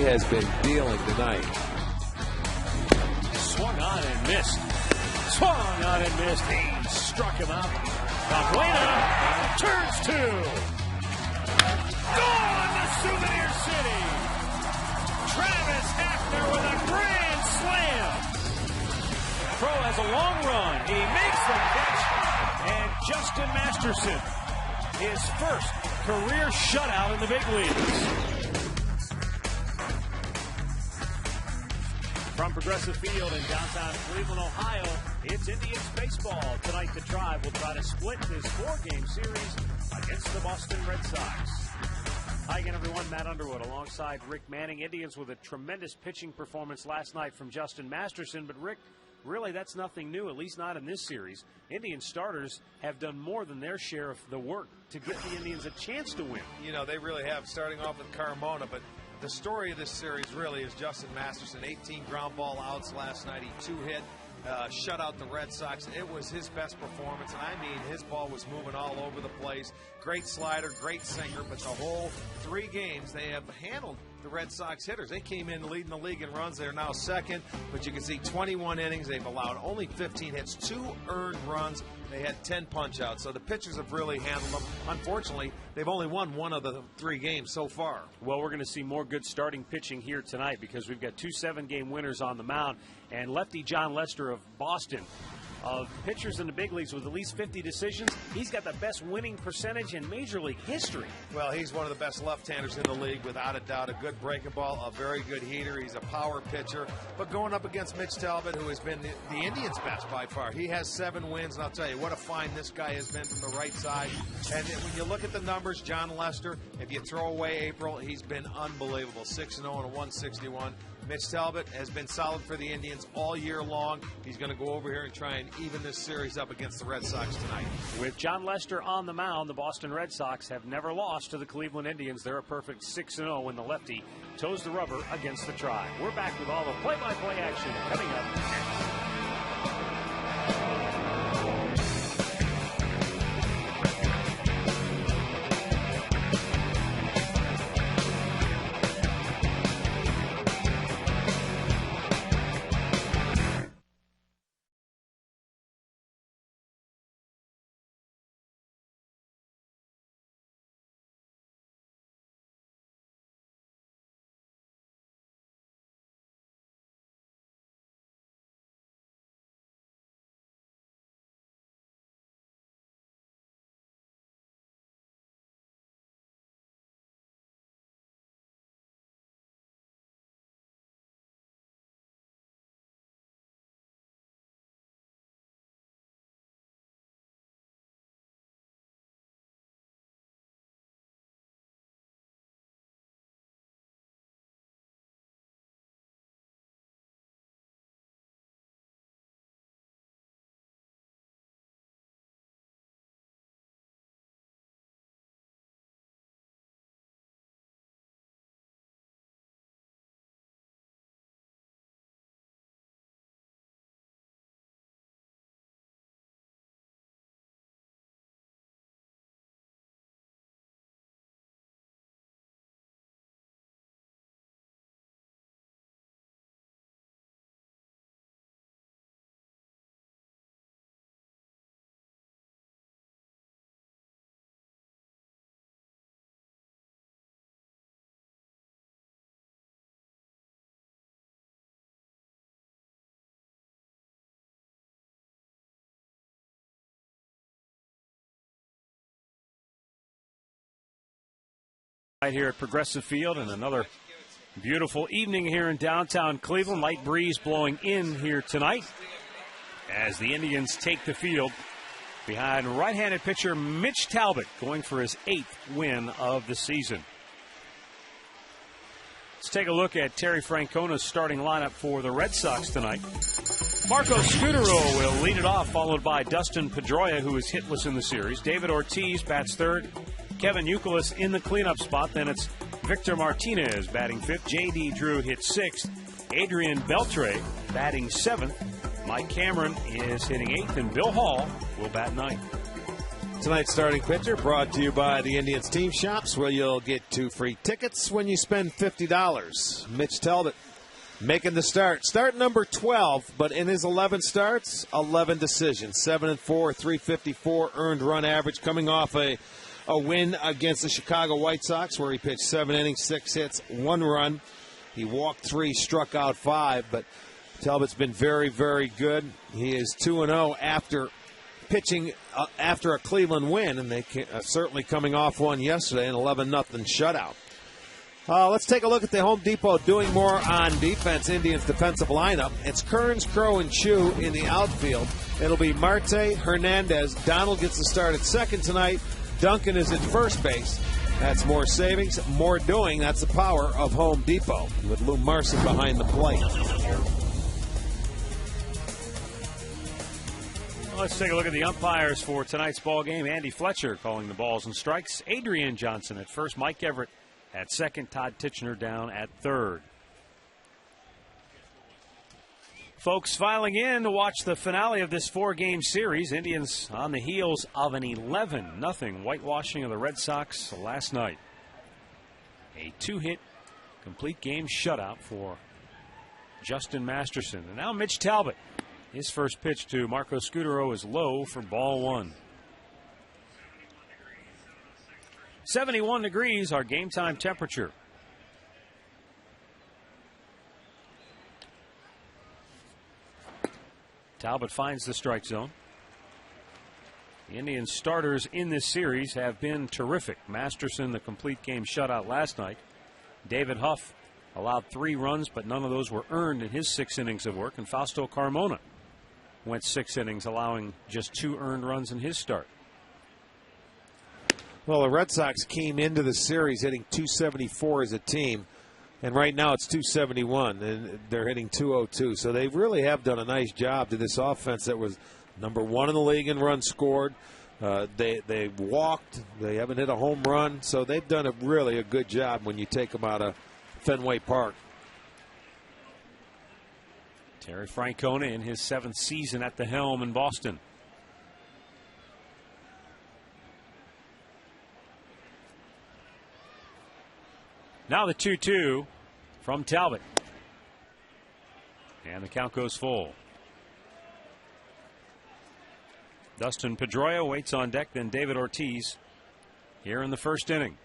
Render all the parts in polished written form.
has been dealing tonight. Swung on and missed. Swung on and missed. He struck him out. Valbuena turns two. Gone to Souvenir City. Travis Hafner with a grand slam. Pro has a long run. He makes the catch. And Justin Masterson, his first career shutout in the big leagues. From Progressive Field in downtown Cleveland, Ohio, it's Indians baseball. Tonight, the Tribe will try to split this 4-game series against the Boston Red Sox. Hi again, everyone. Matt Underwood alongside Rick Manning. Indians with a tremendous pitching performance last night from Justin Masterson. But, Rick, really, that's nothing new, at least not in this series. Indian starters have done more than their share of the work to get the Indians a chance to win. You know, they really have, starting off with Carmona, but the story of this series really is Justin Masterson. 18 ground ball outs last night. He 2-hit, shut out the Red Sox. It was his best performance, and I mean, his ball was moving all over the place. Great slider, great sinker, but the whole 3 games they have handled the Red Sox hitters. They came in leading the league in runs. They're now second, but you can see 21 innings. They've allowed only 15 hits, 2 earned runs. They had 10 punch-outs, so the pitchers have really handled them. Unfortunately, they've only won 1 of the 3 games so far. Well, we're going to see more good starting pitching here tonight because we've got 2 7-game winners on the mound. And lefty John Lester of Boston, of pitchers in the big leagues with at least 50 decisions, he's got the best winning percentage in Major League history. Well, he's one of the best left-handers in the league, without a doubt. A good breaking ball, a very good heater. He's a power pitcher. But going up against Mitch Talbot, who has been the Indians' best by far. He has 7 wins, and I'll tell you, what a find this guy has been from the right side. And when you look at the numbers, John Lester, if you throw away April, he's been unbelievable. 6-0 and a 161. Mitch Talbot has been solid for the Indians all year long. He's going to go over here and try and even this series up against the Red Sox tonight. With John Lester on the mound, the Boston Red Sox have never lost to the Cleveland Indians. They're a perfect 6-0 when the lefty toes the rubber against the Tribe. We're back with all the play-by-play action coming up next. Right here at Progressive Field, and another beautiful evening here in downtown Cleveland. Light breeze blowing in here tonight as the Indians take the field behind right-handed pitcher Mitch Talbot, going for his 8th win of the season. Let's take a look at Terry Francona's starting lineup for the Red Sox tonight. Marco Scutaro will lead it off, followed by Dustin Pedroia, who is hitless in the series. David Ortiz bats 3rd. Kevin Youkilis in the cleanup spot. Then it's Victor Martinez batting 5th. J.D. Drew hits 6th. Adrian Beltre batting 7th. Mike Cameron is hitting 8th. And Bill Hall will bat 9th. Tonight's starting pitcher brought to you by the Indians Team Shops, where you'll get 2 free tickets when you spend $50. Mitch Talbot making the start. Start number 12, but in his 11 starts, 11 decisions. 7-4, 354 earned run average, coming off a win against the Chicago White Sox, where he pitched 7 innings, 6 hits, 1 run. He walked 3, struck out 5, but Talbot's been very, very good. He is 2-0 after pitching after a Cleveland win, and they certainly coming off one yesterday, an 11-0 shutout. Let's take a look at the Home Depot doing more on defense. Indians defensive lineup. It's Kearns, Crow, and Chu in the outfield. It'll be Marte, Hernandez. Donald gets the start at second tonight. Duncan is at first base. That's more savings, more doing. That's the power of Home Depot with Lou Marson behind the plate. Let's take a look at the umpires for tonight's ball game. Andy Fletcher calling the balls and strikes. Adrian Johnson at first. Mike Everett at second. Todd Titchener down at third. Folks filing in to watch the finale of this 4-game series. Indians on the heels of an 11-0 whitewashing of the Red Sox last night. A 2-hit complete game shutout for Justin Masterson. And now Mitch Talbot. His first pitch to Marco Scutaro is low for ball 1. 71 degrees, our game time temperature. Talbot finds the strike zone. The Indians starters in this series have been terrific. Masterson, the complete game shutout last night. David Huff allowed 3 runs, but none of those were earned in his 6 innings of work. And Fausto Carmona went 6 innings, allowing just 2 earned runs in his start. Well, the Red Sox came into the series hitting .274 as a team, and right now it's .271, and they're hitting .202. So they really have done a nice job to this offense that was number 1 in the league in runs scored. They walked. They haven't hit a home run. So they've done a really good job when you take them out of Fenway Park. Terry Francona in his 7th season at the helm in Boston. Now the 2-2 from Talbot. And the count goes full. Dustin Pedroia waits on deck, then David Ortiz here in the first inning.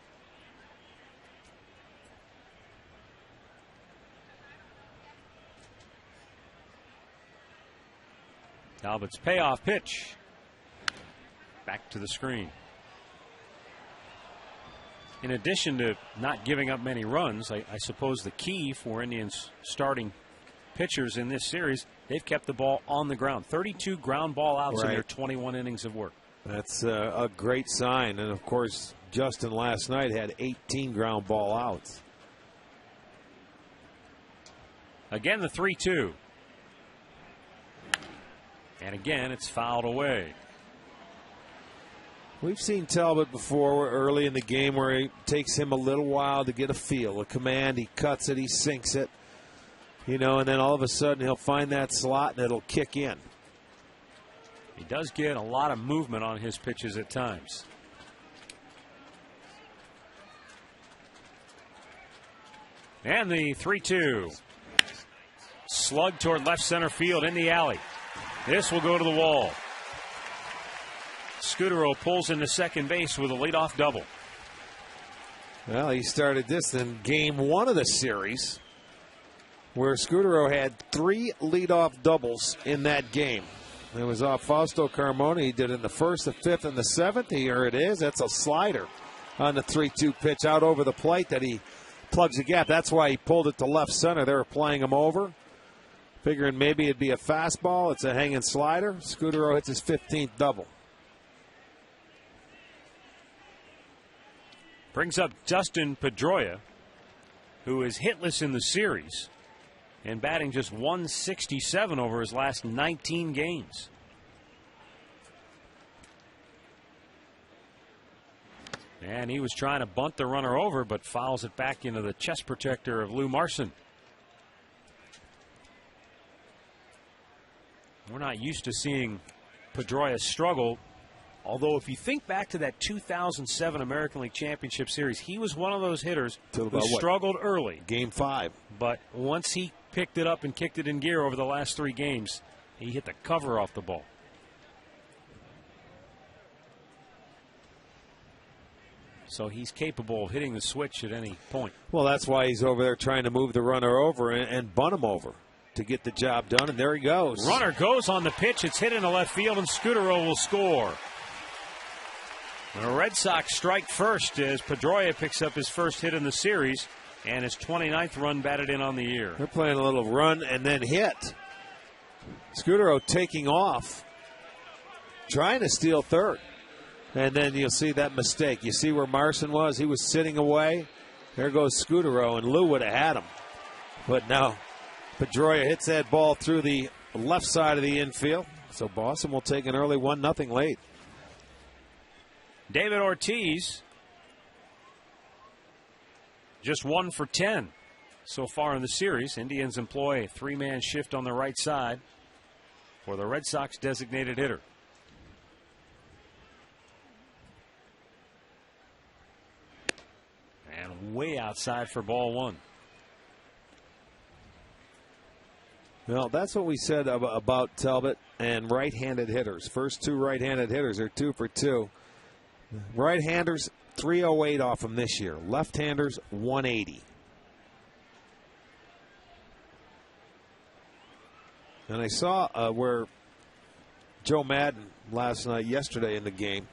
Talbot's payoff pitch. Back to the screen. In addition to not giving up many runs, I suppose the key for Indians starting pitchers in this series, they've kept the ball on the ground. 32 ground ball outs in their 21 innings of work. That's a great sign. And, of course, Justin last night had 18 ground ball outs. Again, the 3-2. And again, it's fouled away. We've seen Talbot before early in the game where it takes him a little while to get a feel, a command. He cuts it, he sinks it, and then all of a sudden he'll find that slot and it'll kick in. He does get a lot of movement on his pitches at times. And the 3-2. Slug toward left center field in the alley. This will go to the wall. Scutaro pulls into second base with a leadoff double. Well, he started this in game 1 of the series, where Scutaro had 3 leadoff doubles in that game. It was off Fausto Carmona. He did it in the 1st, the 5th, and the 7th. Here it is. That's a slider on the 3-2 pitch out over the plate that he plugs a gap. That's why he pulled it to left center. They were playing him over, figuring maybe it'd be a fastball. It's a hanging slider. Scutaro hits his 15th double. Brings up Dustin Pedroia, who is hitless in the series and batting just .167 over his last 19 games. And he was trying to bunt the runner over, but fouls it back into the chest protector of Lou Marson. We're not used to seeing Pedroia struggle Although if you think back to that 2007 American League Championship Series, he was one of those hitters who struggled early. Game 5. But once he picked it up and kicked it in gear over the last 3 games, he hit the cover off the ball. So he's capable of hitting the switch at any point. Well, that's why he's over there trying to move the runner over and bunt him over to get the job done, and there he goes. Runner goes on the pitch. It's hit into left field, and Scutaro will score. The Red Sox strike first as Pedroia picks up his first hit in the series and his 29th run batted in on the year. They're playing a little run and then hit. Scutaro taking off, trying to steal third. And then you'll see that mistake. You see where Marson was? He was sitting away. There goes Scutaro, and Lou would have had him. But now Pedroia hits that ball through the left side of the infield. So Boston will take an early 1-0 lead. David Ortiz, just 1 for 10 so far in the series. Indians employ a 3-man shift on the right side for the Red Sox designated hitter. And way outside for ball 1. Well, that's what we said about Talbot and right-handed hitters. First 2 right-handed hitters are 2 for 2. Right-handers, 308 off them this year. Left-handers, 180. And I saw where Joe Madden yesterday in the game,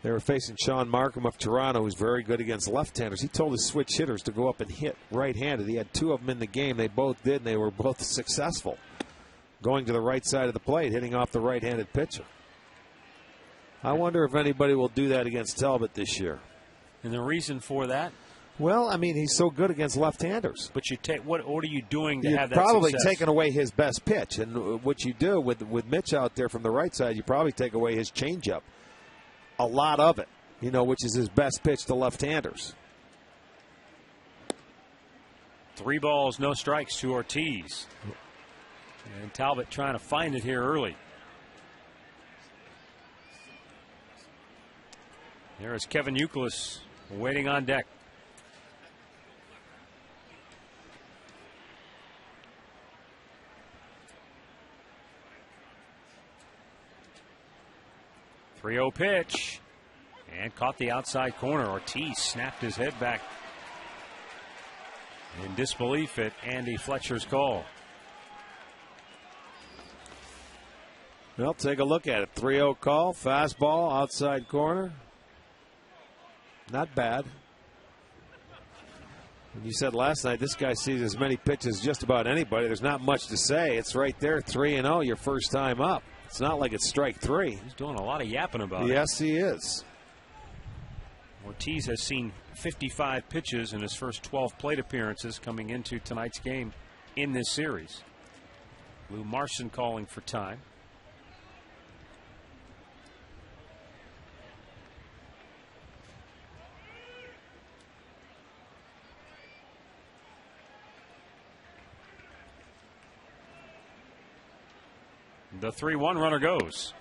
they were facing Sean Markham of Toronto, who's very good against left-handers. He told his switch hitters to go up and hit right-handed. He had 2 of them in the game. They both did, and they were both successful. Going to the right side of the plate, hitting off the right-handed pitcher. I wonder if anybody will do that against Talbot this year. And the reason for that? Well, I mean, he's so good against left-handers. But you take what are you doing to You're have that probably success? taking away his best pitch. And what you do with Mitch out there from the right side, you probably take away his changeup. A lot of it, which is his best pitch to left-handers. 3 balls, no strikes to Ortiz. And Talbot trying to find it here early. There is Kevin Youkilis waiting on deck. .30 pitch. And caught the outside corner. Ortiz snapped his head back in disbelief at Andy Fletcher's call. Well, take a look at it. 3-0 call. Fastball, outside corner. Not bad. And you said last night this guy sees as many pitches as just about anybody. There's not much to say. It's right there, 3-0, your first time up. It's not like it's strike 3. He's doing a lot of yapping about it. Yes, he is. Ortiz has seen 55 pitches in his first 12 plate appearances coming into tonight's game in this series. Lou Marson calling for time. The 3-1 runner goes,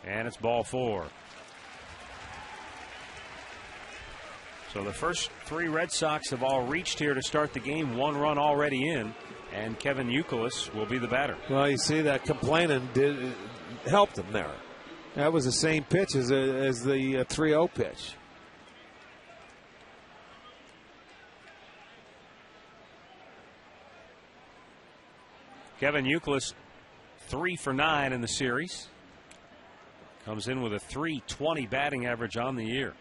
and it's ball 4. So the first 3 Red Sox have all reached here to start the game. 1 run already in, and Kevin Youkilis will be the batter. Well, you see that complaining helped him there. That was the same pitch as the 3-0 pitch. Kevin Youkilis 3 for 9 in the series. Comes in with a .320 batting average on the year.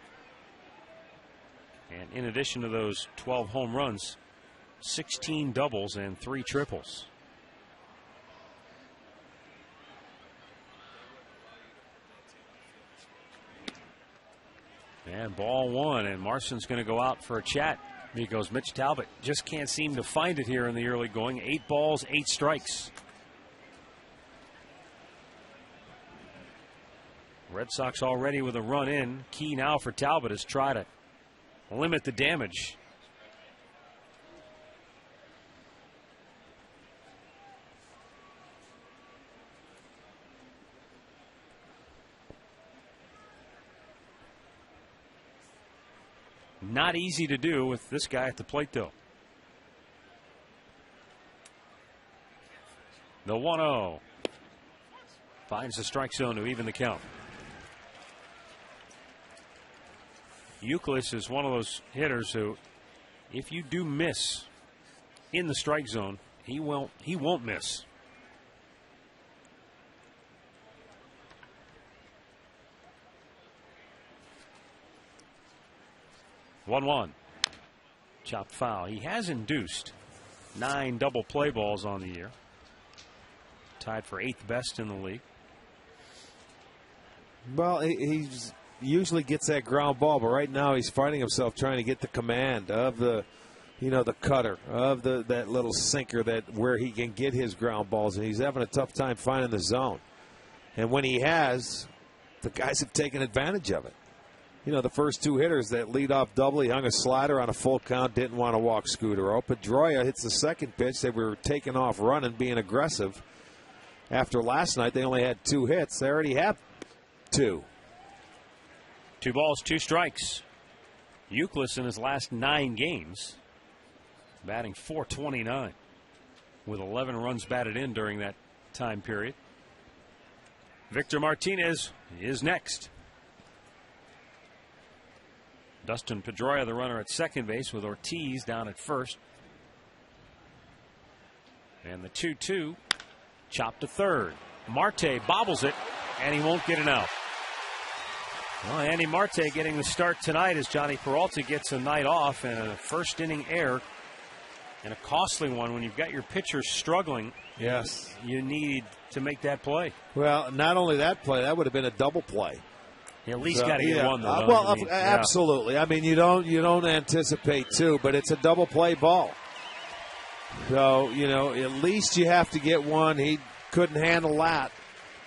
And in addition to those 12 home runs, 16 doubles and 3 triples. And ball 1, and Marson's going to go out for a chat. Here goes Mitch Talbot. Just can't seem to find it here in the early going. 8 balls, 8 strikes. Red Sox already with a run in. Key now for Talbot is try to limit the damage. Not easy to do with this guy at the plate, though. The 1-0 finds the strike zone to even the count. Youkilis is one of those hitters who, if you do miss in the strike zone, he won't miss. One. Chopped foul. He has induced 9 double play balls on the year. Tied for 8th best in the league. Well, he usually gets that ground ball, but right now he's finding himself trying to get the command of the cutter, of that little sinker where he can get his ground balls, and he's having a tough time finding the zone. And when he has, the guys have taken advantage of it. The first 2 hitters that lead off double, he hung a slider on a full count, didn't want to walk Scudero. Pedroia hits the second pitch. They were taking off running, being aggressive. After last night, they only had 2 hits. They already have 2. 2 balls, 2 strikes. Youkilis in his last 9 games, batting .429 with 11 runs batted in during that time period. Victor Martinez is next. Dustin Pedroia, the runner at second base, with Ortiz down at first. And the 2-2 chopped to third. Marte bobbles it, and he won't get it out. Well, Andy Marte getting the start tonight as Johnny Peralta gets a night off, and a first inning error, and a costly one when you've got your pitcher struggling. Yes. You need to make that play. Well, not only that play, that would have been a double play. You at least got to get one, though. Well, absolutely. I mean, you don't anticipate 2, but it's a double play ball. So, at least you have to get one. He couldn't handle that.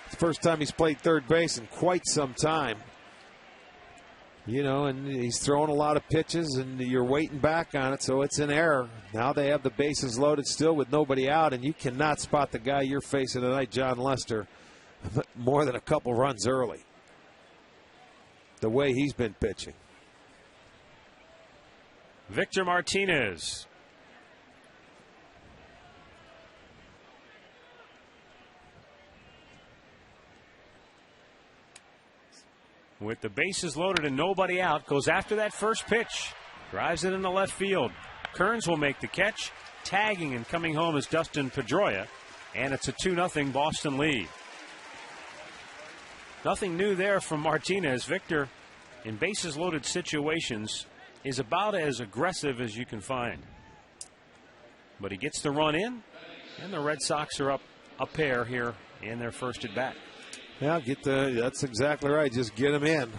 It's the first time he's played third base in quite some time. And he's throwing a lot of pitches, and you're waiting back on it, so it's an error. Now they have the bases loaded still with nobody out, and you cannot spot the guy you're facing tonight, John Lester, more than a couple runs early. The way he's been pitching. Victor Martinez. With the bases loaded and nobody out, goes after that first pitch. Drives it into left field. Kearns will make the catch. Tagging and coming home is Dustin Pedroia. And it's a 2-0 Boston lead. Nothing new there from Martinez. Victor, in bases loaded situations, is about as aggressive as you can find. But he gets the run in, and the Red Sox are up a pair here in their first at bat. Yeah, that's exactly right. Just get him in.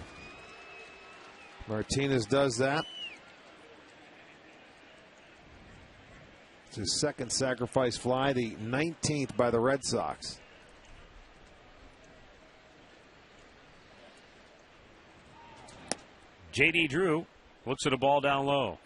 Martinez does that. It's his second sacrifice fly, the 19th by the Red Sox. J.D. Drew looks at a ball down low.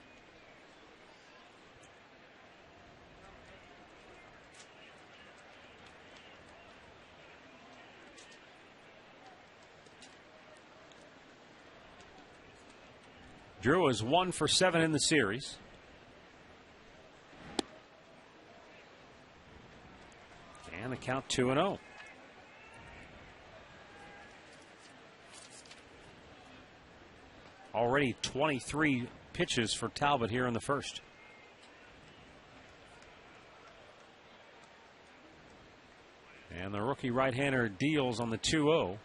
Drew is 1 for 7 in the series. And the count 2-0. Already 23 pitches for Talbot here in the first. And the rookie right-hander deals on the 2-0.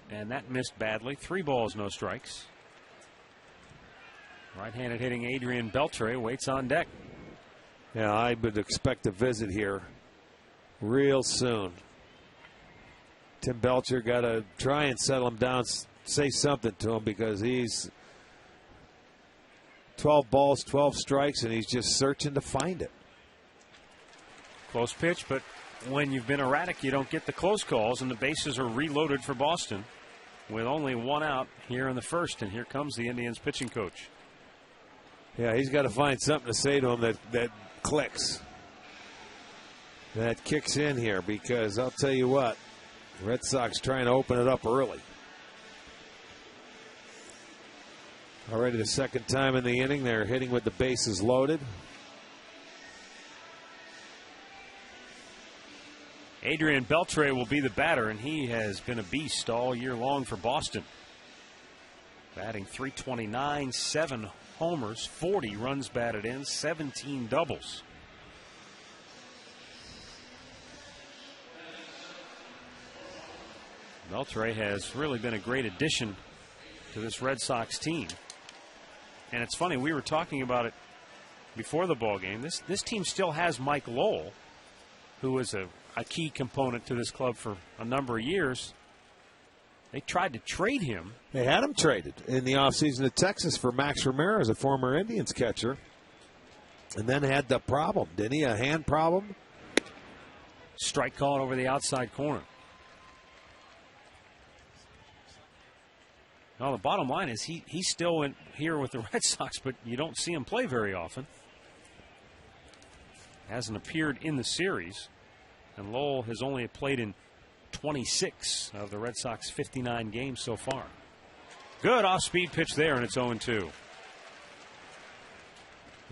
And that missed badly. 3 balls, no strikes. Right-handed hitting Adrian Beltre waits on deck. Yeah, I would expect a visit here real soon. Tim Belcher got to try and settle him down, say something to him, because he's 12 balls, 12 strikes, and he's just searching to find it. Close pitch, but when you've been erratic, you don't get the close calls, and the bases are reloaded for Boston with only 1 out here in the first, and here comes the Indians pitching coach. Yeah, he's got to find something to say to him that clicks, that kicks in here, because I'll tell you what, Red Sox trying to open it up early. Already the second time in the inning they're hitting with the bases loaded. Adrian Beltre will be the batter, and he has been a beast all year long for Boston. Batting .329, 7 homers, 40 runs batted in, 17 doubles. Beltre has really been a great addition to this Red Sox team. And it's funny, we were talking about it before the ball game. This team still has Mike Lowell, who was a key component to this club for a number of years. They tried to trade him. They had him traded in the offseason to Texas for Max Ramirez, a former Indians catcher. And then had the problem, didn't he? A hand problem? Strike called over the outside corner. Well, the bottom line is he's still here with the Red Sox, but you don't see him play very often. Hasn't appeared in the series. And Lowell has only played in 26 of the Red Sox 59 games so far. Good off-speed pitch there, and it's 0-2.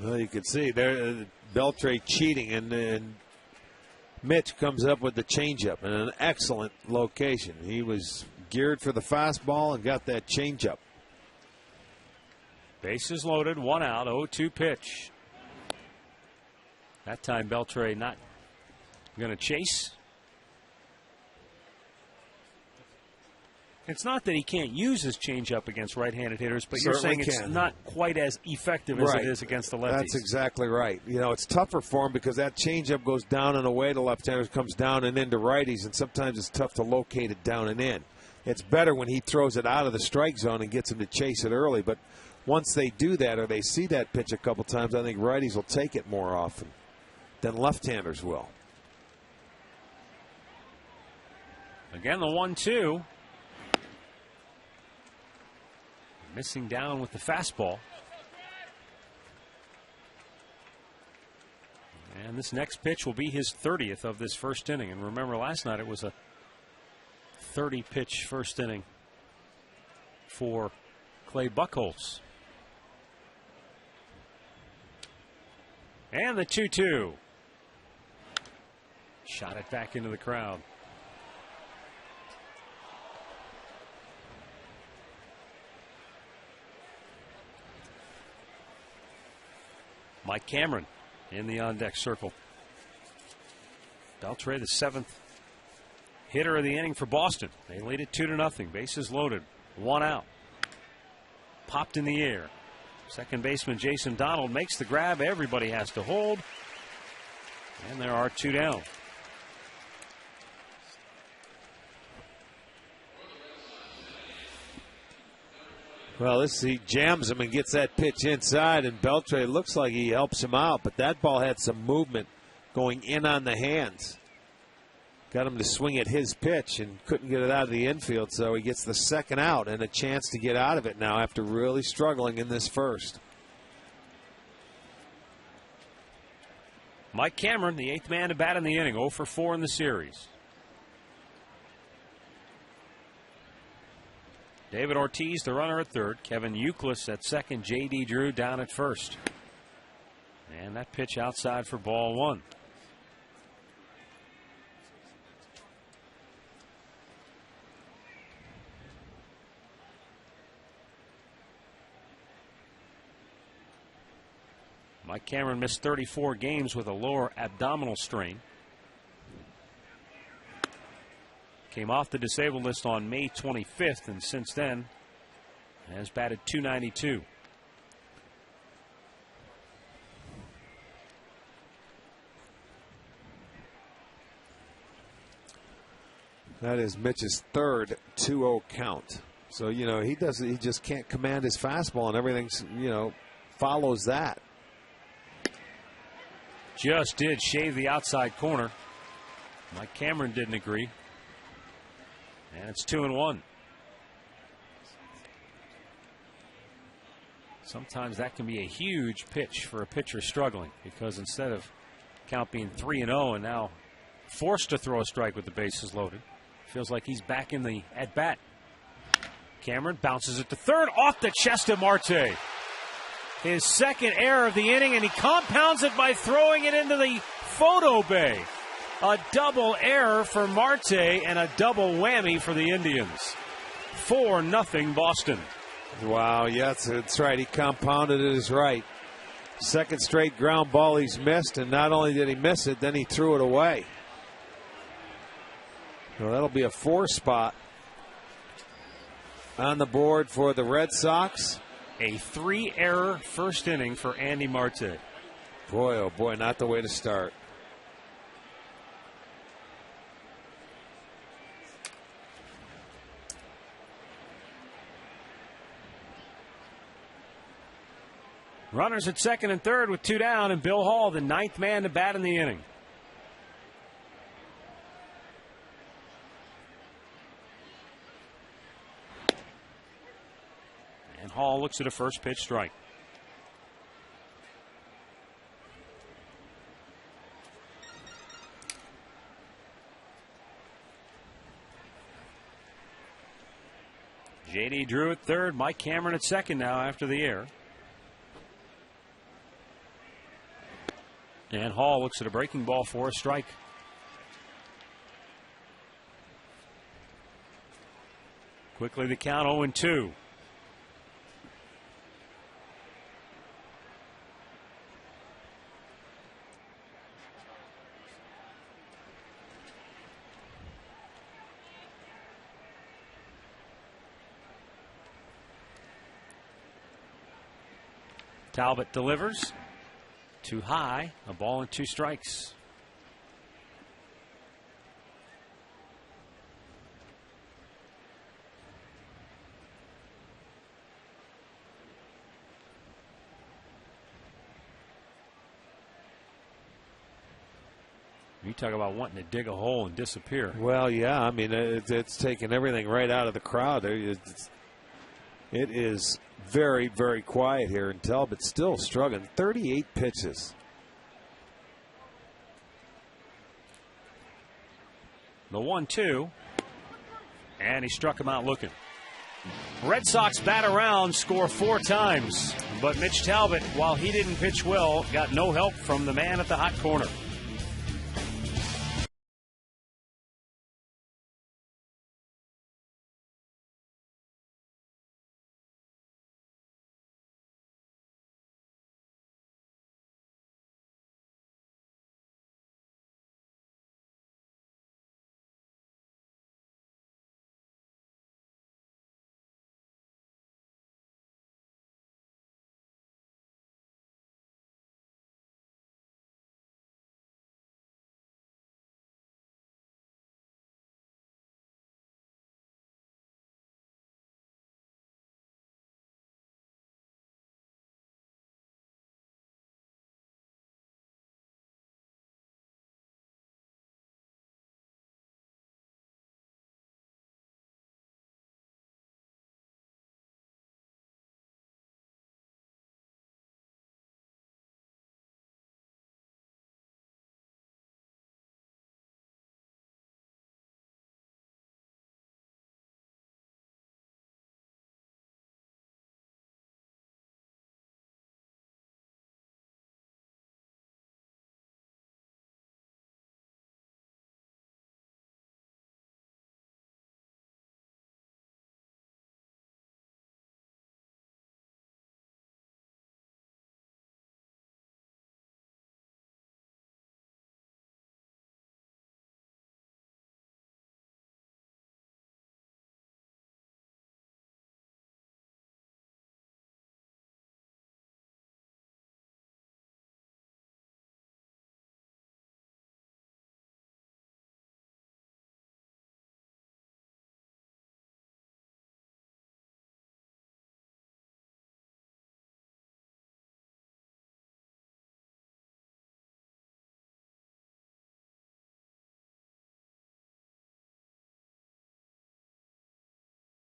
Well, you can see there Beltre cheating, and Mitch comes up with the changeup in an excellent location. He was geared for the fastball and got that changeup. Bases loaded, 1 out, 0-2 pitch. That time Beltre not going to chase. It's not that he can't use his changeup against right-handed hitters, but you're saying it's not quite as effective as it is against the lefties. That's exactly right. You know, it's tougher for him because that changeup goes down and away to left-handers, comes down and into righties, and sometimes it's tough to locate it down and in. It's better when he throws it out of the strike zone and gets him to chase it early, but once they do that or they see that pitch a couple times, I think righties will take it more often than left-handers will. Again, the 1-2. Missing down with the fastball. And this next pitch will be his 30th of this first inning. And remember, last night it was a 30-pitch first inning for Clay Buchholz. And the 2-2. Shot it back into the crowd. Mike Cameron in the on-deck circle. Beltre, the 7th hitter of the inning for Boston. They lead it 2-0. Bases loaded. 1 out. Popped in the air. Second baseman Jason Donald makes the grab. Everybody has to hold. And there are 2 down. Well, he jams him and gets that pitch inside, and Beltre looks like he helps him out, but that ball had some movement going in on the hands. Got him to swing at his pitch and couldn't get it out of the infield, so he gets the second out and a chance to get out of it now after really struggling in this first. Mike Cameron, the 8th man to bat in the inning, 0 for 4 in the series. David Ortiz, the runner at third. Kevin Youkilis at second. J.D. Drew down at first. And that pitch outside for ball 1. Mike Cameron missed 34 games with a lower abdominal strain. Came off the disabled list on May 25th, and since then has batted .292. That is Mitch's third 2-0 count. So, you know, he just can't command his fastball, and everything, you know, follows that. Just did shave the outside corner. Mike Cameron didn't agree. And it's 2-1. Sometimes that can be a huge pitch for a pitcher struggling, because instead of count being 3-0 and now forced to throw a strike with the bases loaded, feels like he's back in the at-bat. Cameron bounces it to third, off the chest of Marte. His second error of the inning, and he compounds it by throwing it into the photo bay. A double error for Marte and a double whammy for the Indians. 4-0 Boston. Wow, yes, that's right. He compounded it as right. Second straight ground ball he's missed, and not only did he miss it, then he threw it away. So that'll be a 4 spot on the board for the Red Sox. A 3-error first inning for Andy Marte. Boy, oh boy, not the way to start. Runners at second and third with 2 down, and Bill Hall, the 9th man to bat in the inning. And Hall looks at a first pitch strike. J.D. Drew at third, Mike Cameron at second now after the error. And Hall looks at a breaking ball for a strike. Quickly the count 0-2. Talbot delivers. Too high, a ball and 2 strikes. You talk about wanting to dig a hole and disappear. Well, yeah, I mean, it's taken everything right out of the crowd. It is very, very quiet here, and Talbot's still struggling. 38 pitches. The 1-2. And he struck him out looking. Red Sox bat around, score 4 times. But Mitch Talbot, while he didn't pitch well, got no help from the man at the hot corner.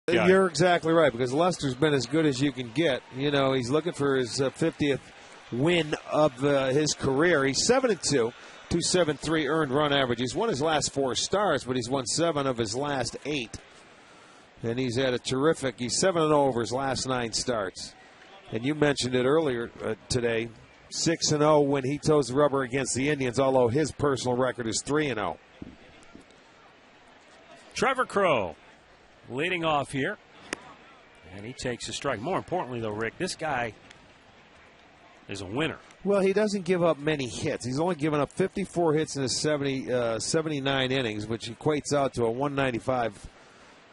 Yeah. You're exactly right, because Lester's been as good as you can get. You know, he's looking for his 50th win of his career. He's 7-2, 2.73 earned run average. He's won his last 4 starts, but he's won 7 of his last 8. And he's had a terrific, he's 7-0 over his last 9 starts. And you mentioned it earlier today, 6-0 when he toes the rubber against the Indians, although his personal record is 3-0. Trevor Crowe leading off here. And he takes a strike. More importantly, though, Rick, this guy is a winner. Well, he doesn't give up many hits. He's only given up 54 hits in his 79 innings, which equates out to a 195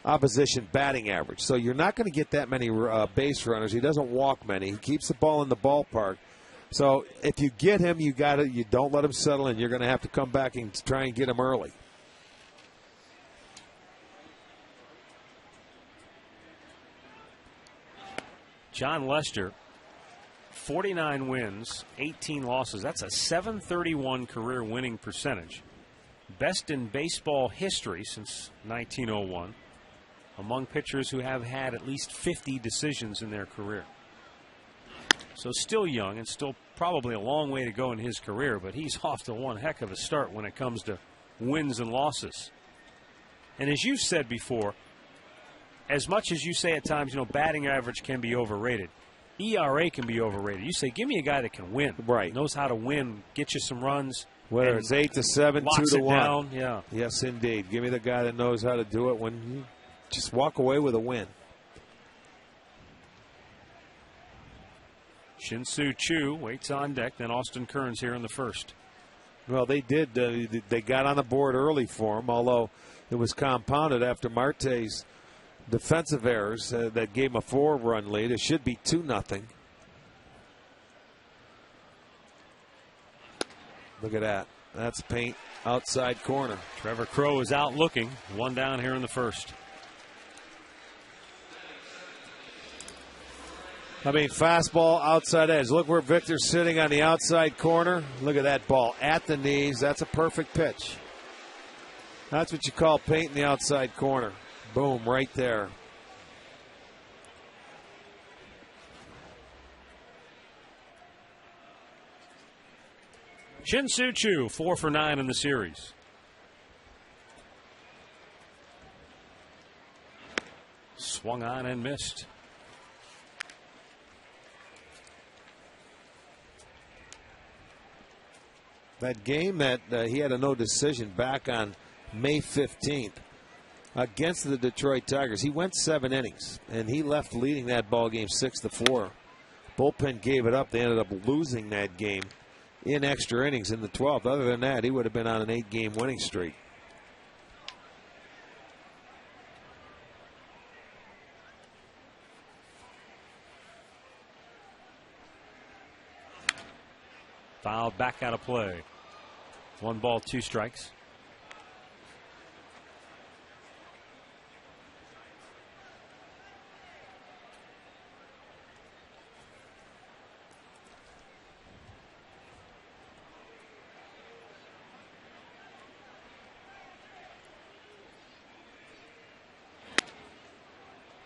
opposition batting average. So you're not going to get that many base runners. He doesn't walk many. He keeps the ball in the ballpark. So if you get him, you don't let him settle in. You're going to have to come back and try and get him early. John Lester, 49 wins, 18 losses. That's a .731 career winning percentage. Best in baseball history since 1901 among pitchers who have had at least 50 decisions in their career. So still young and still probably a long way to go in his career, but he's off to one heck of a start when it comes to wins and losses. And as you've said before, as much as you say at times, batting average can be overrated, ERA can be overrated. You say, give me a guy that can win. Right. Knows how to win, get you some runs. Whether it's 8-7, 2-1. Down. Yeah. Yes, indeed. Give me the guy that knows how to do it when you just walk away with a win. Shin-Soo Choo waits on deck, then Austin Kearns here in the first. Well, they did. They got on the board early for him, although it was compounded after Marte's defensive errors that gave him a 4-run lead. It should be 2-0. Look at that. That's paint outside corner. Trevor Crowe is out looking. One down here in the first. I mean, fastball outside edge. Look where Victor's sitting on the outside corner. Look at that ball at the knees. That's a perfect pitch. That's what you call paint in the outside corner. Boom, right there. Shin-Soo Choo, 4 for 9 in the series. Swung on and missed. That game that he had a no decision back on May 15th against the Detroit Tigers. He went 7 innings, and he left leading that ball game 6-4. Bullpen gave it up. They ended up losing that game in extra innings in the 12th. Other than that, he would have been on an 8-game winning streak. Fouled back out of play. 1 ball, 2 strikes.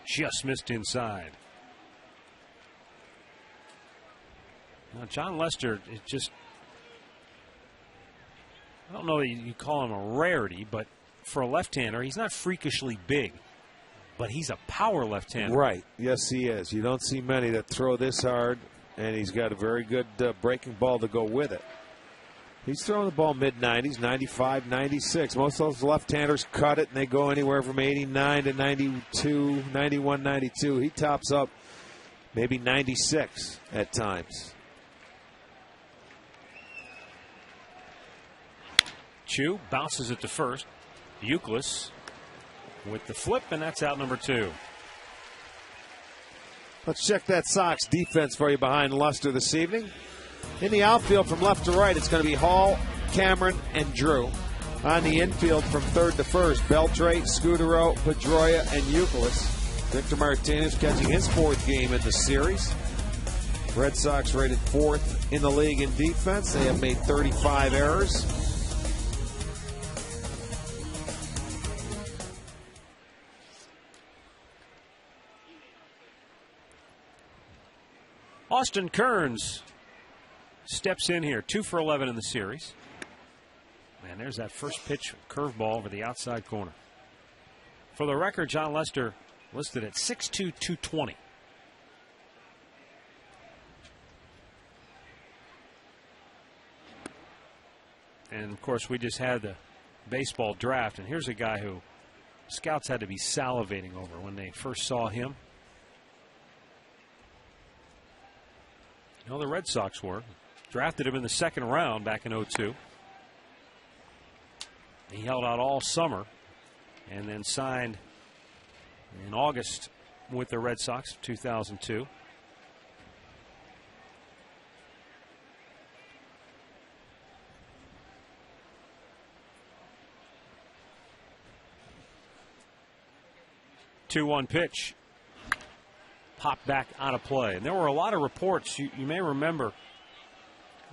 Just missed inside. Now, John Lester is just, I don't know that you call him a rarity, but for a left-hander, he's not freakishly big, but he's a power left-hander. Right. Yes, he is. You don't see many that throw this hard, and he's got a very good breaking ball to go with it. He's throwing the ball mid-90s, 95, 96. Most of those left-handers cut it, and they go anywhere from 89 to 92, 91, 92. He tops up maybe 96 at times. Choo bounces it to first. Euclid with the flip, and that's out number 2. Let's check that Sox defense for you behind Lester this evening. In the outfield from left to right, it's going to be Hall, Cameron, and Drew. On the infield from third to first, Beltre, Scudero, Pedroia, and Euclid. Victor Martinez catching his 4th game in the series. Red Sox rated 4th in the league in defense. They have made 35 errors. Austin Kearns steps in here, 2 for 11 in the series. And there's that first pitch, curveball over the outside corner. For the record, John Lester listed at 6'2", 220. And, of course, we just had the baseball draft, and here's a guy who scouts had to be salivating over when they first saw him. You know, the Red Sox were. Drafted him in the second round back in 2002. He held out all summer and then signed in August with the Red Sox, 2002. Two-one pitch. Popped back out of play. And there were a lot of reports, you may remember,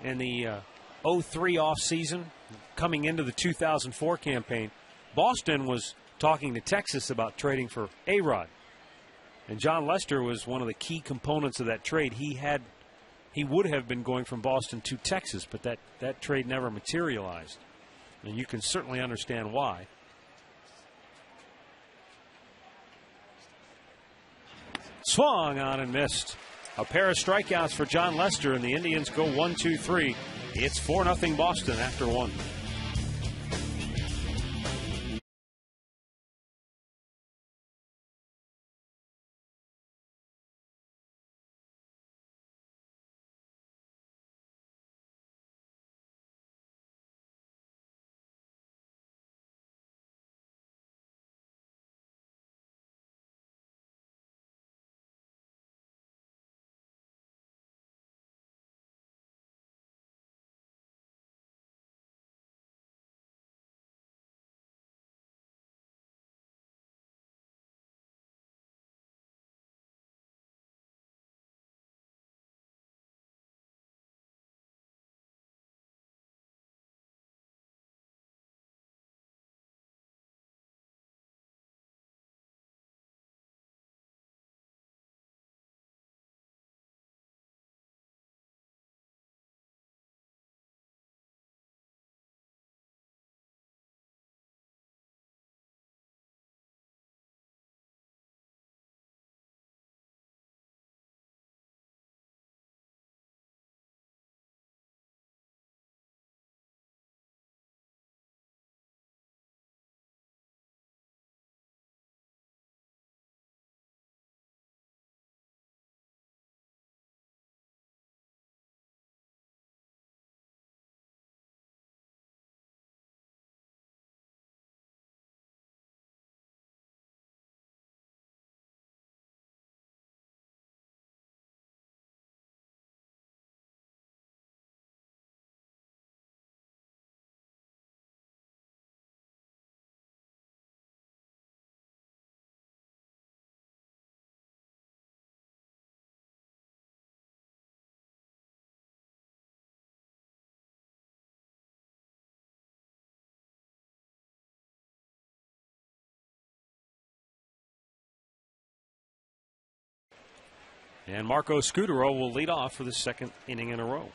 in the 03 offseason, coming into the 2004 campaign, Boston was talking to Texas about trading for A-Rod. And John Lester was one of the key components of that trade. He would have been going from Boston to Texas, but that trade never materialized. And you can certainly understand why. Swung on and missed. A pair of strikeouts for John Lester, and the Indians go 1-2-3. It's 4-0 Boston after one. And Marco Scutaro will lead off for the second inning in a row.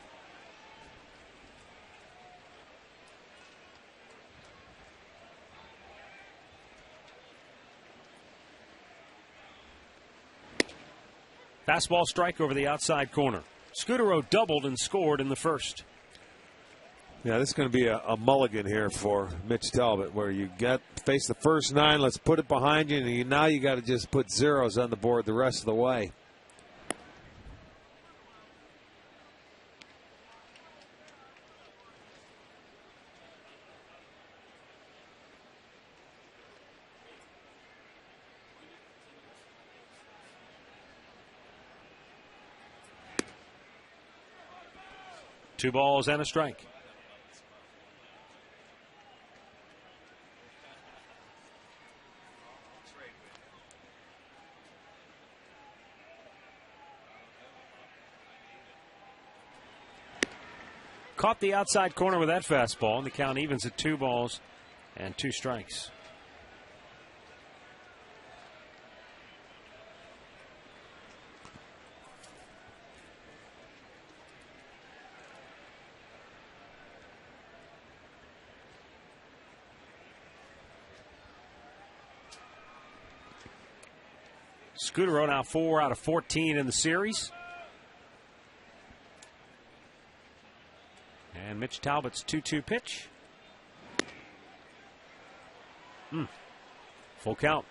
Fastball strike over the outside corner. Scutaro doubled and scored in the first. Yeah, this is going to be a mulligan here for Mitch Talbot, where you face the first 9, let's put it behind you, and now you got to just put zeros on the board the rest of the way. Two balls and a strike. Caught the outside corner with that fastball, and the count evens at 2 balls and 2 strikes. Scudero now 4 out of 14 in the series. And Mitch Talbot's 2-2 pitch. Full count.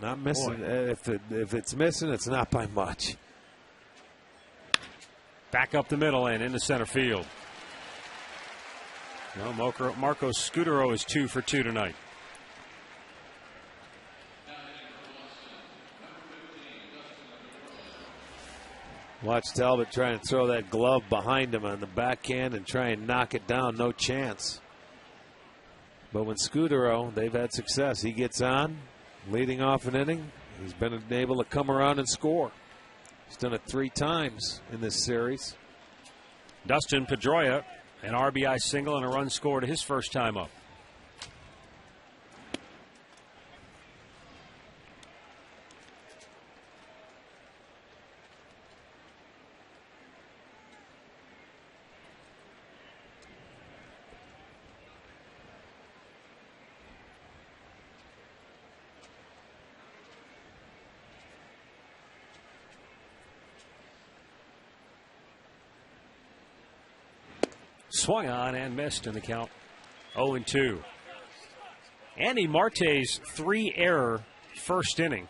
Not missing. If it's missing, it's not by much. Back up the middle and into center field. No, Marco Scudero is 2 for 2 tonight. Watch Talbot trying to throw that glove behind him on the backhand and try and knock it down. No chance. But when Scudero, they've had success. He gets on, leading off an inning. He's been able to come around and score. He's done it 3 times in this series. Dustin Pedroia, an RBI single and a run scored his first time up. Swung on and missed in the count. 0-2. Andy Marte's 3-error first inning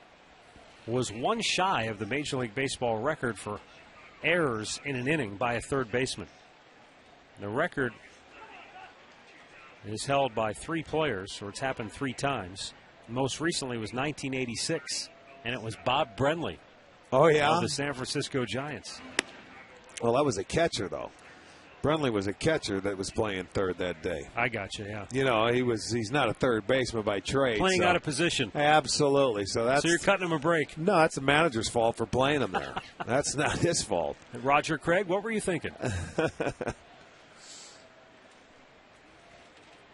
was one shy of the Major League Baseball record for errors in an inning by a third baseman. The record is held by 3 players, or it's happened 3 times. Most recently was 1986, and it was Bob Brenly. Oh, yeah? Of the San Francisco Giants. Well, that was a catcher, though. Brenly was a catcher that was playing third that day. I got you, yeah. You know, he's not a third baseman by trade. Playing out of position. Absolutely. So you're cutting him a break. No, that's the manager's fault for playing him there. That's not his fault. Roger Craig, what were you thinking?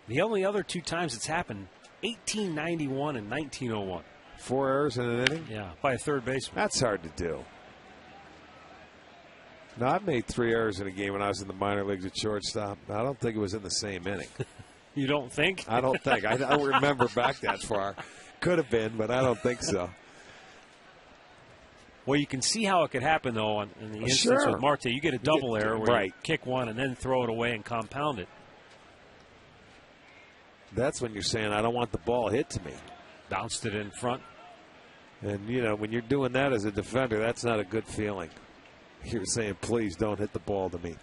The only other 2 times it's happened, 1891 and 1901. 4 errors in an inning? Yeah, by a third baseman. That's hard to do. No, I've made 3 errors in a game when I was in the minor leagues at shortstop. I don't think it was in the same inning. You don't think? I don't think. I don't remember back that far. Could have been, but I don't think so. Well, you can see how it could happen, though, in the instance with Marte. You get a double error where you kick one and then throw it away and compound it. That's when you're saying, I don't want the ball hit to me. Bounced it in front. And, you know, when you're doing that as a defender, that's not a good feeling. You're saying, please don't hit the ball to me.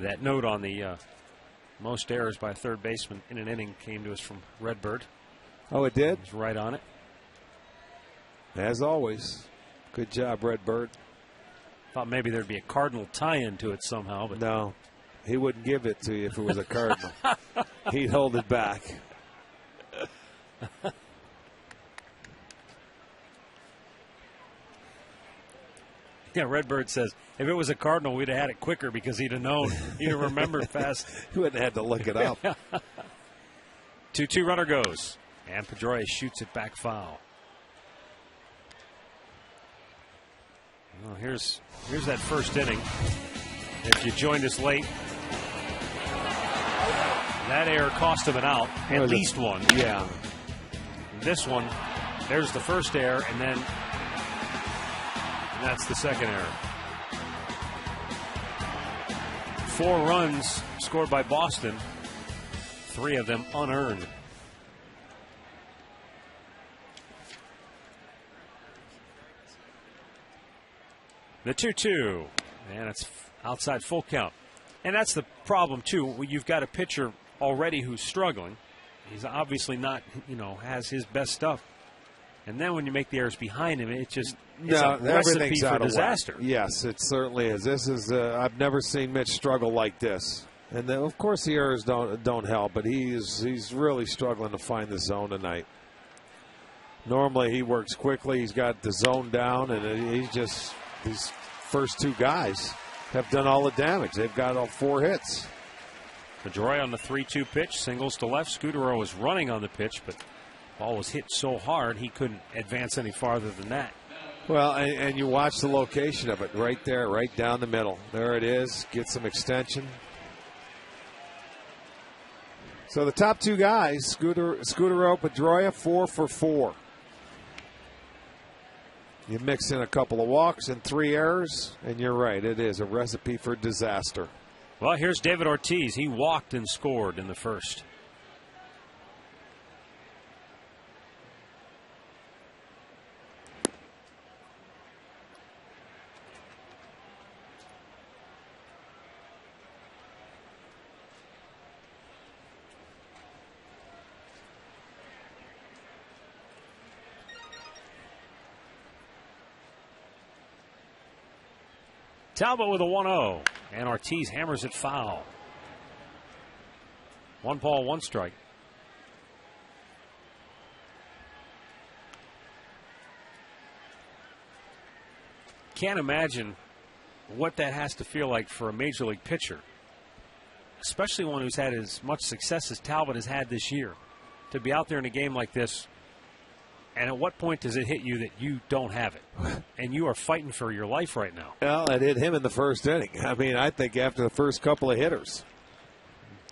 That note on the most errors by a third baseman in an inning came to us from Redbird. Oh, it did? It was right on it. As always. Good job, Redbird. Thought maybe there'd be a Cardinal tie-in to it somehow, but no. He wouldn't give it to you if it was a Cardinal. He'd hold it back. Yeah, Redbird says, if it was a Cardinal, we'd have had it quicker because he'd have known. He'd have remembered fast. He wouldn't have had to look it up. 2-2 runner goes. And Pedroia shoots it back foul. Well, here's that first inning. If you joined us late, that error cost him an out, at least one. Yeah. This one, there's the first error, and then that's the second error. 4 runs scored by Boston, 3 of them unearned. The 2-2, and it's outside full count. And that's the problem, too. You've got a pitcher already who's struggling. He's obviously not, has his best stuff. And then when you make the errors behind him, it's a recipe for disaster. Yes, it certainly is. This is I've never seen Mitch struggle like this. And then, of course, the errors don't help, but he's really struggling to find the zone tonight. Normally, he works quickly. He's got the zone down, and these first 2 guys have done all the damage. They've got all 4 hits. Pedroia on the 3-2 pitch, singles to left. Scudero was running on the pitch, but Ball was hit so hard he couldn't advance any farther than that. Well, and you watch the location of it right there, right down the middle. There it is. Get some extension. So the top two guys, Scudero, Pedroia, 4 for 4. You mix in a couple of walks and 3 errors, and you're right. It is a recipe for disaster. Well, here's David Ortiz. He walked and scored in the first. Talbot with a 1-0, and Ortiz hammers it foul. 1 ball, 1 strike. Can't imagine what that has to feel like for a major league pitcher, especially one who's had as much success as Talbot has had this year, to be out there in a game like this. And at what point does it hit you that you don't have it? And you are fighting for your life right now. Well, it hit him in the first inning. I mean, I think after the first couple of hitters,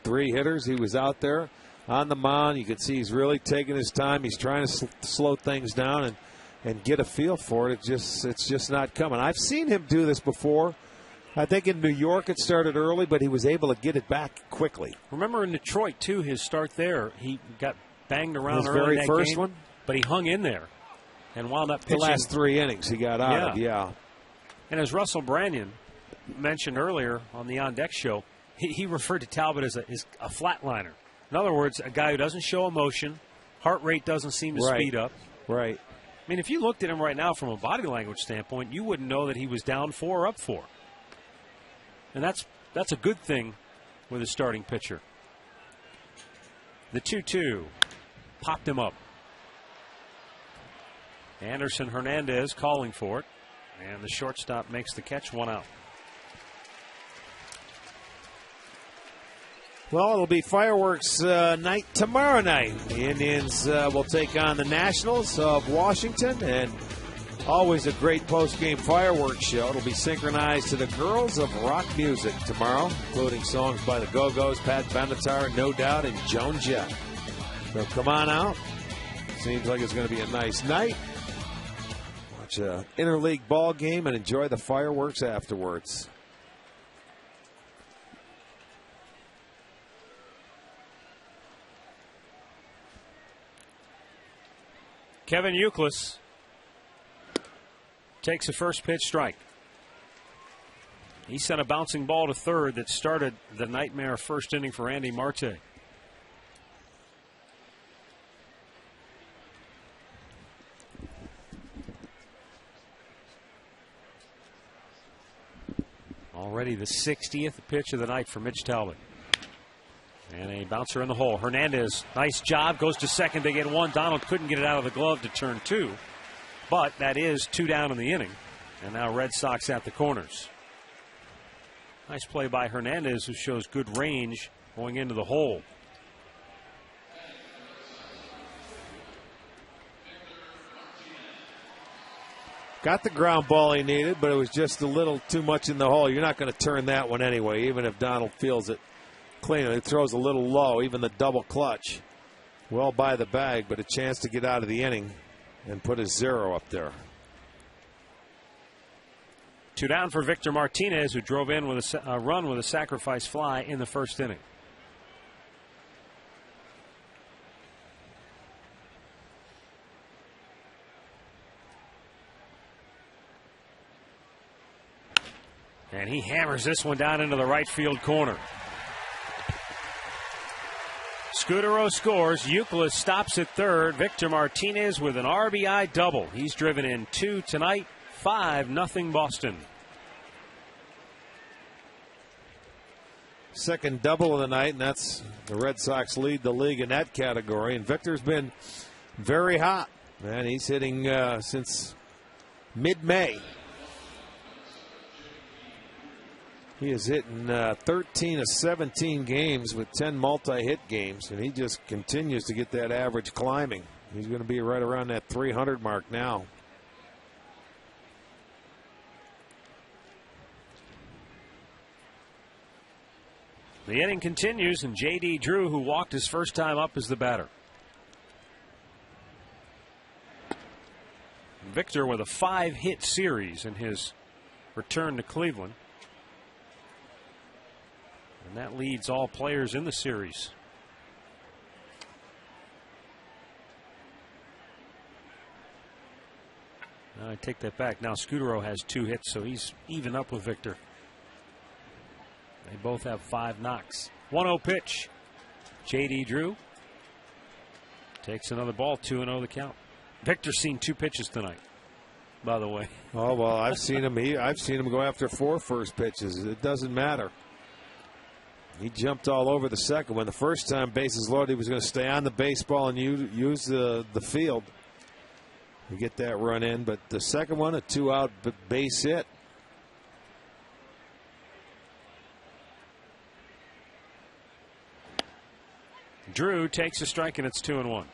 3 hitters, he was out there on the mound. You could see he's really taking his time. He's trying to slow things down and get a feel for it. It's just not coming. I've seen him do this before. I think in New York it started early, but he was able to get it back quickly. Remember in Detroit, too, his start there, he got banged around his early very in that first game. one? But he hung in there and wound up pitching. The last 3 innings he got out of, yeah. And as Russell Branyan mentioned earlier on the On Deck show, he referred to Talbot as a flatliner. In other words, a guy who doesn't show emotion, heart rate doesn't seem to speed up. Right. I mean, if you looked at him right now from a body language standpoint, you wouldn't know that he was down 4 or up 4. And that's a good thing with a starting pitcher. The 2-2 popped him up. Anderson Hernandez calling for it, and the shortstop makes the catch, 1 out. Well, it'll be fireworks night tomorrow night. The Indians will take on the Nationals of Washington, and always a great post-game fireworks show. It'll be synchronized to the girls of rock music tomorrow, including songs by the Go-Go's, Pat Benatar, No Doubt, and Joan Jett. So come on out. Seems like it's going to be a nice night. Watch an interleague ball game and enjoy the fireworks afterwards. Kevin Youkilis takes a first pitch strike. He sent a bouncing ball to third that started the nightmare first inning for Andy Marte. Already the 60th pitch of the night for Mitch Talbot. And a bouncer in the hole. Hernandez, nice job, goes to second. They get 1. Donald couldn't get it out of the glove to turn 2. But that is 2 down in the inning. And now Red Sox at the corners. Nice play by Hernandez, who shows good range going into the hole. Got the ground ball he needed, but it was just a little too much in the hole. You're not going to turn that one anyway, even if Donald feels it clean. He throws a little low, even the double clutch. Well by the bag, but a chance to get out of the inning and put a 0 up there. 2 down for Victor Martinez, who drove in with a run with a sacrifice fly in the first inning. And he hammers this one down into the right field corner. Scudero scores. Youkilis stops at third. Victor Martinez with an RBI double. He's driven in 2 tonight. 5-0 Boston. Second double of the night, and that's the Red Sox lead the league in that category. And Victor's been very hot. Man, he's hitting since mid-May. He is hitting 13 of 17 games with 10 multi-hit games, and he just continues to get that average climbing. He's going to be right around that 300 mark now. The inning continues, and J.D. Drew, who walked his first time up, is the batter. Victor with a 5-hit series in his return to Cleveland. And that leads all players in the series. Now I take that back. Now Scudero has 2 hits, so he's even up with Victor. They both have 5 knocks. 1-0 pitch. J.D. Drew takes another ball. 2-0 the count. Victor's seen 2 pitches tonight, by the way. Oh, well, I've seen him go after 4 first pitches. It doesn't matter. He jumped all over the second one. The first time, bases loaded, he was going to stay on the baseball and use the field to get that run in. But the second one, a 2-out base hit. Drew takes a strike, and it's 2-1.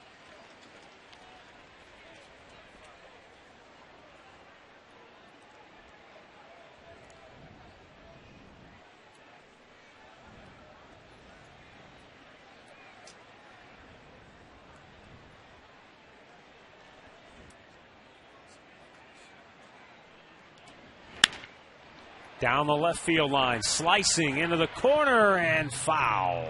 Down the left field line, slicing into the corner, and foul.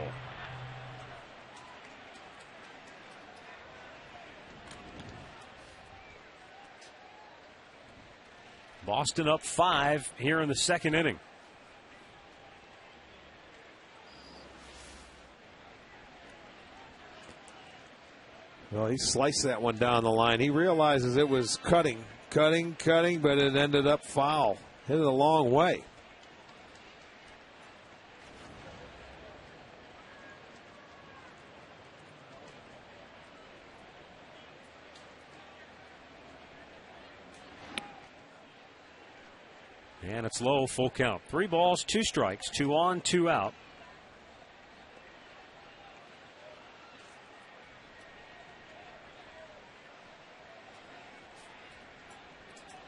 Boston up 5 here in the second inning. Well, he sliced that one down the line. He realizes it was cutting, but it ended up foul. Hit it a long way. And it's low, full count. 3 balls, 2 strikes, 2 on, 2 out.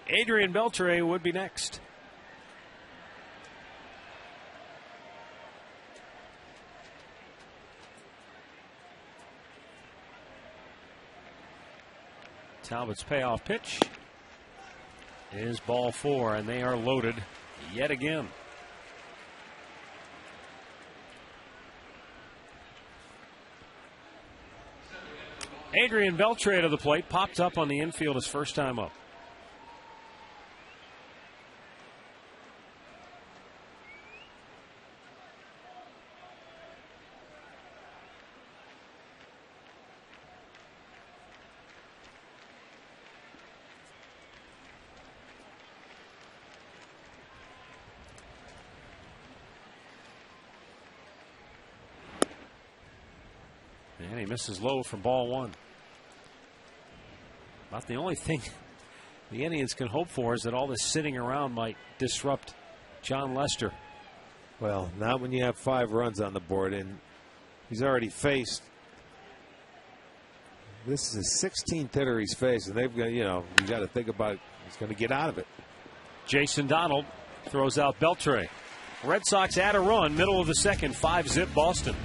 Adrian Beltre would be next. Talbot's payoff pitch is ball 4, and they are loaded yet again. Adrian Beltre to the plate, popped up on the infield his first time up. And he misses low for ball 1. About the only thing the Indians can hope for is that all this sitting around might disrupt John Lester. Well, not when you have 5 runs on the board, and he's already faced. This is his 16th hitter he's faced, and they've got, you got to think about he's going to get out of it. Jason Donald throws out Beltre. Red Sox add a run, middle of the second, 5-zip Boston.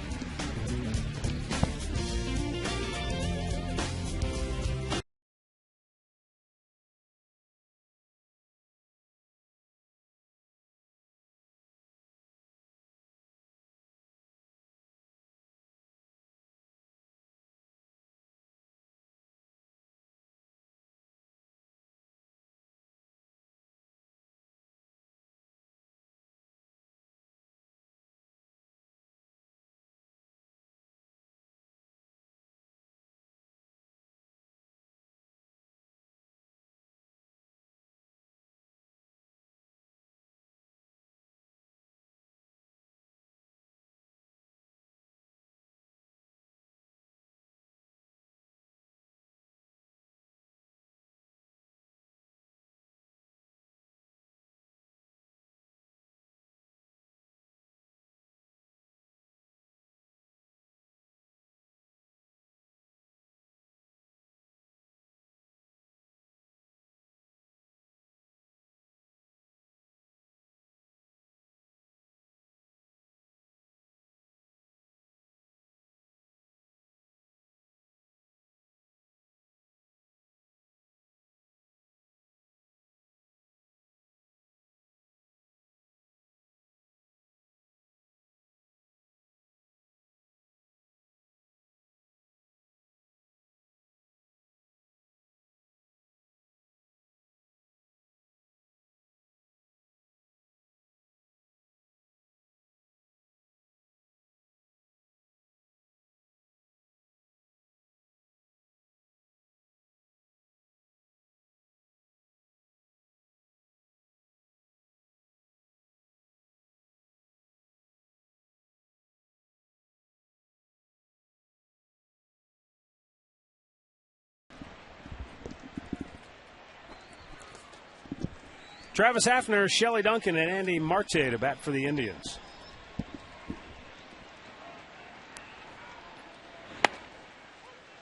Travis Hafner, Shelley Duncan, and Andy Marte to bat for the Indians.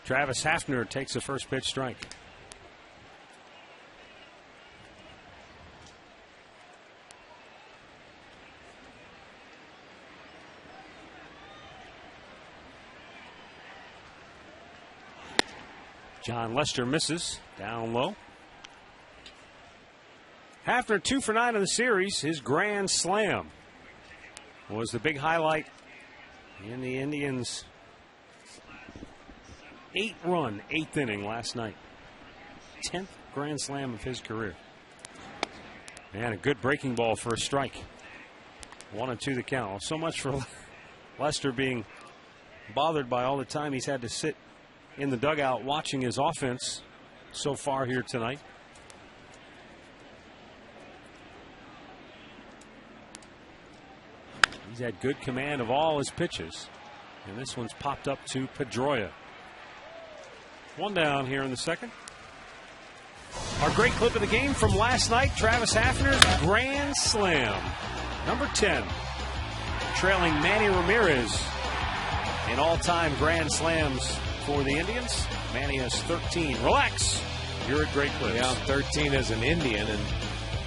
Travis Hafner takes the first pitch strike. John Lester misses down low. Hafner 2 for 9 in the series. His grand slam was the big highlight in the Indians' 8-run 8th inning last night. 10th grand slam of his career. And a good breaking ball for a strike. 1-2 the count. So much for Lester being bothered by all the time he's had to sit in the dugout watching his offense so far here tonight. He's had good command of all his pitches. And this one's popped up to Pedroia. 1 down here in the second. Our great clip of the game from last night, Travis Hafner's grand slam. Number 10. Trailing Manny Ramirez in all-time grand slams for the Indians. Manny has 13. Relax. You're at Great Clips. Yeah, 13 as an Indian, and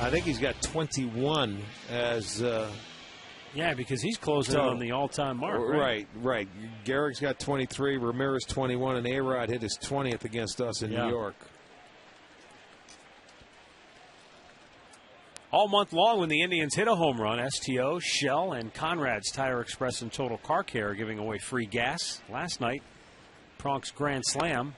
I think he's got 21 as... yeah, because he's closing on the all-time mark. Right. Garrick's got 23, Ramirez 21, and A-Rod hit his 20th against us in New York. All month long, when the Indians hit a home run, STO, Shell, and Conrad's Tire Express and Total Car Care are giving away free gas. Last night, Pronk's Grand Slam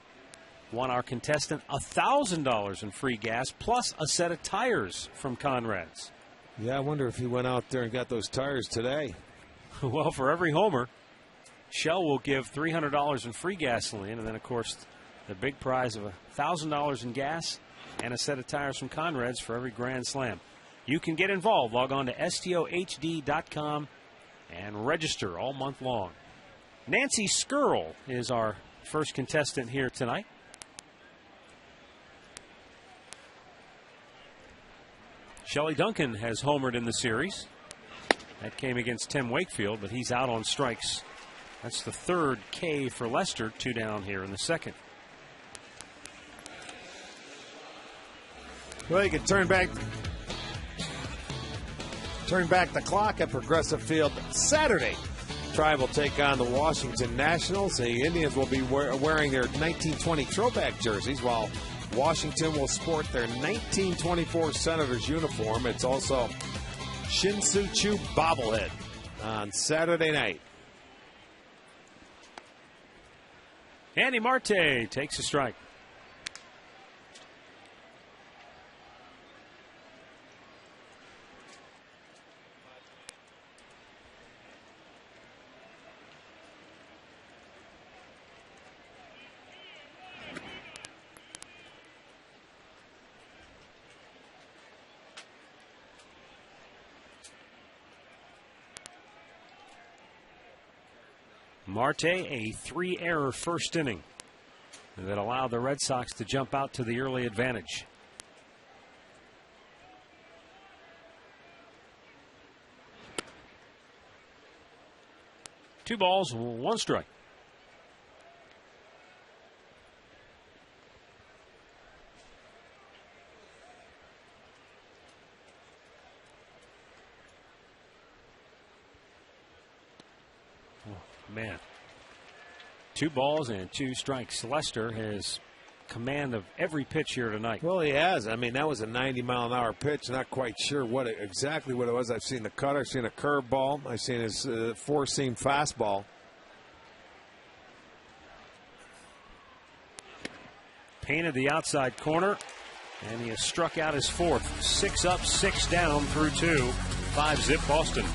won our contestant $1,000 in free gas plus a set of tires from Conrad's. Yeah, I wonder if he went out there and got those tires today. Well, for every homer, Shell will give $300 in free gasoline, and then, of course, the big prize of $1,000 in gas and a set of tires from Conrad's for every Grand Slam. You can get involved. Log on to stohd.com and register all month long. Nancy Skrull is our first contestant here tonight. Shelley Duncan has homered in the series. That came against Tim Wakefield, but he's out on strikes. That's the third K for Lester. 2 down here in the second. Well, you can turn back the clock at Progressive Field Saturday. Tribe will take on the Washington Nationals. The Indians will be wearing their 1920 throwback jerseys, while Washington will sport their 1924 Senators uniform. It's also Shin-Soo Choo bobblehead on Saturday night. Andy Marte takes a strike. Marte, a 3-error first inning that allowed the Red Sox to jump out to the early advantage. Two balls, 1 strike. Man, 2 balls and 2 strikes. Lester has command of every pitch here tonight. Well, he has. I mean, that was a 90-mile-an-hour pitch. Not quite sure exactly what it was. I've seen the cutter. I've seen a curveball. I've seen his 4-seam fastball. Painted the outside corner, and he has struck out his 4th. 6 up, 6 down through 2. 5-zip Boston.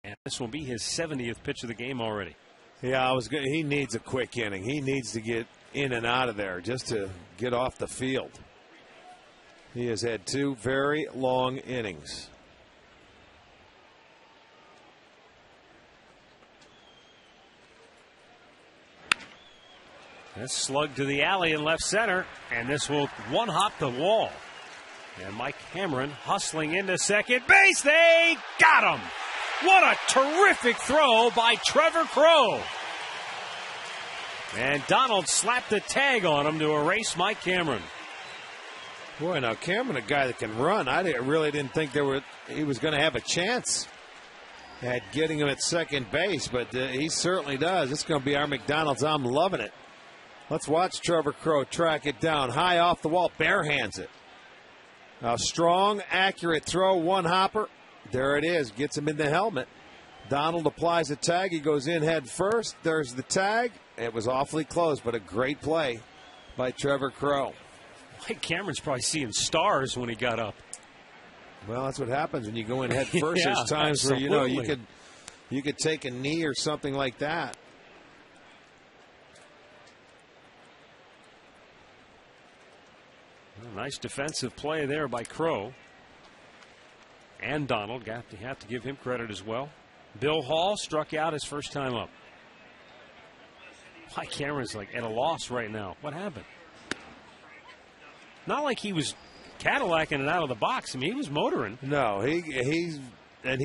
And this will be his 70th pitch of the game already. Yeah, I was good. He needs a quick inning. He needs to get in and out of there just to get off the field. He has had 2 very long innings. This slug to the alley in left center, and this will one-hop the wall. And Mike Cameron hustling into second base. They got him. What a terrific throw by Trevor Crowe. And Donald slapped the tag on him to erase Mike Cameron. Boy, now Cameron, a guy that can run. Really didn't think he was going to have a chance at getting him at second base, but he certainly does. It's going to be our McDonald's. I'm loving it. Let's watch Trevor Crowe track it down high off the wall, bare hands it. A strong, accurate throw, one hopper. There it is, gets him in the helmet. Donald applies a tag. He goes in head first. There's the tag. It was awfully close, but a great play by Trevor Crowe. Mike Cameron's probably seeing stars when he got up. Well, that's what happens when you go in head first. Yeah, there's times absolutely. where you could take a knee or something like that. Nice defensive play there by Crowe. And Donald. You have to give him credit as well. Bill Hall struck out his first time up. Mike Cameron's like at a loss right now. What happened? Not like he was Cadillacing it out of the box. I mean, he was motoring. No, he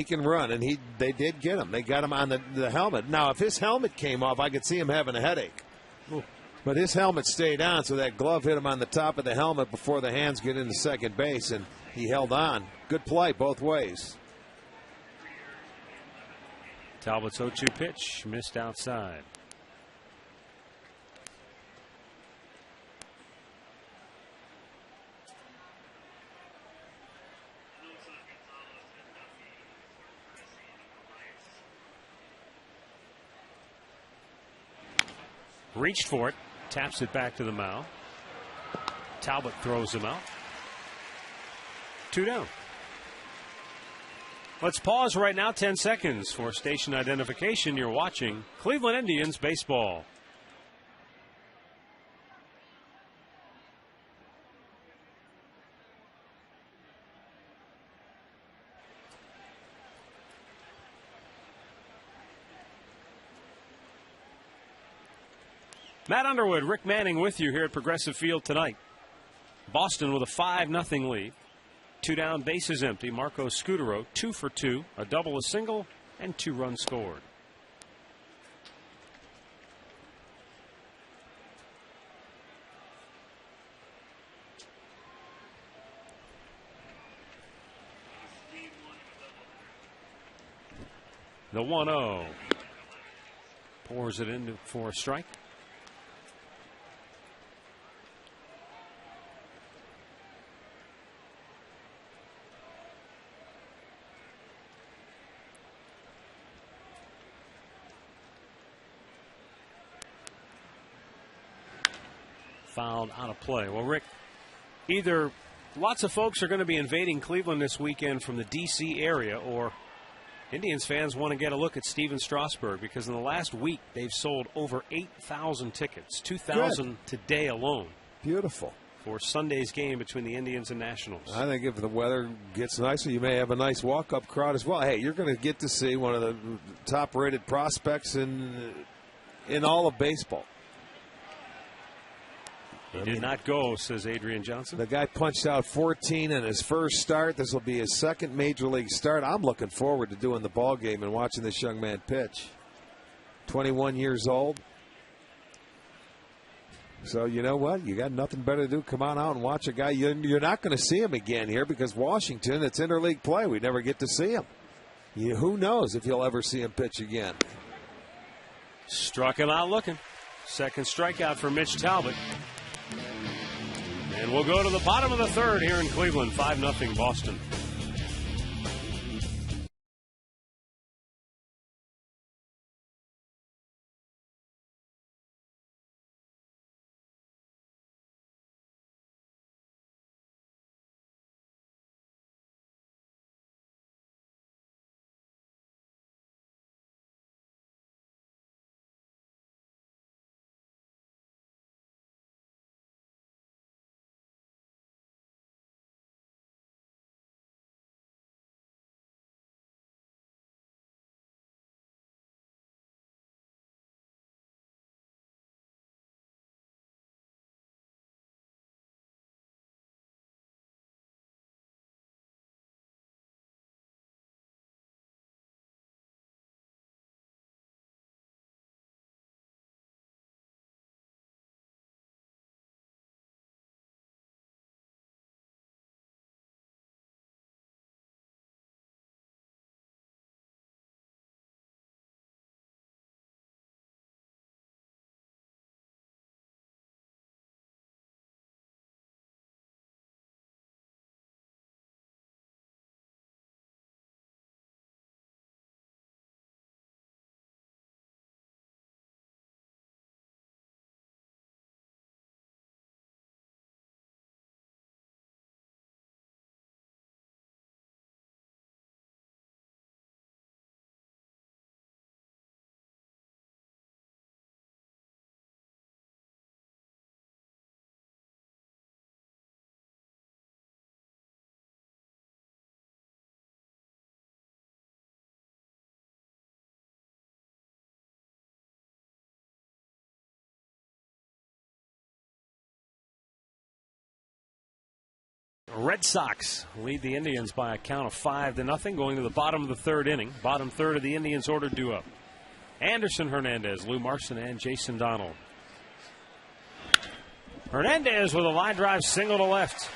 can run, and they did get him. They got him on the helmet. Now, if his helmet came off, I could see him having a headache. Ooh. But his helmet stayed on, so that glove hit him on the top of the helmet before the hands get into second base, and he held on. Good play both ways. Talbot's 0-2 pitch missed outside. Reached for it, taps it back to the mound. Talbot throws him out. 2 down. Let's pause right now, 10 seconds for station identification. You're watching Cleveland Indians baseball. Matt Underwood, Rick Manning with you here at Progressive Field tonight. Boston with a 5-0 lead. 2 down, bases empty. Marco Scutaro 2 for 2, a double, a single, and 2 runs scored. The 1-0. Pours it in for a strike. Fouled out of play. Well, Rick, either lots of folks are going to be invading Cleveland this weekend from the D.C. area, or Indians fans want to get a look at Steven Strasburg, because in the last week they've sold over 8,000 tickets, 2,000 today alone. Beautiful. For Sunday's game between the Indians and Nationals. I think if the weather gets nicer, you may have a nice walk-up crowd as well. Hey, you're going to get to see one of the top-rated prospects in all of baseball. He did not go, says Adrian Johnson. The guy punched out 14 in his first start. This will be his second major league start. I'm looking forward to doing the ball game and watching this young man pitch. 21 years old. So you know what? You got nothing better to do. Come on out and watch a guy. You're not going to see him again here because Washington, it's interleague play. We never get to see him. Who knows if you'll ever see him pitch again. Struck him out looking. Second strikeout for Mitch Talbot. And we'll go to the bottom of the third here in Cleveland. 5-0 Boston. Red Sox lead the Indians by a count of 5-0 going to the bottom of the third inning. Bottom third of the Indians order due up. Anderson, Hernandez, Lou Marson, and Jason Donald. Hernandez with a line drive single to left.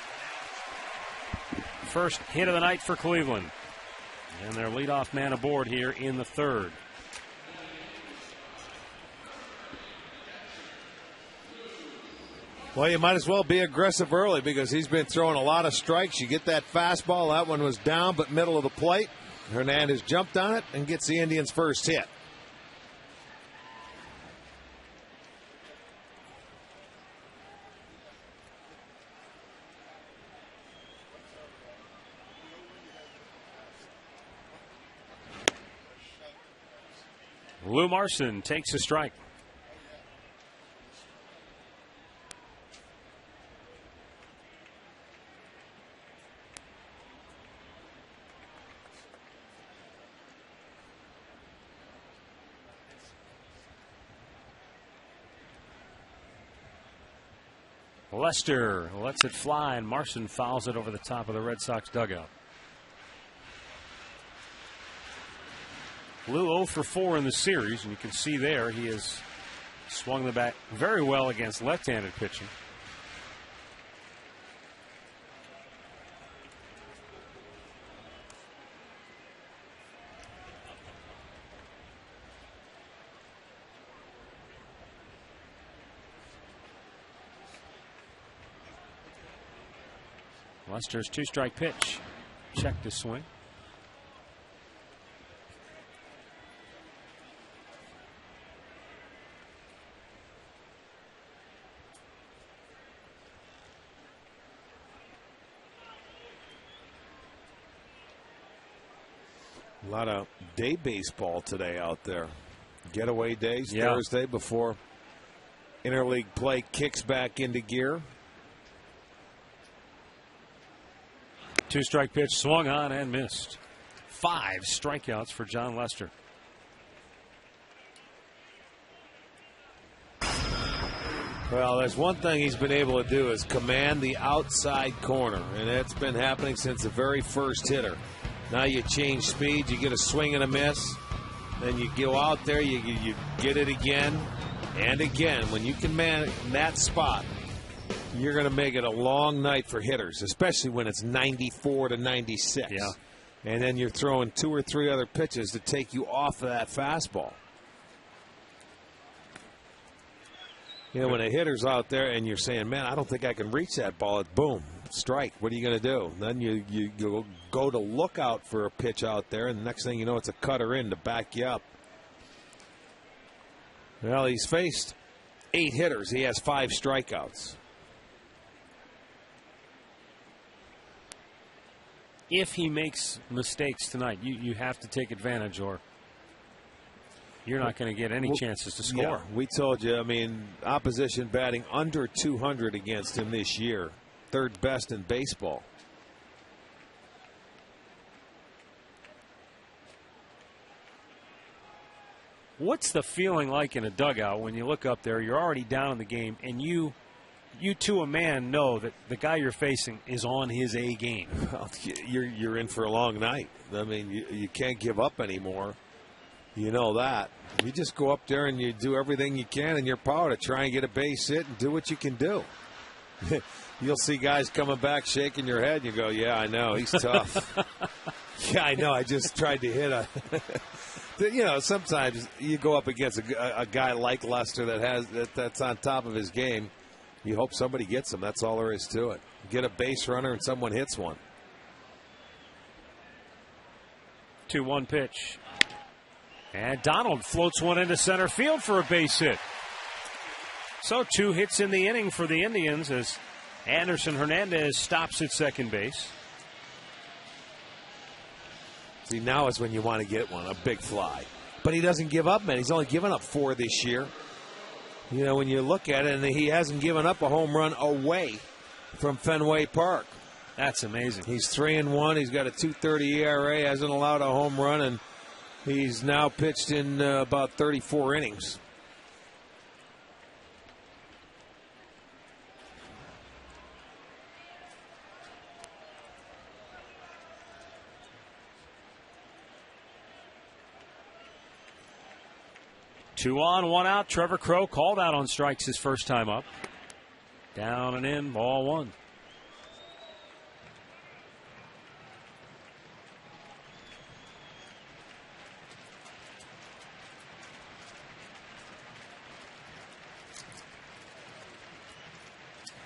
First hit of the night for Cleveland. And their leadoff man aboard here in the third. Well, you might as well be aggressive early because he's been throwing a lot of strikes. You get that fastball. That one was down but middle of the plate. Hernandez jumped on it and gets the Indians' first hit. Lou Marson takes a strike. Lester lets it fly, and Marson fouls it over the top of the Red Sox dugout. Lou 0 for 4 in the series, and you can see there he has swung the bat very well against left-handed pitching. Lester's two-strike pitch. Check the swing. A lot of day baseball today out there. Getaway days, yeah. Thursday before interleague play kicks back into gear. Two-strike pitch swung on and missed. 5 strikeouts for John Lester. Well, there's one thing he's been able to do is command the outside corner, and it's been happening since the very first hitter. Now you change speed, you get a swing and a miss, then you go out there, you get it again and again. When you can man that spot, you're going to make it a long night for hitters, especially when it's 94 to 96. Yeah. And then you're throwing 2 or 3 other pitches to take you off of that fastball. You know, when a hitter's out there and you're saying, man, I don't think I can reach that ball, it's boom, strike. What are you going to do? Then you go to look out for a pitch out there, and the next thing you know, it's a cutter in to back you up. Well, he's faced 8 hitters. He has 5 strikeouts. If he makes mistakes tonight, you have to take advantage, or you're not going to get any chances to score. Yeah, we told you, I mean, opposition batting under 200 against him this year. 3rd best in baseball. What's the feeling like in a dugout when you look up there, you're already down in the game, and you to a man know that the guy you're facing is on his A game? Well, you're in for a long night. I mean, you can't give up anymore. You know that. You just go up there and you do everything you can in your power to try and get a base hit and do what you can do. You'll see guys coming back shaking your head and you go, yeah, I know, he's tough. Yeah, I know, I just tried to hit a you know, sometimes you go up against a guy like Lester that's on top of his game. You hope somebody gets him. That's all there is to it. Get a base runner and someone hits one. 2-1 pitch. And Donald floats one into center field for a base hit. So 2 hits in the inning for the Indians as Anderson Hernandez stops at second base. See, now is when you want to get one, a big fly. But he doesn't give up many. He's only given up 4 this year. You know, when you look at it, and he hasn't given up a home run away from Fenway Park. That's amazing. He's 3-1. He's got a 2.30 ERA, hasn't allowed a home run, and he's now pitched in about 34 innings. 2 on, 1 out. Trevor Crow called out on strikes his first time up. Down and in, ball 1.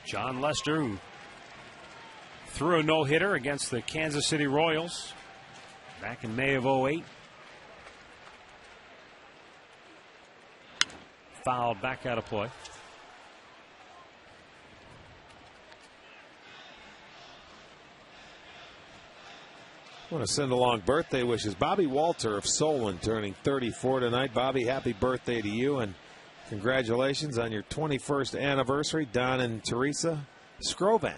John Lester, who threw a no-hitter against the Kansas City Royals back in May of '08. Fouled back out of play. I want to send along birthday wishes. Bobby Walter of Solon turning 34 tonight. Bobby, happy birthday to you, and congratulations on your 21st anniversary. Don and Teresa Scrovan.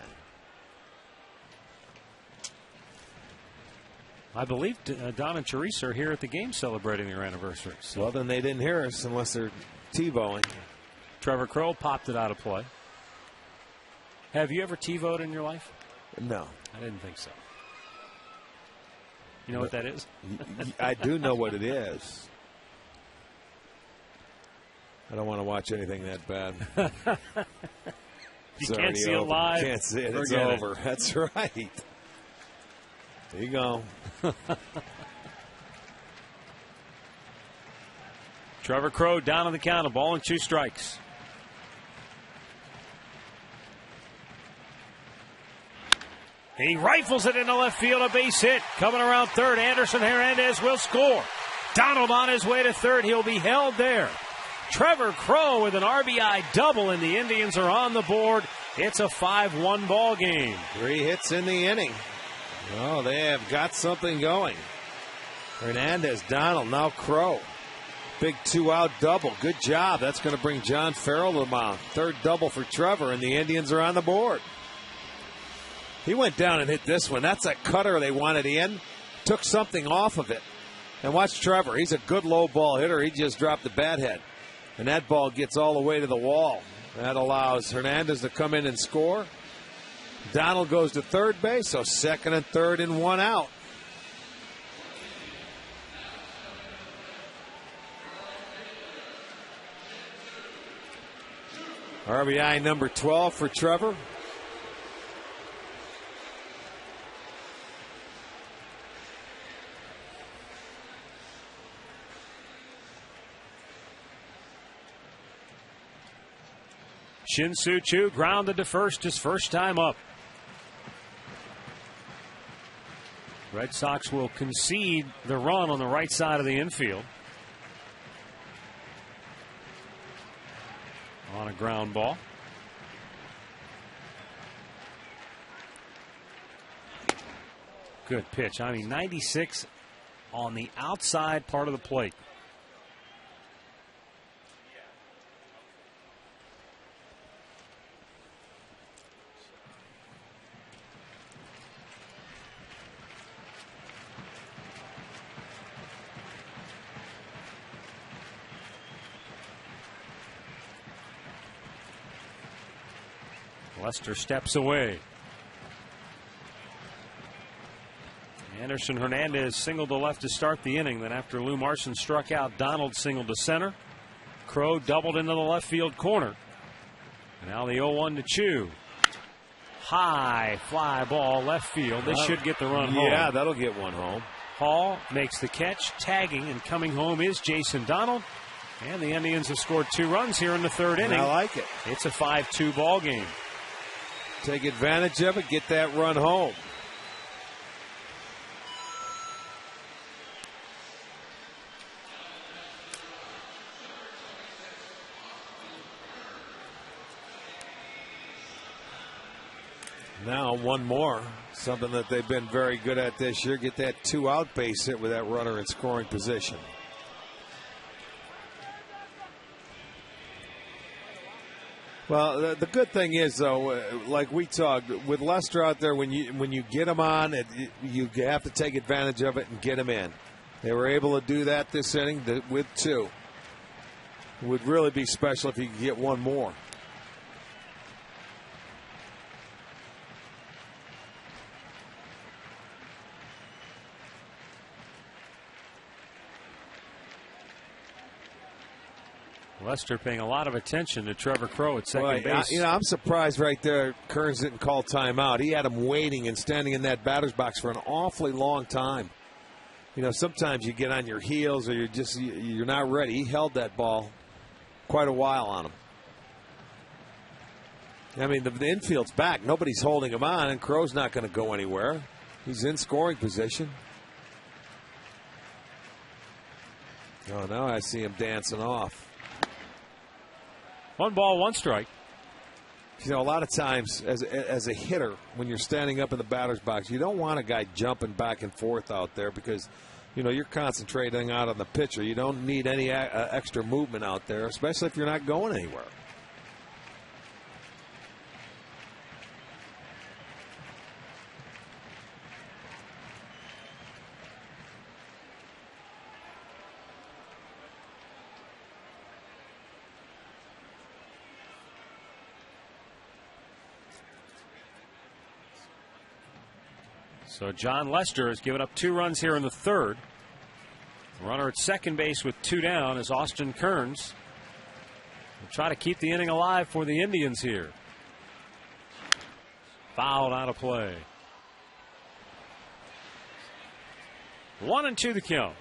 I believe Don and Teresa are here at the game celebrating their anniversary. So. Well, then they didn't hear us unless they're TiVoing. Trevor Crow popped it out of play. Have you ever TiVoed in your life? No. I didn't think so. You know what that is? I do know what it is. I don't want to watch anything that bad. You can't see it live. Can't see it. It's Forget over. That's right. There you go. Trevor Crow down on the count, a ball and 2 strikes. He rifles it into left field, a base hit. Coming around third, Anderson Hernandez will score. Donald on his way to third. He'll be held there. Trevor Crow with an RBI double, and the Indians are on the board. It's a 5-1 ball game. 3 hits in the inning. Oh, they have got something going. Hernandez, Donald, now Crow. Big 2-out double. Good job. That's going to bring John Farrell to the mound. 3rd double for Trevor, and the Indians are on the board. He went down and hit this one. That's a cutter they wanted in. Took something off of it. And watch Trevor. He's a good low ball hitter. He just dropped the bat head. And that ball gets all the way to the wall. That allows Hernandez to come in and score. Donald goes to third base, so 2nd and 3rd and 1 out. RBI number 12 for Trevor. Shin-Soo Choo grounded to first his first time up. Red Sox will concede the run on the right side of the infield. On a ground ball. Good pitch. I mean, 96 on the outside part of the plate. Lester steps away. Anderson Hernandez singled to left to start the inning. Then after Lou Marson struck out, Donald singled to center. Crow doubled into the left field corner. And now the 0-1 to Choo. High fly ball left field. They should get the run home. Yeah, that'll get one home. Hall makes the catch, tagging, and coming home is Jason Donald. And the Indians have scored 2 runs here in the 3rd inning. I like it. It's a 5-2 ball game. Take advantage of it, get that run home. Now one more, something that they've been very good at this year, get that 2-out base hit with that runner in scoring position. Well, the good thing is, though, like we talked, with Lester out there, when you get him on, you have to take advantage of it and get him in. They were able to do that this inning with 2. It would really be special if you could get one more. Lester paying a lot of attention to Trevor Crowe at second base. I'm surprised right there Kearns didn't call timeout. He had him waiting and standing in that batter's box for an awfully long time. Sometimes you get on your heels or you're not ready. He held that ball quite a while on him. I mean, the infield's back. Nobody's holding him on, and Crowe's not going to go anywhere. He's in scoring position. Oh, now I see him dancing off. 1 ball, 1 strike. A lot of times as a hitter, when you're standing up in the batter's box, you don't want a guy jumping back and forth out there because, you're concentrating out on the pitcher. You don't need any extra movement out there, especially if you're not going anywhere. So John Lester has given up 2 runs here in the 3rd. Runner at second base with 2 down is Austin Kearns. Will try to keep the inning alive for the Indians here. Fouled out of play. 1-2 the count.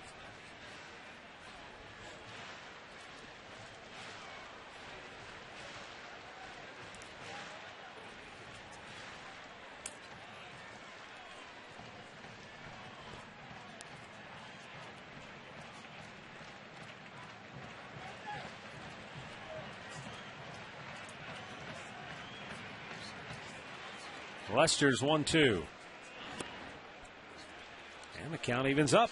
Lester's 1-2. And the count evens up.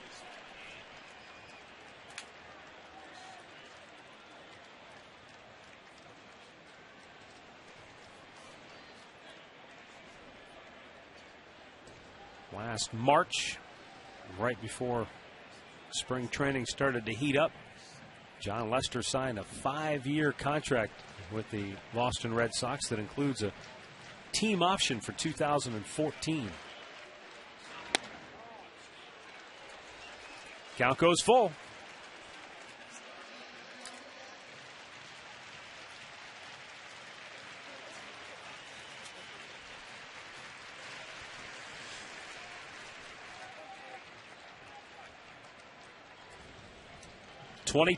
Last March, right before spring training started to heat up, John Lester signed a 5-year contract with the Boston Red Sox that includes a team option for 2014. Count goes full.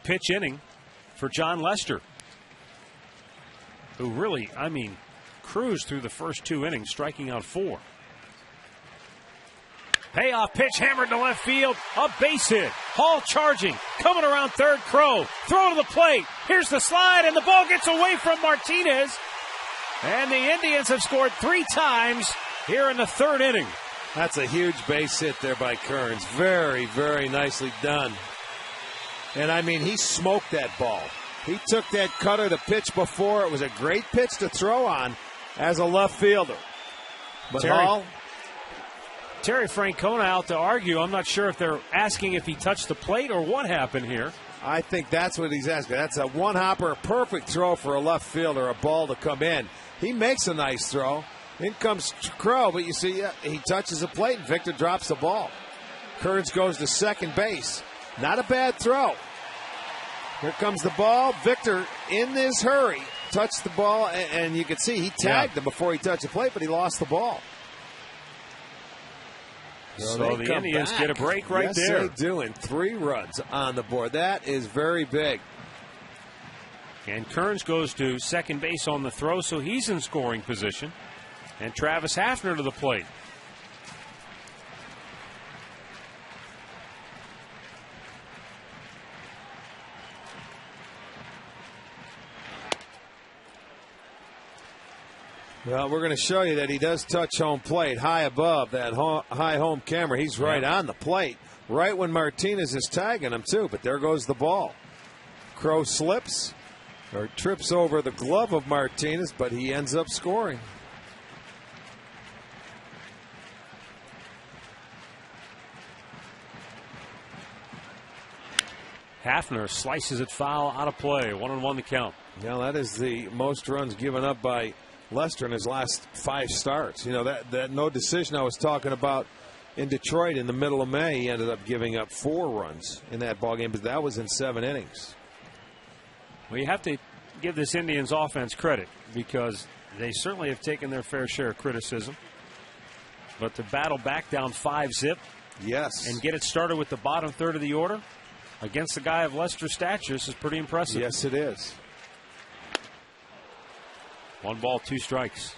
Pitch inning for John Lester, who really, cruised through the first 2 innings, striking out 4. Payoff pitch hammered to left field. A base hit. Hall charging. Coming around third. Crowe. Throw to the plate. Here's the slide, and the ball gets away from Martinez. And the Indians have scored 3 times here in the 3rd inning. That's a huge base hit there by Kearns. Very, very nicely done. And he smoked that ball. He took that cutter to pitch before. It was a great pitch to throw on as a left fielder. But Terry Francona out to argue. I'm not sure if they're asking if he touched the plate or what happened here. I think that's what he's asking. That's a one-hopper, perfect throw for a left fielder, a ball to come in. He makes a nice throw. In comes Crowe, but you see, he touches the plate and Victor drops the ball. Kearns goes to second base. Not a bad throw. Here comes the ball. Victor, in this hurry, touched the ball, and you can see he tagged him before he touched the plate, but he lost the ball. So the Indians get a break right there. Yes, they do, and 3 runs on the board. That is very big. And Kearns goes to second base on the throw, so he's in scoring position. And Travis Hafner to the plate. Well, we're going to show you that he does touch home plate high above that high home camera. He's right on the plate, right when Martinez is tagging him, too. But there goes the ball. Crowe slips or trips over the glove of Martinez, but he ends up scoring. Hafner slices it foul, out of play. 1-1 the count. Now that is the most runs given up by Lester in his last 5 starts. That no decision I was talking about in Detroit in the middle of May, he ended up giving up 4 runs in that ball game, but that was in 7 innings. Well, you have to give this Indians offense credit because they certainly have taken their fair share of criticism. But to battle back down 5-zip, yes, and get it started with the bottom third of the order against a guy of Lester's stature is pretty impressive. Yes, it is. 1 ball, 2 strikes.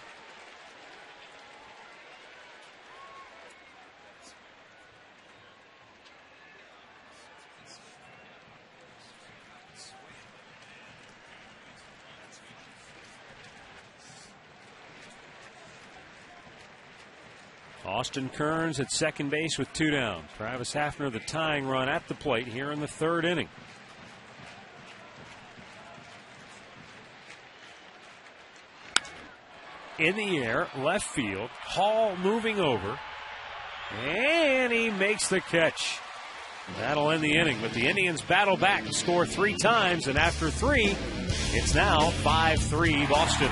Austin Kearns at second base with 2 down. Travis Hafner the tying run at the plate here in the 3rd inning. In the air, left field. Hall moving over. And he makes the catch. That'll end the inning. But the Indians battle back to score 3 times. And after 3, it's now 5-3 Boston.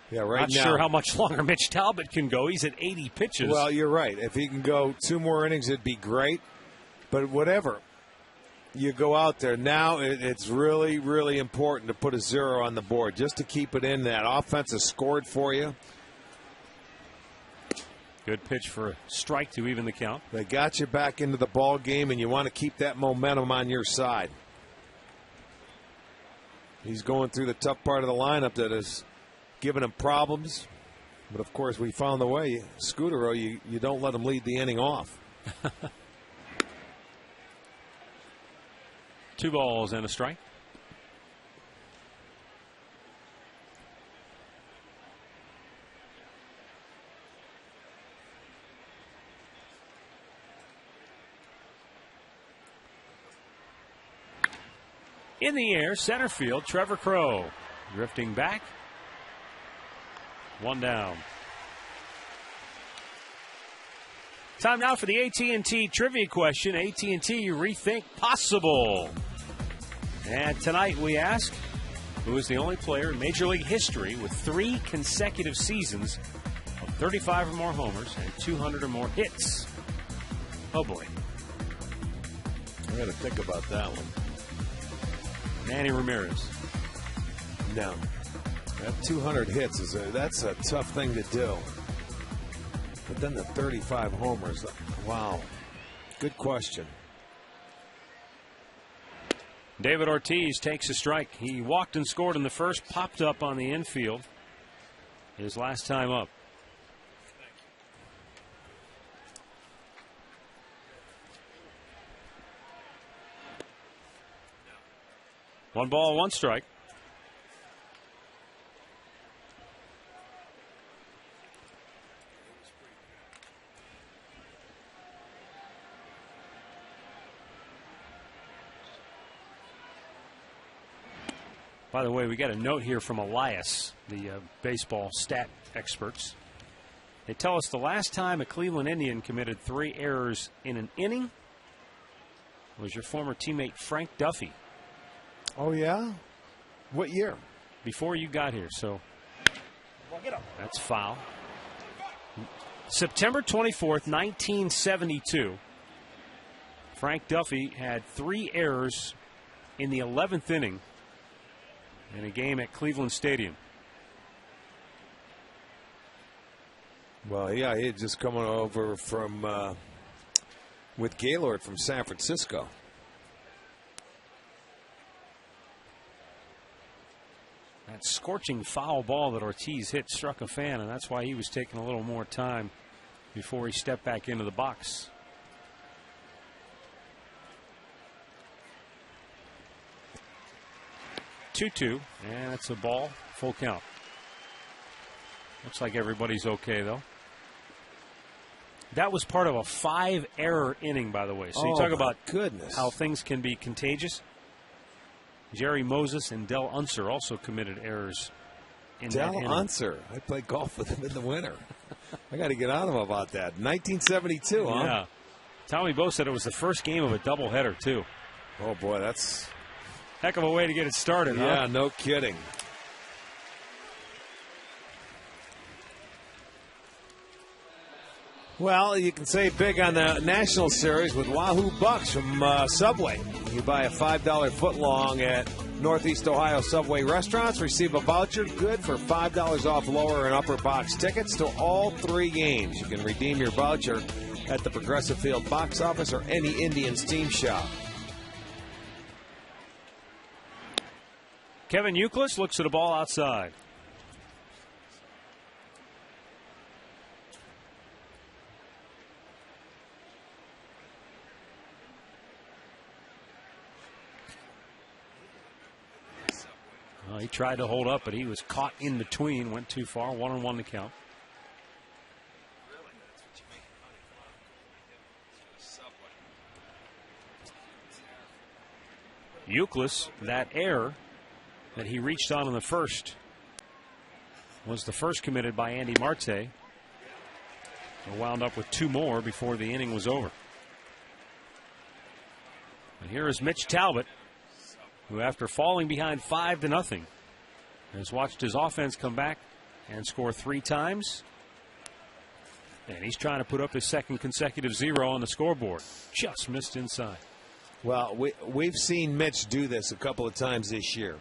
Yeah, right Not now. sure how much longer Mitch Talbot can go. He's at 80 pitches. Well, you're right. If he can go 2 more innings, it'd be great. But whatever. You go out there. Now it's really, really important to put a 0 on the board just to keep it in. That offense has scored for you. Good pitch for a strike to even the count. They got you back into the ball game, and you want to keep that momentum on your side. He's going through the tough part of the lineup that is giving him problems. But, of course, we found the way. Scudero, you don't let him lead the inning off. 2 balls and a strike. In the air, center field, Trevor Crowe drifting back. 1 down. Time now for the AT&T trivia question. AT&T Rethink Possible. And tonight we ask, who is the only player in Major League history with 3 consecutive seasons of 35 or more homers and 200 or more hits? Oh boy. I got to think about that one. Manny Ramirez. No. That 200 hits, that's a tough thing to do. But then the 35 homers, wow. Good question. David Ortiz takes a strike. He walked and scored in the first, popped up on the infield his last time up. 1 ball, 1 strike. By the way, we got a note here from Elias, the baseball stat experts. They tell us the last time a Cleveland Indian committed 3 errors in an inning was your former teammate Frank Duffy. Oh, yeah? What year? Before you got here, so that's foul. September 24th, 1972. Frank Duffy had 3 errors in the 11th inning in a game at Cleveland Stadium. Well, yeah, he had just coming over from with Gaylord from San Francisco. That scorching foul ball that Ortiz hit struck a fan, and that's why he was taking a little more time before he stepped back into the box. Two, and it's a ball, full count. Looks like everybody's okay, though. That was part of a 5-error inning, by the way. So you talk about how things can be contagious. Jerry Moses and Del Unser also committed errors in that inning. Del Unser. I played golf with him in the winter. I got to get on him about that. 1972, huh? Yeah. Tommy Bo said it was the first game of a doubleheader, too. Oh, boy, that's heck of a way to get it started, huh? Yeah, no kidding. Well, you can save big on the National Series with Wahoo Bucks from Subway. You buy a $5 footlong at Northeast Ohio Subway restaurants, receive a voucher good for $5 off lower and upper box tickets to all 3 games. You can redeem your voucher at the Progressive Field box office or any Indians team shop. Kevin Youkilis looks at a ball outside. Well, he tried to hold up, but he was caught in between, went too far, 1-1 to count. Youkilis, that error that he reached on in the first was the first committed by Andy Marte. He wound up with 2 more before the inning was over. And here is Mitch Talbot, who after falling behind 5-0 has watched his offense come back and score 3 times. And he's trying to put up his second consecutive 0 on the scoreboard. Just missed inside. Well, we've seen Mitch do this a couple of times this year,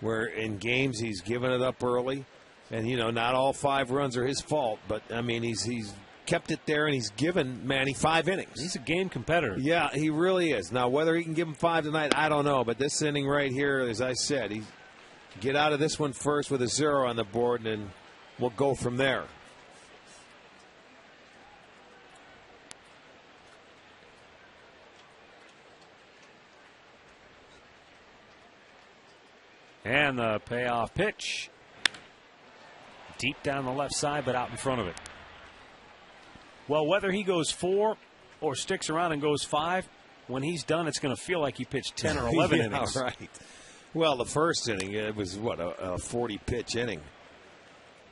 where in games he's given it up early. And, you know, not all 5 runs are his fault, but, I mean, he's kept it there and he's given Manny 5 innings. He's a game competitor. Yeah, he really is. Now, whether he can give him 5 tonight, I don't know. But this inning right here, as I said, he get out of this one first with a 0 on the board, and then we'll go from there. And the payoff pitch. Deep down the left side, but out in front of it. Well, whether he goes 4 or sticks around and goes 5, when he's done, it's going to feel like he pitched 10 or 11 innings. Right. Well, the first inning, it was, what, a 40-pitch inning.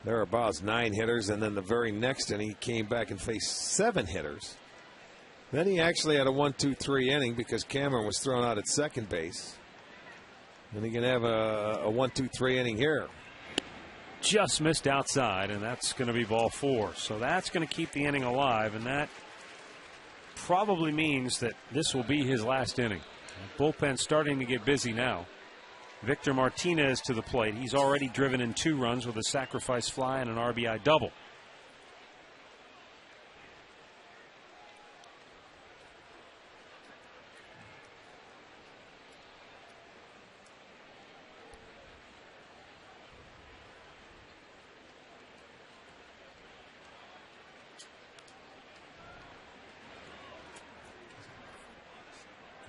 Thereabouts, 9 hitters, and then the very next inning, he came back and faced 7 hitters. Then he actually had a 1-2-3 inning because Cameron was thrown out at second base. Then he can have a 1-2-3 inning here. Just missed outside, and that's going to be ball 4. So that's going to keep the inning alive, and that probably means that this will be his last inning. The bullpen's starting to get busy now. Victor Martinez to the plate. He's already driven in 2 runs with a sacrifice fly and an RBI double.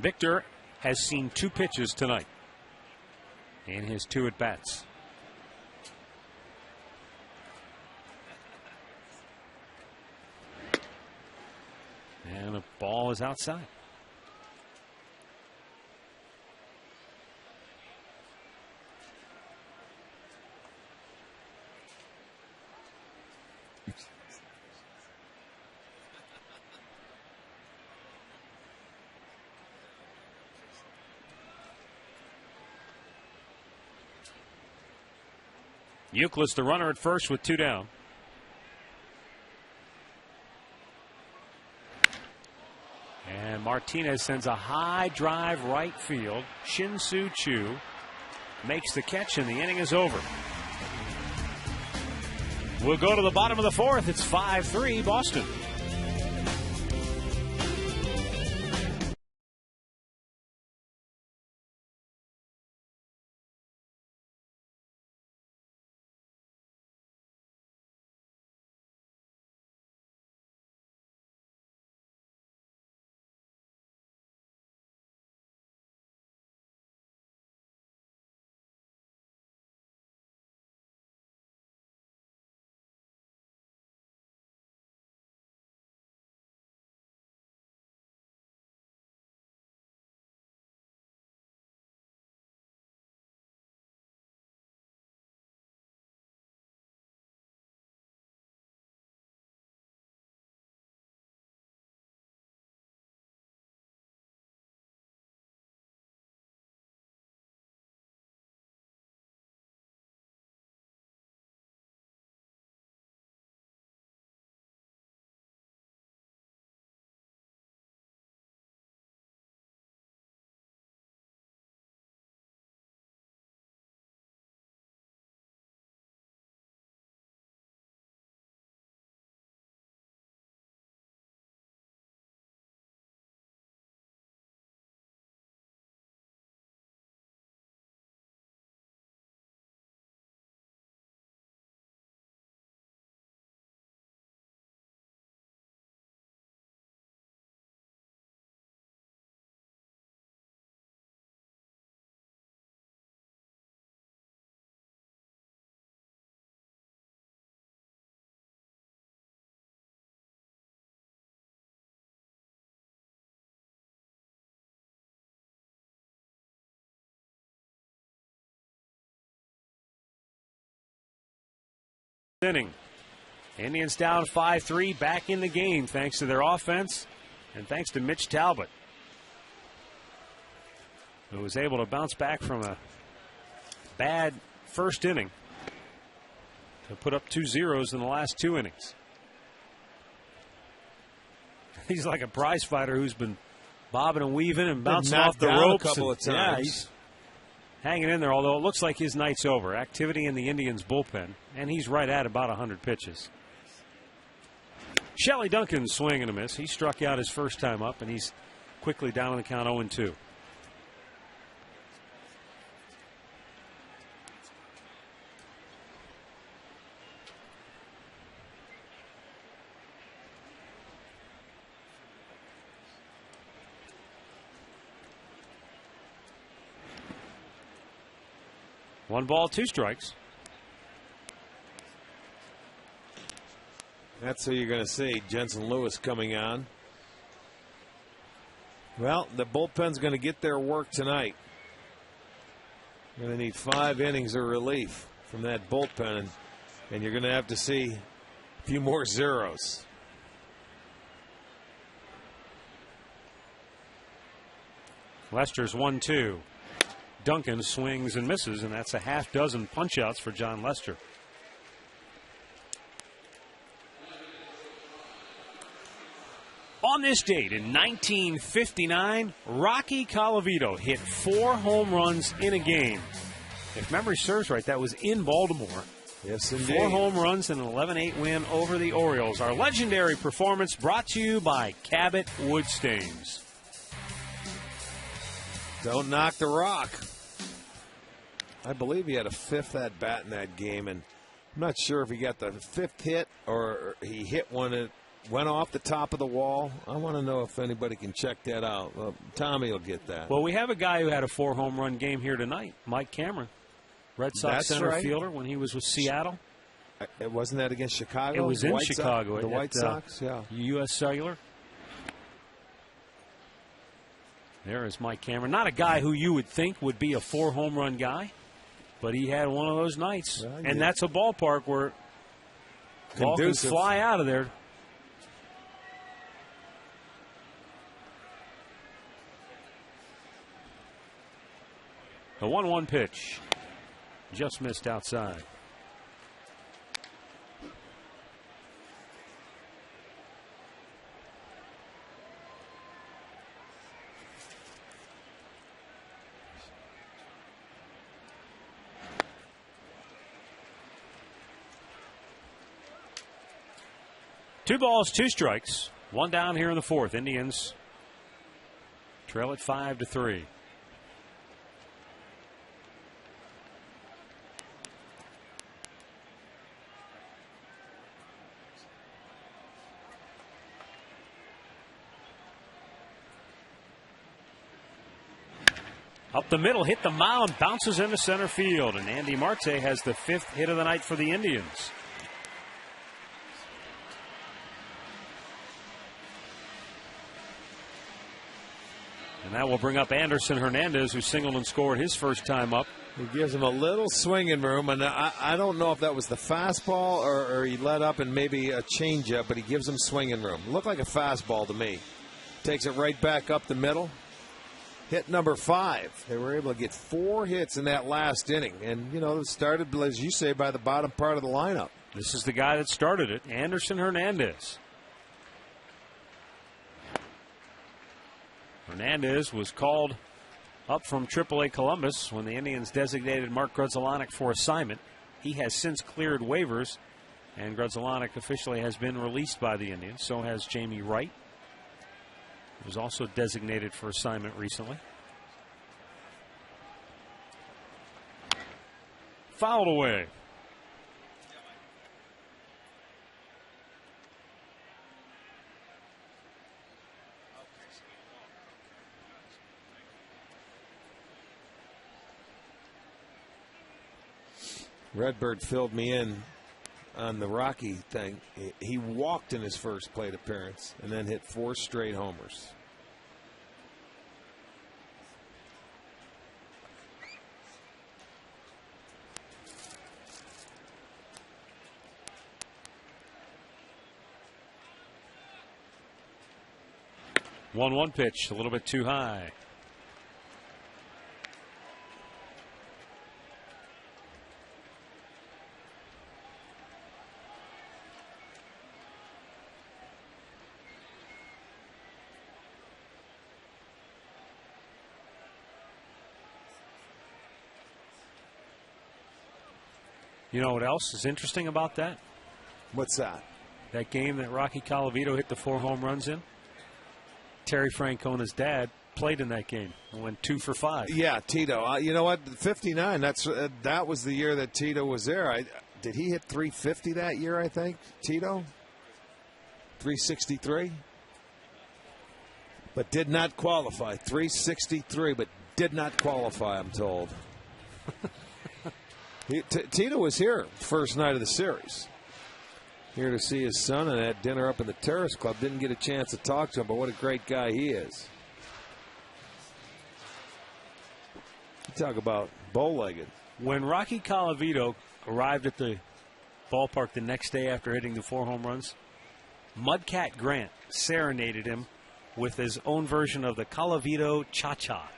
Victor has seen 2 pitches tonight. in his 2 at-bats. And the ball is outside. Euclid's the runner at first with 2 down. And Martinez sends a high drive right field. Shin-Soo Choo makes the catch, and the inning is over. We'll go to the bottom of the 4th. It's 5-3 Boston. Inning. Indians down 5-3, back in the game thanks to their offense and thanks to Mitch Talbot, who was able to bounce back from a bad first inning to put up 2 zeros in the last 2 innings. He's like a prize fighter who's been bobbing and weaving and bouncing off the ropes a couple of times. Yeah, he's hanging in there, although it looks like his night's over. Activity in the Indians bullpen, and he's right at about 100 pitches. Shelley Duncan's swing and a miss. He struck out his first time up, and he's quickly down on the count 0-2. One ball, 2 strikes. That's who you're going to see. Jensen Lewis coming on. Well, the bullpen's going to get their work tonight. You're going to need 5 innings of relief from that bullpen, and you're going to have to see a few more zeros. Lester's 1-2. Duncan swings and misses, and that's a half dozen punch-outs for John Lester. On this date in 1959, Rocky Colavito hit 4 home runs in a game. If memory serves right, that was in Baltimore. Yes, indeed. 4 home runs and an 11-8 win over the Orioles. Our legendary performance brought to you by Cabot Wood Stains. Don't knock the rock. I believe he had a 5th at bat in that game, and I'm not sure if he got the 5th hit or he hit one that went off the top of the wall. I want to know if anybody can check that out. Tommy will get that. Well, we have a guy who had a 4 home run game here tonight, Mike Cameron. Red Sox That's center right. fielder when he was with Seattle. It wasn't that against Chicago? It was The in White Chicago. Sox, the White Sox, yeah. U.S. Cellular. There is Mike Cameron. Not a guy who you would think would be a 4-home run guy, but he had one of those nights. Well, and that's a ballpark where ball can fly out of there. The 1-1 pitch. Just missed outside. Two balls, two strikes. One down here in the fourth. Indians trail it 5-3. Up the middle, hit the mound, bounces into center field, and Andy Marte has the 5th hit of the night for the Indians. And that will bring up Anderson Hernandez, who singled and scored his first time up. He gives him a little swinging room, and I don't know if that was the fastball or he let up and maybe a changeup, but he gives him swinging room. Looked like a fastball to me. Takes it right back up the middle. Hit number 5. They were able to get 4 hits in that last inning, and it started, as you say, by the bottom part of the lineup. This is the guy that started it, Anderson Hernandez. Hernandez was called up from AAA Columbus when the Indians designated Mark Grudzielanek for assignment. He has since cleared waivers, and Grudzielanek officially has been released by the Indians. So has Jamie Wright, who was also designated for assignment recently. Fouled away. Redbird filled me in on the Rocky thing. He walked in his first plate appearance and then hit 4 straight homers. One pitch, a little bit too high. You know what else is interesting about that? What's that? That game that Rocky Colavito hit the 4 home runs in. Terry Francona's dad played in that game and went 2 for 5. Yeah, Tito. You know what? 59. That was the year that Tito was there. Did he hit 350 that year? I think Tito. 363, but did not qualify. 363, but did not qualify. I'm told. Tito was here first night of the series. Here to see his son and had dinner up in the Terrace Club. Didn't get a chance to talk to him, but what a great guy he is. You talk about bow-legged. When Rocky Colavito arrived at the ballpark the next day after hitting the 4 home runs, Mudcat Grant serenaded him with his own version of the Colavito Cha-Cha.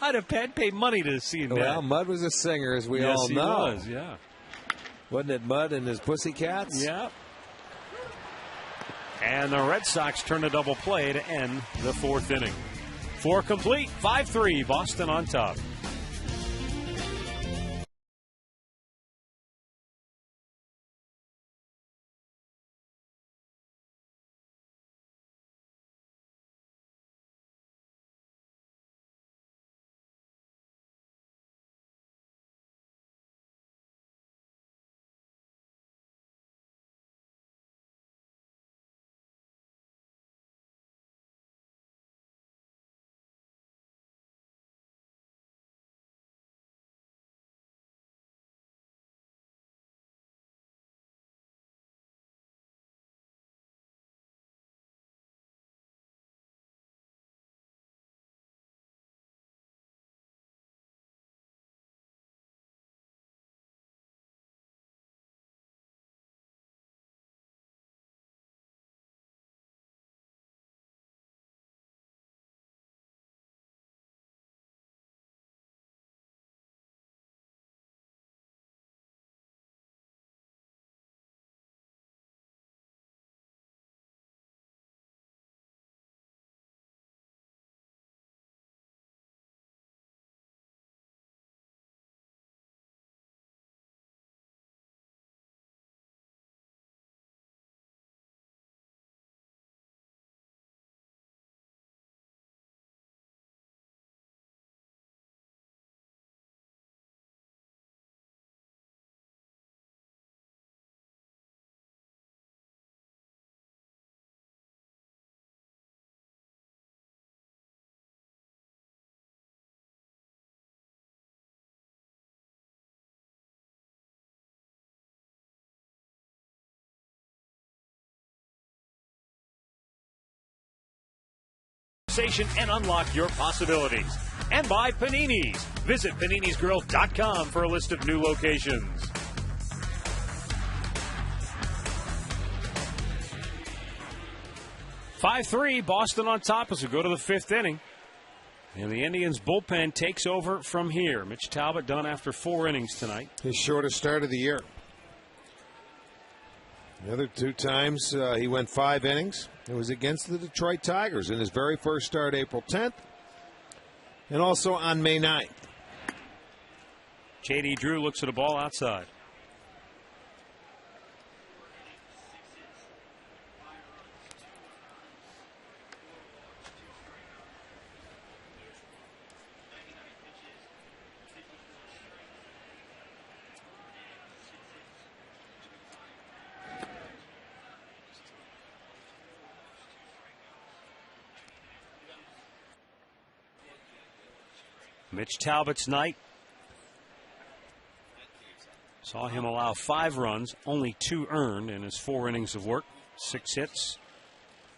I'd have paid money to see him. Well, Mud was a singer, as we all know. Yes, he was, yeah. Wasn't it Mud and his Pussycats? Yeah. And the Red Sox turn a double play to end the 4th inning. 4 complete, 5-3, Boston on top. And unlock your possibilities. And by Panini's. Visit paninisgrill.com for a list of new locations. (5-3) Boston on top as we go to the 5th inning. And the Indians bullpen takes over from here. Mitch Talbot done after 4 innings tonight. His shortest start of the year. The other 2 times he went 5 innings. It was against the Detroit Tigers in his very first start, April 10th, and also on May 9th. J.D. Drew looks at a ball outside. Mitch Talbot's night. Saw him allow 5 runs, only 2 earned in his 4 innings of work. 6 hits.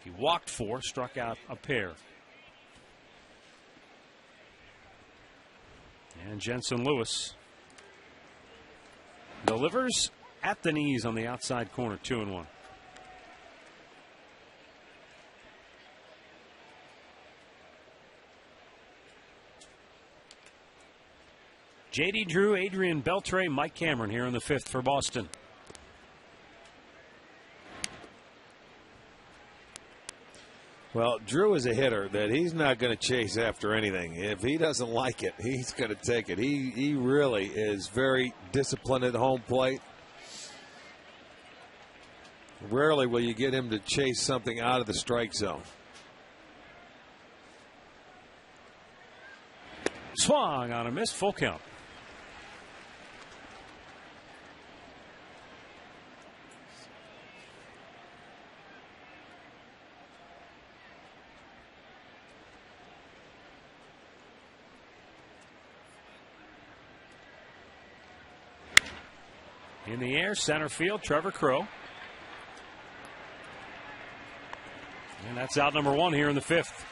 He walked 4, struck out a pair. And Jensen Lewis delivers at the knees on the outside corner, 2-1. J.D. Drew, Adrian Beltre, Mike Cameron here in the 5th for Boston. Well, Drew is a hitter that he's not going to chase after anything. If he doesn't like it, he's going to take it. He really is very disciplined at home plate. Rarely will you get him to chase something out of the strike zone. Swung on a miss, full count. In the air, center field, Trevor Crowe. And that's out number 1 here in the 5th.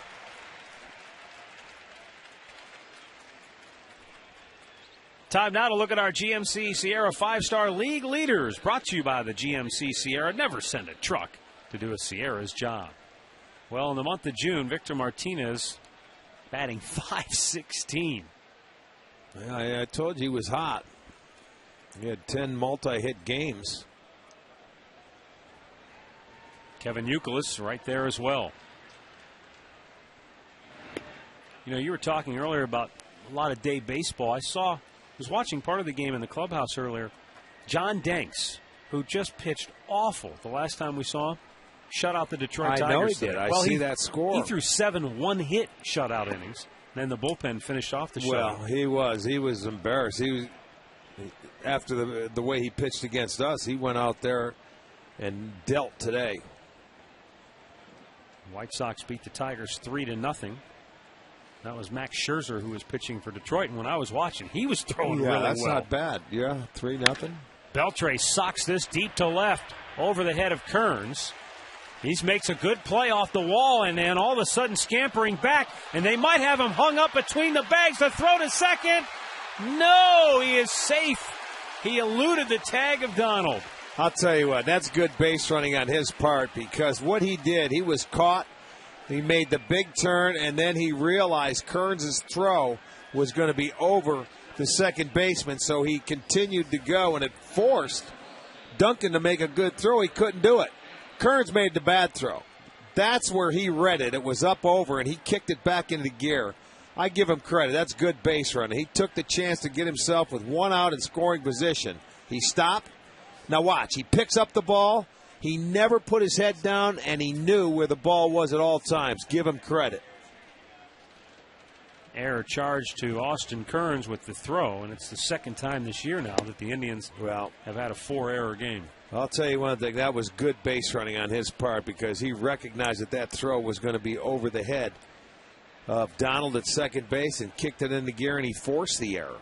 Time now to look at our GMC Sierra 5-star league leaders. Brought to you by the GMC Sierra. Never send a truck to do a Sierra's job. Well, in the month of June, Victor Martinez batting .516. I told you he was hot. He had 10 multi-hit games. Kevin Youkilis right there as well. You know, you were talking earlier about a lot of day baseball. I was watching part of the game in the clubhouse earlier. John Danks, who just pitched awful the last time we saw him, shut out the Detroit Tigers. I know he did. I see that score. He threw 7 one-hit shutout innings. Then the bullpen finished off the shutout. Well, he was embarrassed. After the way he pitched against us, he went out there and dealt today. White Sox beat the Tigers 3-0. That was Max Scherzer who was pitching for Detroit, and when I was watching, he was throwing really well. That's not bad. Yeah, 3-0. Beltre socks this deep to left over the head of Kearns. He makes a good play off the wall, and then all of a sudden scampering back, and they might have him hung up between the bags. The throw to second. No, he is safe. He eluded the tag of Donald. I'll tell you what, that's good base running on his part, because what he did, he was caught. He made the big turn, and then he realized Kearns' throw was going to be over the second baseman, so he continued to go, and it forced Duncan to make a good throw. He couldn't do it. Kearns made the bad throw. That's where he read it. It was up over, and he kicked it back into gear. I give him credit. That's good base running. He took the chance to get himself with 1 out in scoring position. He stopped. Now watch. He picks up the ball. He never put his head down, and he knew where the ball was at all times. Give him credit. Error charged to Austin Kearns with the throw, and it's the second time this year now that the Indians have had a 4-error game. I'll tell you one thing. That was good base running on his part, because he recognized that throw was going to be over the head of Donald at second base and kicked it into gear, and he forced the error.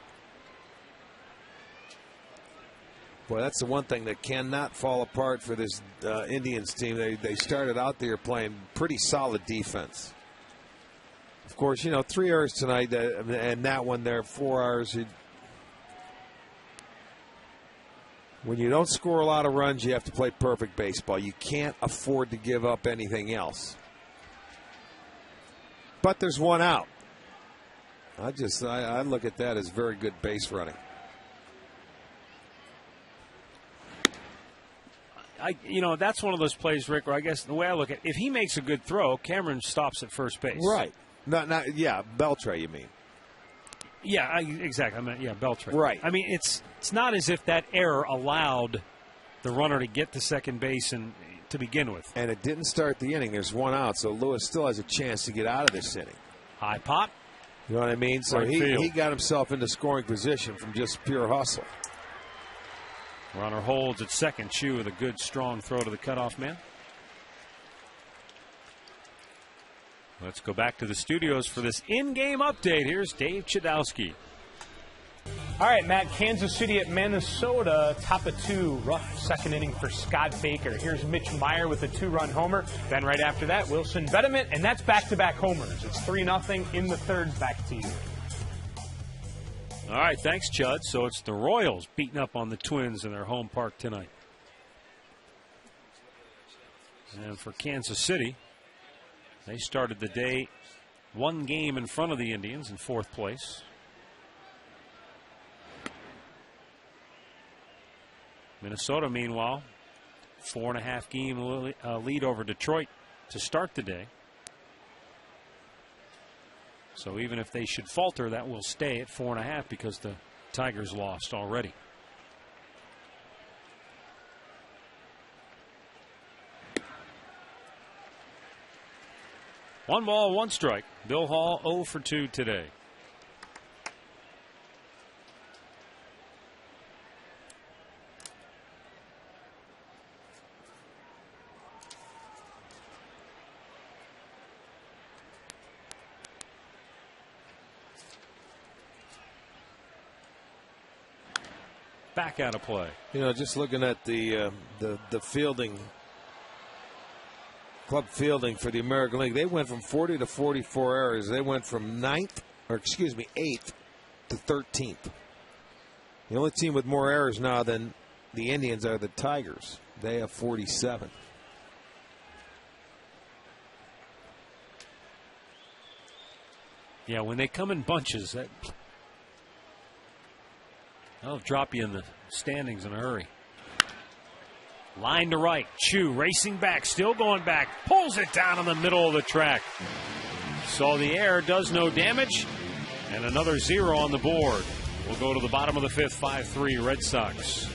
Boy, that's the one thing that cannot fall apart for this Indians team. They started out there playing pretty solid defense. Of course, 3 errors tonight, and that one there, 4 errors. When you don't score a lot of runs, you have to play perfect baseball. You can't afford to give up anything else. But there's one out. I look at that as very good base running. That's one of those plays, Rick, where I guess the way I look at it, if he makes a good throw, Cameron stops at first base. Right. Beltre, you mean. Yeah, exactly. I mean, Beltre. Right. I mean, it's not as if that error allowed the runner to get to second base and to begin with. And it didn't start the inning. There's one out, so Lewis still has a chance to get out of this inning. High pop. You know what I mean? So he got himself into scoring position from just pure hustle. Runner holds at second. Chu with a good, strong throw to the cutoff man. Let's go back to the studios for this in-game update. Here's Dave Chudowski. All right, Matt, Kansas City at Minnesota, top of 2, rough second inning for Scott Baker. Here's Mitch Meyer with a 2-run homer. Then right after that, Wilson Betterment, and that's back-to-back homers. It's 3-0 in the third. Back to you. All right, thanks, Chud. So it's the Royals beating up on the Twins in their home park tonight. And for Kansas City, they started the day 1 game in front of the Indians in 4th place. Minnesota, meanwhile, 4.5 game lead over Detroit to start the day. So even if they should falter, that will stay at 4.5 because the Tigers lost already. One ball, 1 strike. Bill Hall 0 for 2 today. Back out of play. Just looking at the fielding, club fielding for the American League, they went from 40 to 44 errors. They went from 8th to 13th. The only team with more errors now than the Indians are the Tigers. They have 47. Yeah, when they come in bunches, that'll drop you in the standings in a hurry. Line to right. Chu racing back, still going back. Pulls it down in the middle of the track. So the air does no damage. And another 0 on the board. We'll go to the bottom of the 5th, 5-3 Red Sox.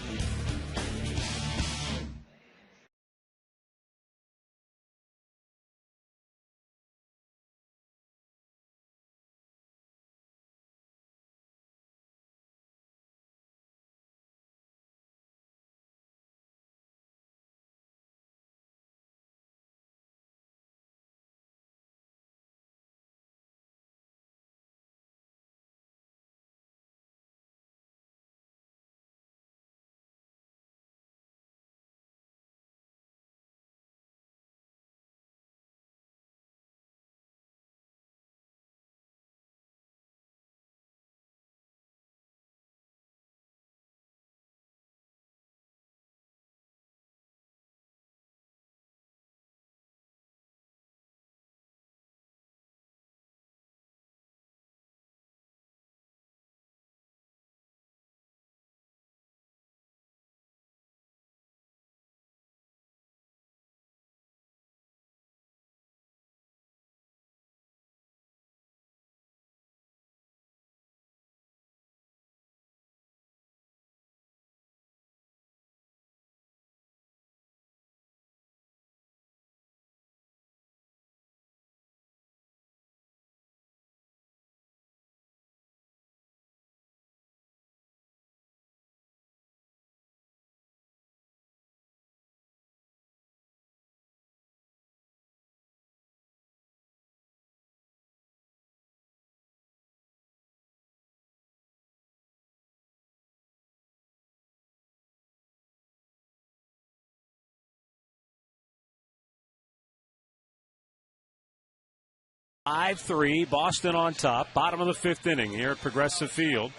5-3, Boston on top, bottom of the 5th inning here at Progressive Field.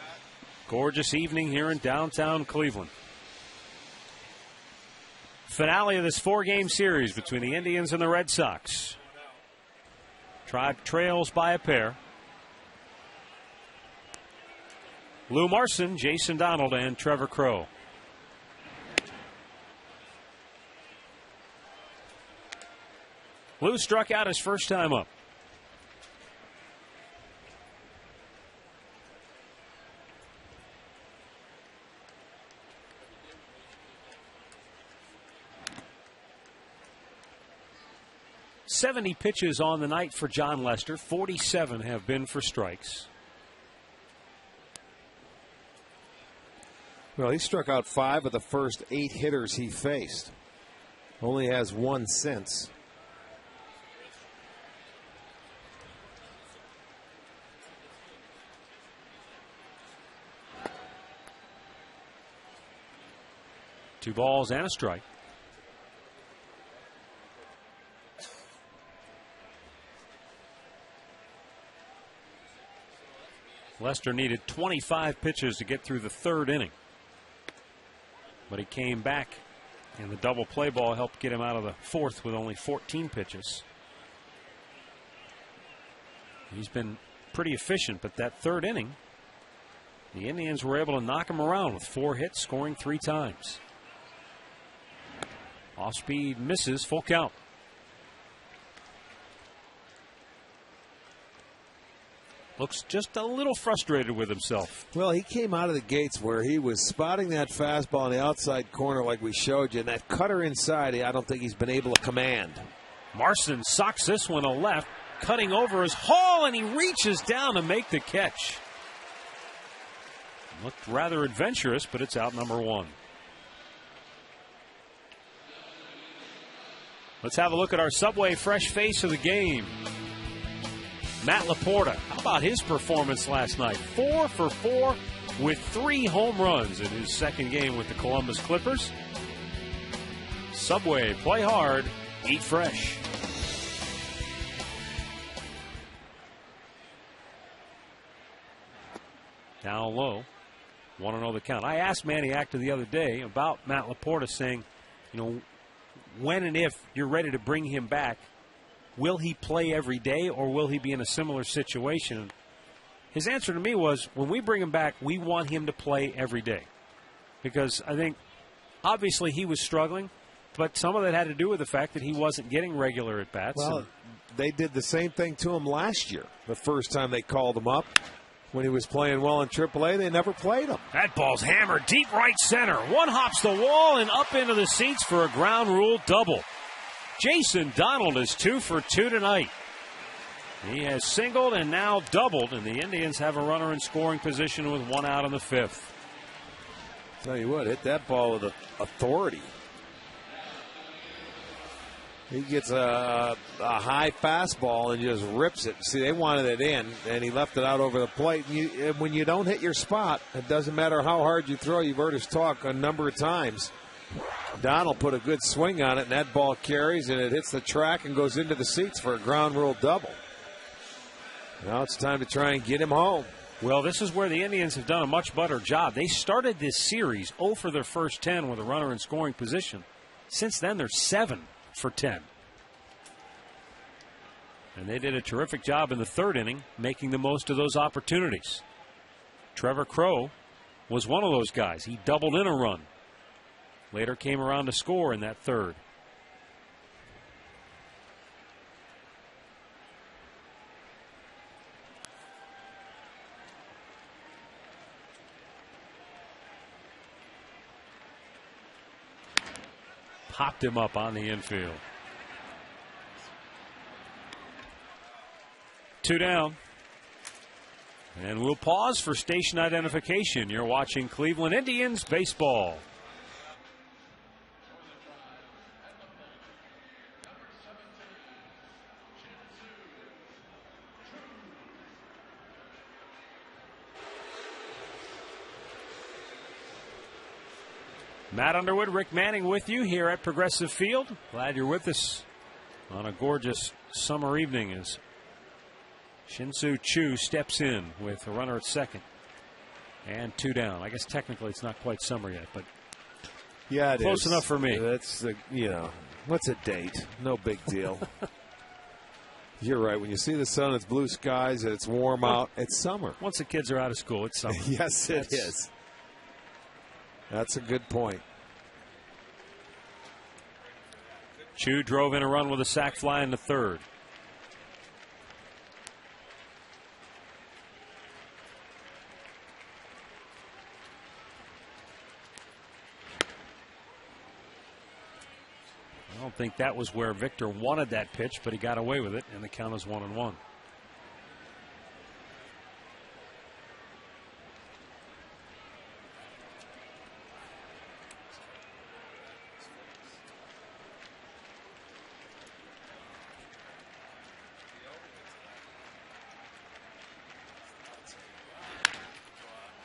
Gorgeous evening here in downtown Cleveland. Finale of this 4-game series between the Indians and the Red Sox. Tribe trails by a pair. Lou Marson, Jason Donald, and Trevor Crowe. Lou struck out his first time up. .70 pitches on the night for John Lester. 47 have been for strikes. Well, he struck out 5 of the first 8 hitters he faced. Only has 1 since. Two balls and a strike. Lester needed 25 pitches to get through the 3rd inning. But he came back, and the double play ball helped get him out of the 4th with only 14 pitches. He's been pretty efficient, but that 3rd inning, the Indians were able to knock him around with 4 hits, scoring 3 times. Off speed misses, full count. Looks just a little frustrated with himself. Well, he came out of the gates where he was spotting that fastball in the outside corner like we showed you, and that cutter inside, I don't think he's been able to command. Marson socks this one to left, cutting over his Hall, and he reaches down to make the catch. Looked rather adventurous, but it's out number 1. Let's have a look at our Subway fresh face of the game. Matt Laporta, how about his performance last night? 4 for 4 with 3 home runs in his 2nd game with the Columbus Clippers. Subway, play hard, eat fresh. Down low, 1-0 the count. I asked Manny Acta the other day about Matt Laporta, saying, when and if you're ready to bring him back, will he play every day or will he be in a similar situation? His answer to me was, when we bring him back, we want him to play every day. Because I think, obviously, he was struggling, but some of that had to do with the fact that he wasn't getting regular at-bats. Well, they did the same thing to him last year. The first time they called him up when he was playing well in AAA, they never played him. That ball's hammered deep right center. One hops the wall and up into the seats for a ground rule double. Jason Donald is 2 for 2 tonight. He has singled and now doubled, and the Indians have a runner in scoring position with 1 out in the 5th. Tell you what, hit that ball with authority. He gets a high fastball and just rips it. See, they wanted it in, and he left it out over the plate. When you don't hit your spot, it doesn't matter how hard you throw. You've heard us talk a number of times. Donald put a good swing on it, and that ball carries, and it hits the track and goes into the seats for a ground rule double. Now it's time to try and get him home. Well, this is where the Indians have done a much better job. They started this series 0 for their first 10 with a runner in scoring position. Since then, they're 7 for 10. And they did a terrific job in the 3rd inning, making the most of those opportunities. Trevor Crowe was one of those guys. He doubled in a run. Later came around to score in that 3rd. Popped him up on the infield. 2 down. And we'll pause for station identification. You're watching Cleveland Indians baseball. Matt Underwood, Rick Manning with you here at Progressive Field. Glad you're with us on a gorgeous summer evening as Shin-Soo Choo steps in with a runner at second. And 2 down. I guess technically it's not quite summer yet, but yeah, close enough for me. That's the, what's a date? No big deal. You're right. When you see the sun, it's blue skies, and it's warm out. It's summer. Once the kids are out of school, it's summer. Yes, it is. That's a good point. Chu drove in a run with a sac fly in the third. I don't think that was where Victor wanted that pitch, but he got away with it, and the count is 1-1.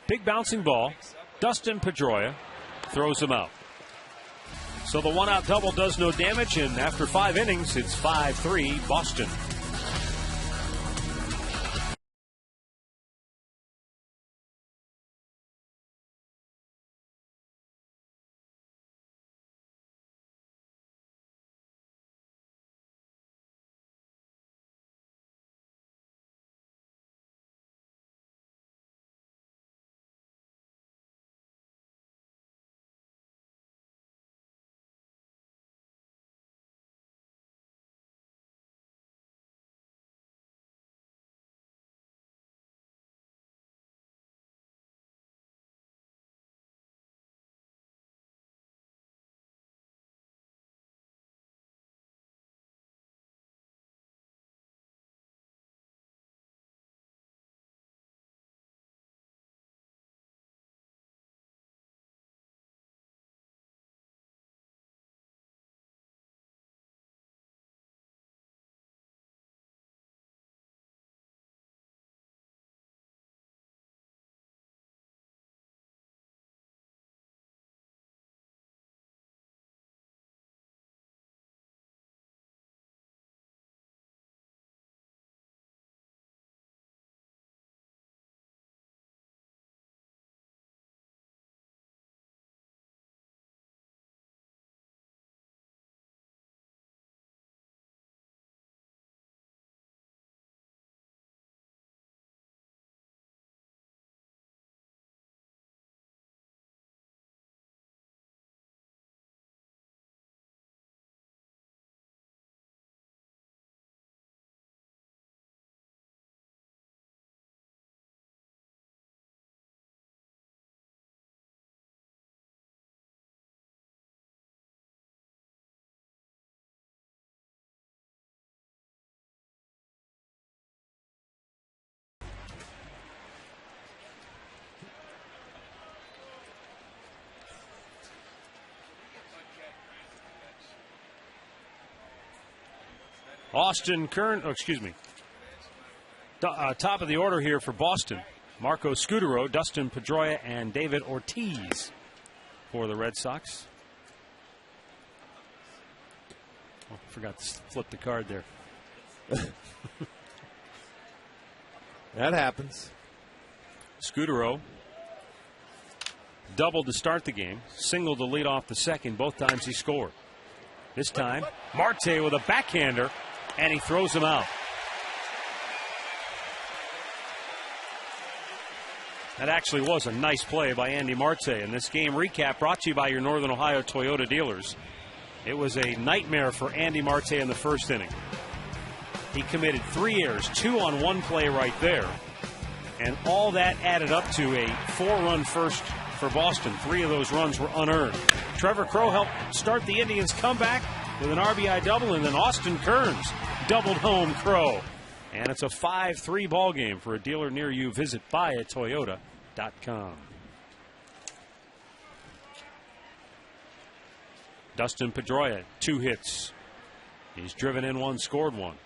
Big bouncing ball. Dustin Pedroia throws him out. So the 1-out double does no damage, and after 5 innings, it's 5-3 Boston. Austin Kern, top of the order here for Boston. Marco Scutaro, Dustin Pedroia, and David Ortiz for the Red Sox. Oh, I forgot to flip the card there. That happens. Scutaro doubled to start the game, singled to lead off the second. Both times he scored. This time, Marte with a backhander, and he throws him out. That actually was a nice play by Andy Marte. And this game recap brought to you by your Northern Ohio Toyota dealers. It was a nightmare for Andy Marte in the first inning. He committed 3 errors, 2 on one play right there. And all that added up to a 4-run first for Boston. 3 of those runs were unearned. Trevor Crowe helped start the Indians' comeback with an RBI double, and then Austin Kearns doubled home Crowe. And it's a 5-3 ball game. For a dealer near you, visit buyatoyota.com. Dustin Pedroia, 2 hits. He's driven in 1, scored 1.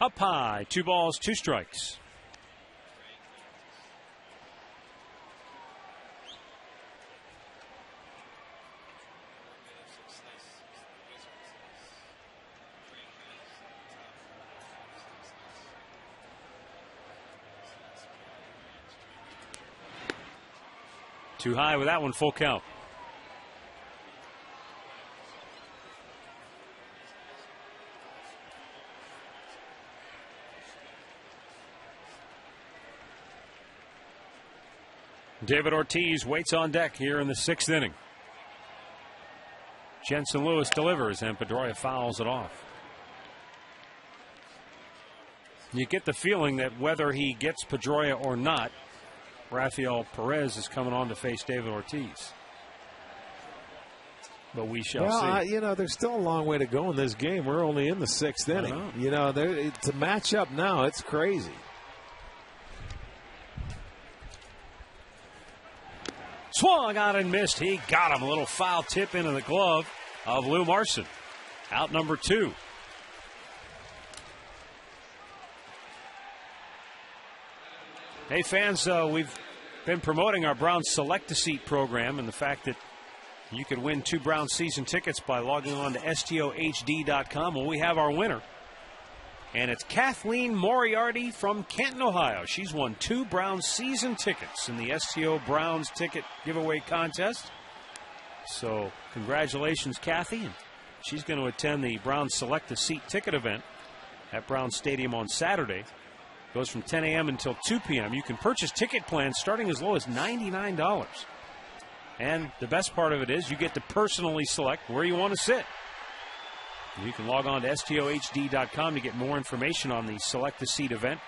Up high, 2 balls, 2 strikes. Too high with that one, full count. David Ortiz waits on deck here in the 6th inning. Jensen Lewis delivers and Pedroia fouls it off. You get the feeling that whether he gets Pedroia or not, Rafael Perez is coming on to face David Ortiz. But we shall see. You know, there's still a long way to go in this game. We're only in the 6th inning. You know, it's a matchup now. It's crazy. Swung out and missed. He got him. A little foul tip into the glove of Lou Marson. Out number 2. Hey, fans, we've been promoting our Browns Select-A-Seat program and the fact that you could win 2 Browns season tickets by logging on to STOHD.com. Well, we have our winner. And it's Kathleen Moriarty from Canton, Ohio. She's won 2 Browns season tickets in the STO Browns ticket giveaway contest. So congratulations, Kathy. And she's going to attend the Browns Select-A-Seat ticket event at Browns Stadium on Saturday. Goes from 10 a.m. until 2 p.m. You can purchase ticket plans starting as low as $99. And the best part of it is you get to personally select where you want to sit. You can log on to STOHD.com to get more information on the Select-A-Seat event,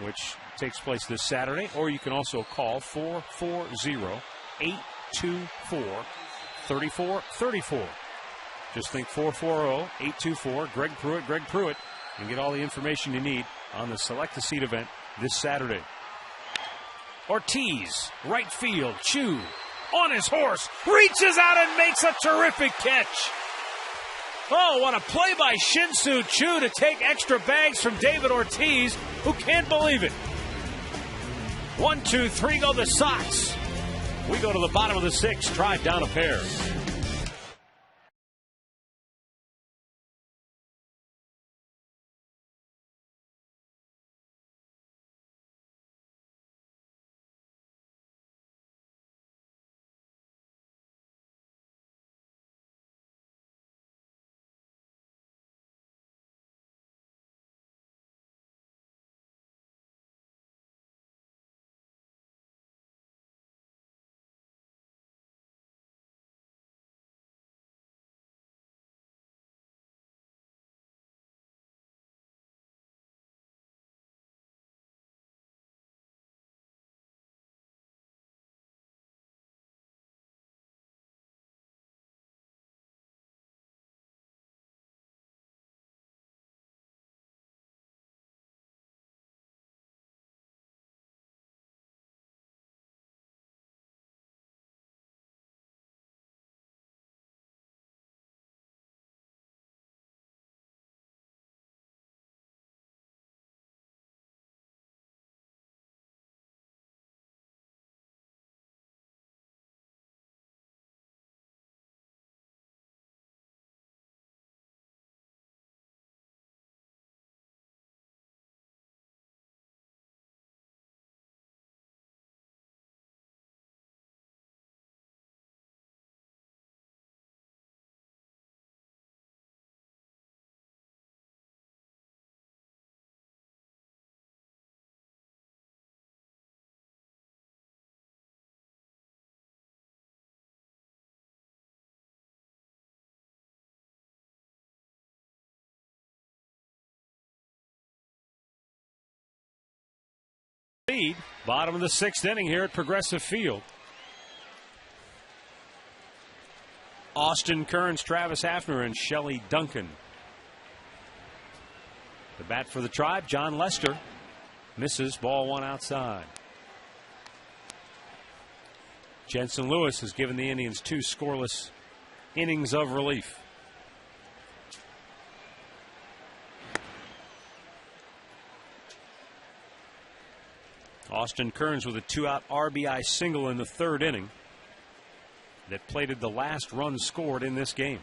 which takes place this Saturday. Or you can also call 440-824-3434. Just think 440-824-Greg Pruitt, and get all the information you need on the Select-A-Seat event this Saturday. Ortiz, right field, Chu on his horse, reaches out and makes a terrific catch. Oh, what a play by Shin-Soo Choo to take extra bags from David Ortiz, who can't believe it. 1, 2, 3 go the Sox. We go to the bottom of the 6th, drive down a pair. Lead, bottom of the 6th inning here at Progressive Field. Austin Kearns, Travis Hafner, and Shelley Duncan. The bat for the Tribe, John Lester, misses, ball 1 outside. Jensen Lewis has given the Indians 2 scoreless innings of relief. Austin Kearns with a 2-out RBI single in the third inning that plated the last run scored in this game.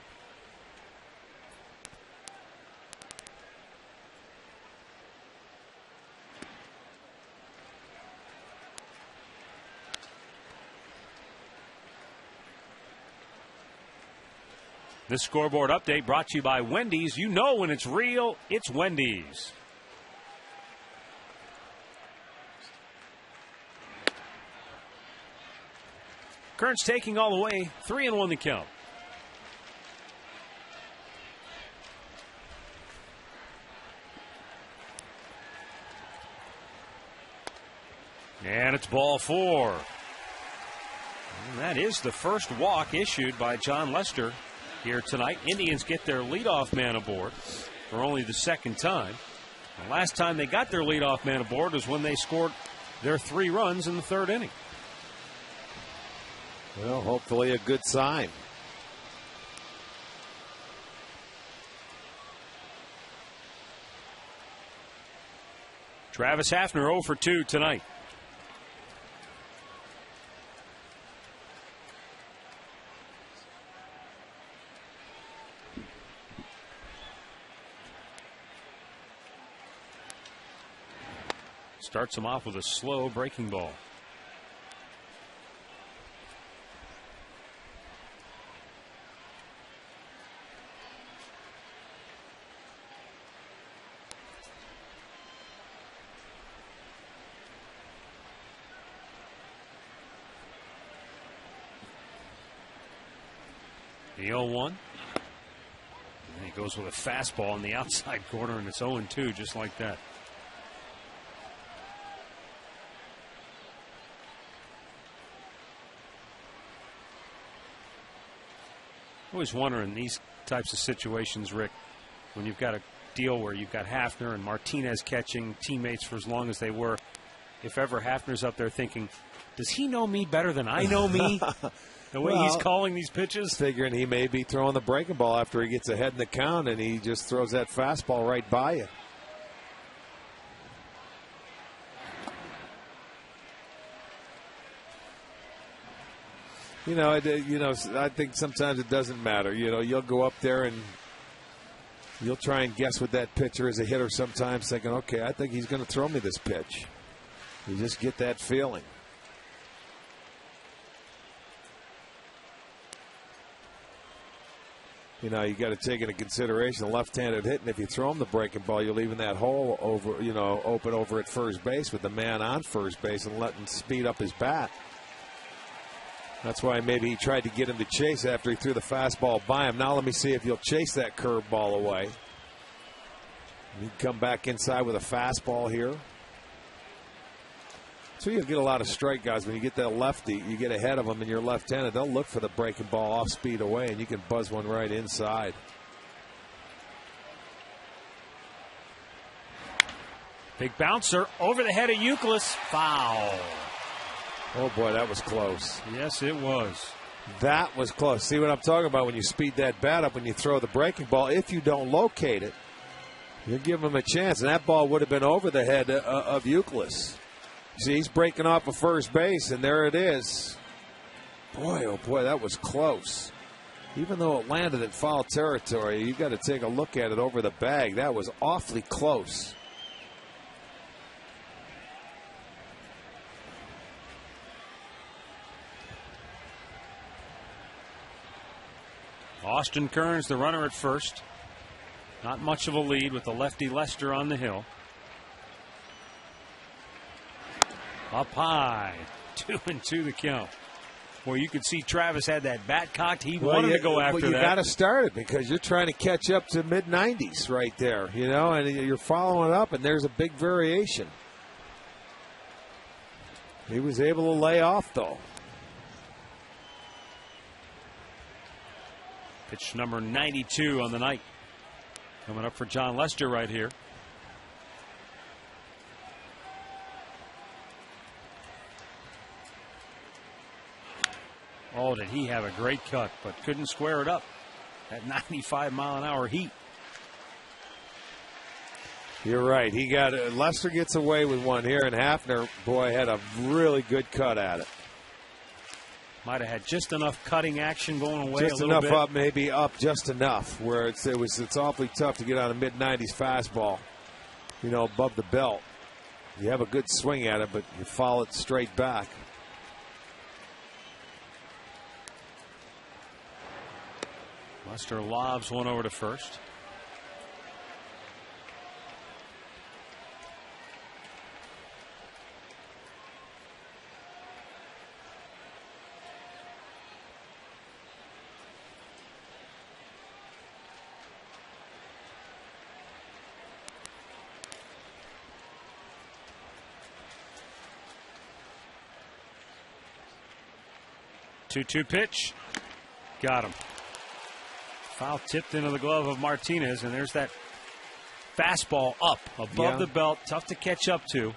This scoreboard update brought to you by Wendy's. You know when it's real, it's Wendy's. Kearns taking all the way, 3-1 the count. And it's ball 4. And that is the first walk issued by John Lester here tonight. Indians get their leadoff man aboard for only the second time. The last time they got their leadoff man aboard was when they scored their 3 runs in the third inning. Well, hopefully a good sign. Travis Hafner 0 for 2 tonight. Starts him off with a slow breaking ball. The 0-1. And he goes with a fastball in the outside corner, and it's 0-2 just like that. Always wonder in these types of situations, Rick, when you've got a deal where you've got Hafner and Martinez catching, teammates for as long as they were, if ever Hafner's up there thinking, does he know me better than I know me? The way he's calling these pitches? Figuring he may be throwing the breaking ball after he gets ahead in the count, and he just throws that fastball right by you. I think sometimes it doesn't matter. You'll go up there and you'll try and guess what that pitcher is a hitter sometimes, thinking, okay, I think he's going to throw me this pitch. You just get that feeling. You got to take into consideration the left-handed hit, and if you throw him the breaking ball, you're leaving that hole over, open over at first base with the man on first base and letting speed up his bat. That's why maybe he tried to get him to chase after he threw the fastball by him. Now let me see if he'll chase that curveball away. He can come back inside with a fastball here. So you'll get a lot of strikeouts when you get that lefty. You get ahead of them and you're left-handed. They'll look for the breaking ball off speed away, and you can buzz one right inside. Big bouncer over the head of Youkilis. Foul. Oh, boy, that was close. Yes, it was. That was close. See what I'm talking about when you speed that bat up, when you throw the breaking ball. If you don't locate it, you give him a chance. And that ball would have been over the head of Youkilis. See, he's breaking off of first base, and there it is. Boy, oh, boy, that was close. Even though it landed in foul territory, you've got to take a look at it over the bag. That was awfully close. Austin Kearns, the runner at first. Not much of a lead with the lefty Lester on the hill. Up high. 2-2 the count. Boy, you could see Travis had that bat cocked. He wanted to go after that. You got to start it because you're trying to catch up to mid-90s right there, and you're following up, and there's a big variation. He was able to lay off, though. Pitch number 92 on the night. Coming up for John Lester right here. Oh, did he have a great cut, but couldn't square it up. That 95-mile-an-hour heat. You're right. He got Lester gets away with one here, and Hafner, boy, had a really good cut at it. Might have had just enough cutting action going away. Just a little enough bit. up, maybe up just enough where it's awfully tough to get on a mid-90s fastball, above the belt. You have a good swing at it, but you foul it straight back. Lester lobs one over to first. Two-two pitch. Got him. Foul tipped into the glove of Martinez, and there's that fastball up above the belt. Tough to catch up to.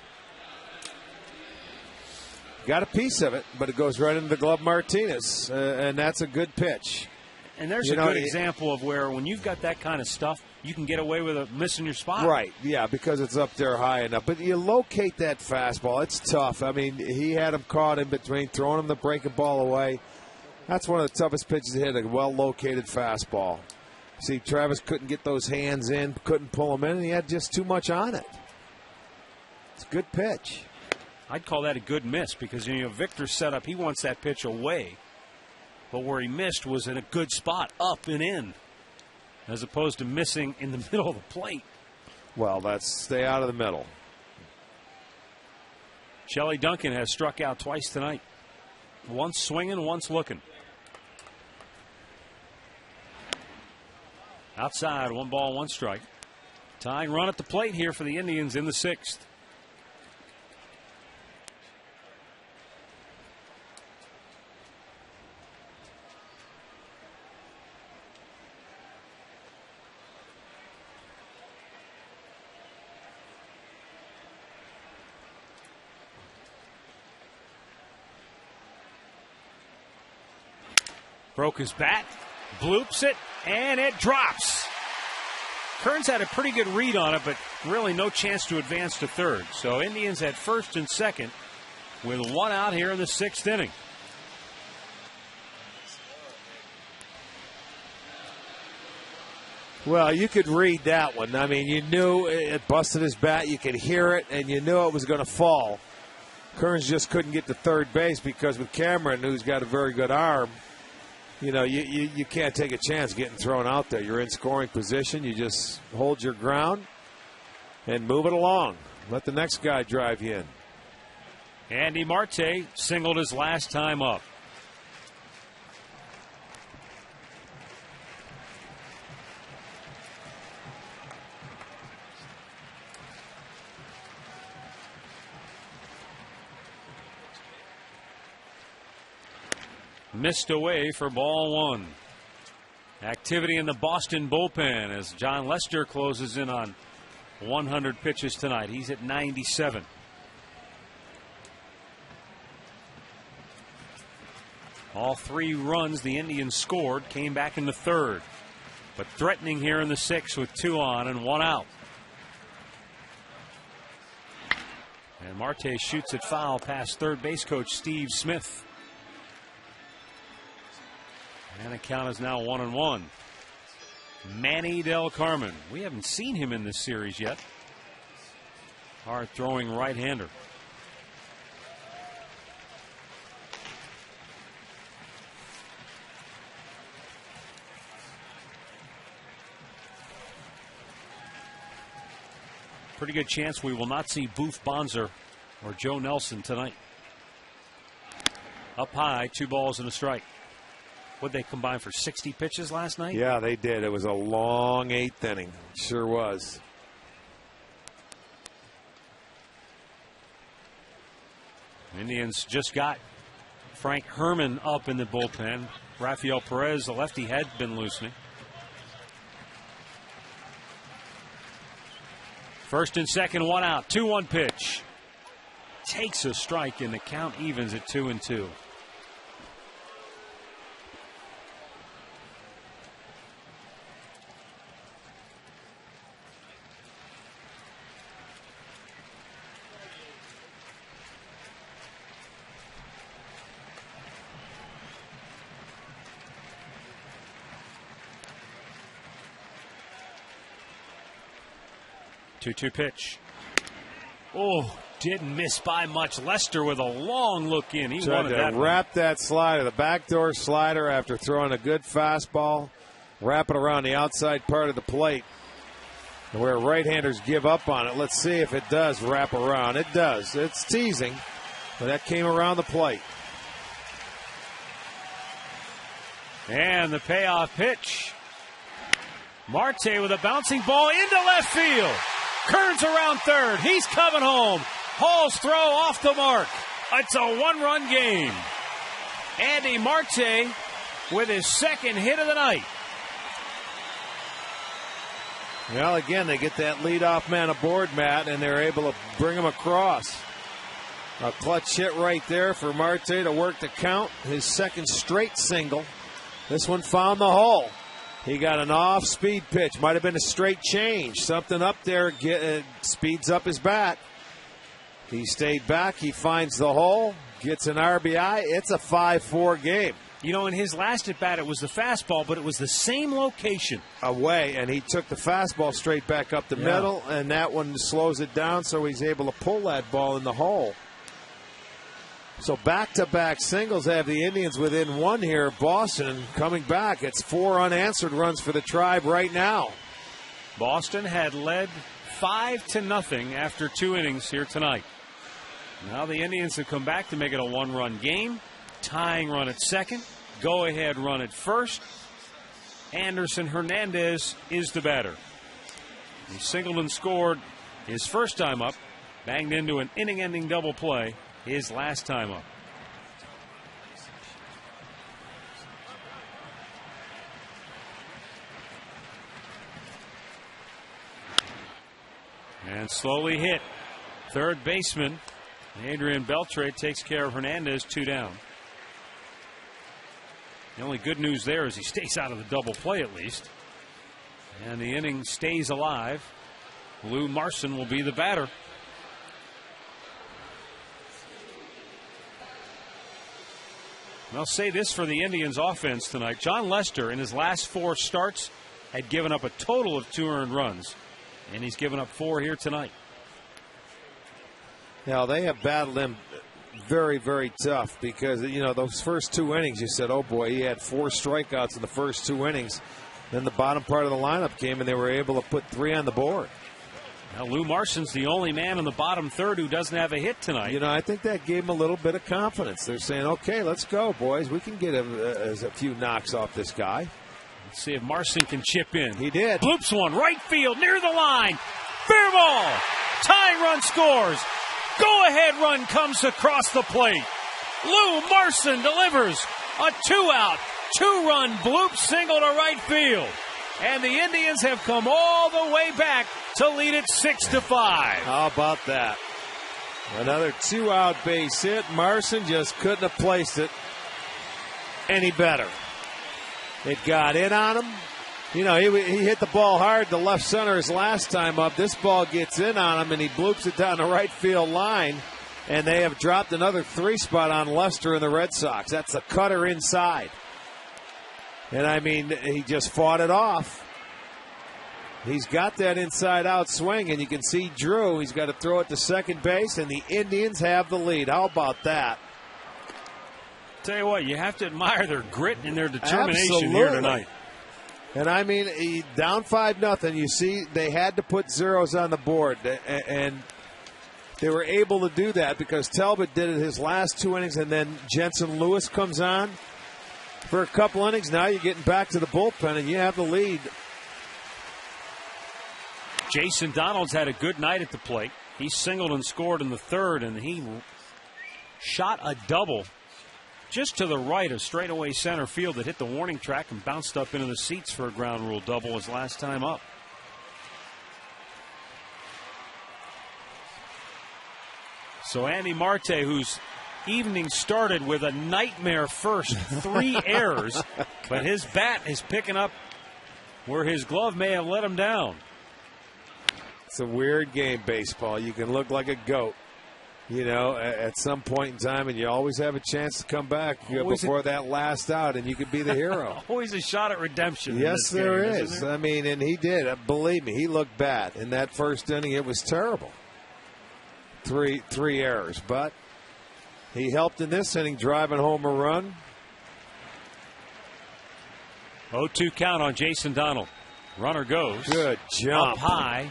Got a piece of it, but it goes right into the glove of Martinez, and that's a good pitch. And there's a good example of where when you've got that kind of stuff, you can get away with missing your spot. Right, yeah, because it's up there high enough. But you locate that fastball. It's tough. I mean, he had him caught in between, throwing him the breaking ball away. That's one of the toughest pitches to hit, a well-located fastball. See, Travis couldn't get those hands in, couldn't pull them in, and he had just too much on it. It's a good pitch. I'd call that a good miss because, Victor's set up, he wants that pitch away. But where he missed was in a good spot, up and in, as opposed to missing in the middle of the plate. Well, that's stay out of the middle. Shelley Duncan has struck out twice tonight. Once swinging, once looking. Outside, 1 ball, 1 strike. Tying run at the plate here for the Indians in the 6th. Broke his bat, bloops it, and it drops. Kearns had a pretty good read on it, but really no chance to advance to third. So Indians at first and second with 1 out here in the 6th inning. Well, you could read that one. I mean, you knew it busted his bat. You could hear it, and you knew it was going to fall. Kearns just couldn't get to third base because with Cameron, who's got a very good arm, you can't take a chance getting thrown out there. You're in scoring position. You just hold your ground and move it along. Let the next guy drive you in. Andy Marte singled his last time up. Missed away for ball 1. Activity in the Boston bullpen as John Lester closes in on 100 pitches tonight. He's at 97. All 3 runs the Indians scored came back in the 3rd, but threatening here in the 6th with 2 on and 1 out. And Marte shoots it foul past third base coach Steve Smith. And the count is now 1-1. Manny Del Carmen. We haven't seen him in this series yet. Hard throwing right-hander. Pretty good chance we will not see Booth Bonser or Joe Nelson tonight. Up high, 2 balls and a strike. Would they combine for 60 pitches last night? Yeah, they did. It was a long 8th inning. It sure was. Indians just got Frank Herman up in the bullpen. Rafael Perez, the lefty, had been loosening. First and second, 1 out. 2-1 pitch. Takes a strike, and the count evens at 2-2. 2-2 pitch. Oh, didn't miss by much. Lester with a long look in. He tried wanted to that wrap that slider, the backdoor slider, after throwing a good fastball. Wrap it around the outside part of the plate, where right-handers give up on it. Let's see if it does wrap around. It does. It's teasing, but that came around the plate. And the payoff pitch. Marte with a bouncing ball into left field. Kearns around third. He's coming home. Hall's throw off the mark. It's a one-run game. Andy Marte with his second hit of the night. Well, again, they get that leadoff man aboard, Matt, and they're able to bring him across. A clutch hit right there for Marte to work the count. His second straight single. This one found the hole. He got an off-speed pitch. Might have been a straight change. Something up there speeds up his bat. He stayed back. He finds the hole. Gets an RBI. It's a 5-4 game. You know, in his last at-bat, it was the fastball, but it was the same location. Away, and he took the fastball straight back up the middle, and that one slows it down, so he's able to pull that ball in the hole. So back-to-back singles have the Indians within one here. Boston coming back. It's 4 unanswered runs for the Tribe right now. Boston had led 5-0 after 2 innings here tonight. Now the Indians have come back to make it a one-run game. Tying run at second. Go-ahead run at first. Anderson Hernandez is the batter. He singled and scored his first time up. Banged into an inning-ending double play his last time up. And slowly hit. Third baseman Adrian Beltre takes care of Hernandez, 2 down. The only good news there is he stays out of the double play at least. And the inning stays alive. Lou Marson will be the batter. And I'll say this for the Indians offense tonight. John Lester in his last 4 starts had given up a total of 2 earned runs. And he's given up 4 here tonight. Now, they have battled him very, very tough because, you know, those first 2 innings, you said, oh, boy, he had 4 strikeouts in the first 2 innings. Then the bottom part of the lineup came, and they were able to put 3 on the board. Now, Lou Marson's the only man in the bottom third who doesn't have a hit tonight. You know, I think that gave him a little bit of confidence. They're saying, okay, let's go, boys. We can get a few knocks off this guy. Let's see if Marson can chip in. He did. Bloops one, right field, near the line. Fair ball. Tying run scores. Go-ahead run comes across the plate. Lou Marson delivers a 2-out, 2-run bloop single to right field. And the Indians have come all the way back to lead it 6-5. How about that? Another 2-out base hit. Marson just couldn't have placed it any better. It got in on him. You know, he hit the ball hard to left center his last time up. This ball gets in on him, and he bloops it down the right field line. And they have dropped another 3 spot on Lester and the Red Sox. That's a cutter inside. And, I mean, he just fought it off. He's got that inside-out swing, and you can see Drew. He's got to throw it to second base, and the Indians have the lead. How about that? Tell you what, you have to admire their grit and their determination here tonight. And I mean, down 5-0. You see, they had to put zeros on the board, and they were able to do that because Talbot did it his last 2 innings, and then Jensen Lewis comes on for a couple innings. Now you're getting back to the bullpen, and you have the lead. Jason Donald's had a good night at the plate. He singled and scored in the third, and he shot a double just to the right of straightaway center field that hit the warning track and bounced up into the seats for a ground rule double his last time up. So Andy Marte, whose evening started with a nightmare first 3 errors, but his bat is picking up where his glove may have let him down. It's a weird game, baseball. You can look like a goat, you know, at some point in time, and you always have a chance to come back before that last out, and you could be the hero. Always a shot at redemption. Yes, there is. I mean, and he did. Believe me, he looked bad in that first inning. It was terrible. Three errors, but he helped in this inning, driving home a run. 0-2 count on Jason Donald. Runner goes. Good jump. Up high.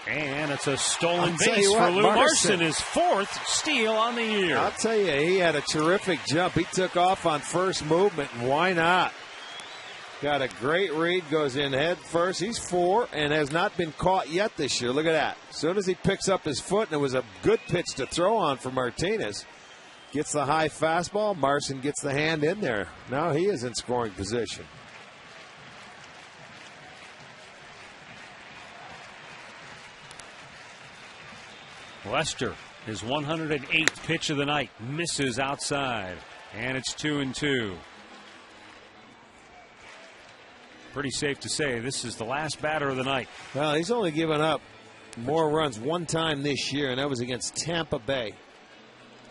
And it's a stolen I'll base for Lou Marson, his 4th steal on the year. I'll tell you, he had a terrific jump. He took off on first movement, and why not? Got a great read, goes in head first. He's 4 and has not been caught yet this year. Look at that. As soon as he picks up his foot, and it was a good pitch to throw on for Martinez, gets the high fastball. Marson gets the hand in there. Now he is in scoring position. Lester, his 108th pitch of the night, misses outside, and it's 2-2. Pretty safe to say this is the last batter of the night. Well, he's only given up more runs one time this year, and that was against Tampa Bay.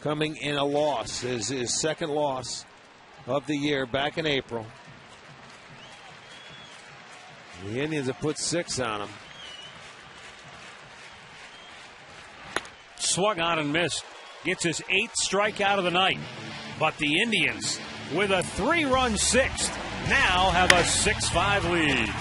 Coming in a loss, his second loss of the year back in April. The Indians have put 6 on him. Swung on and missed. Gets his 8th strikeout of the night. But the Indians, with a 3-run 6th, now have a 6-5 lead.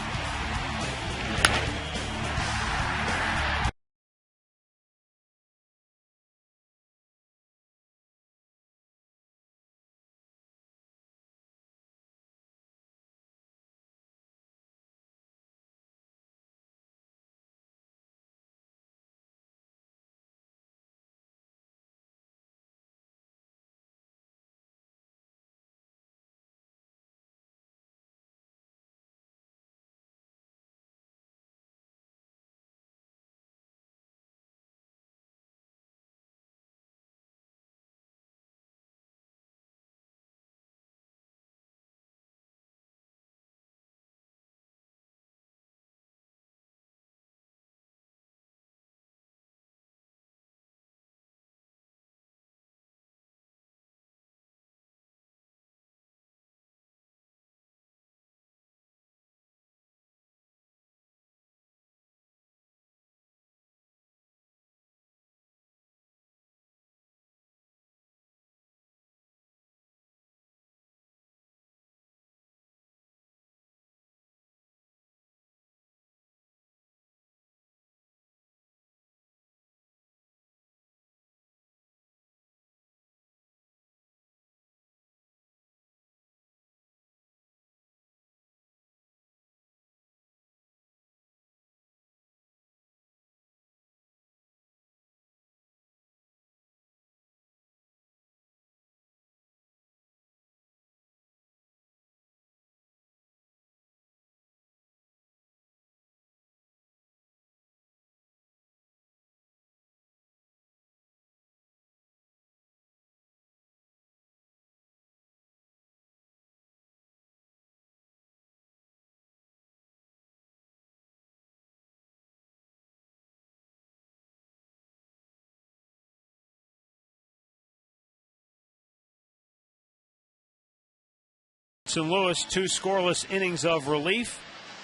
St. Louis, 2 scoreless innings of relief.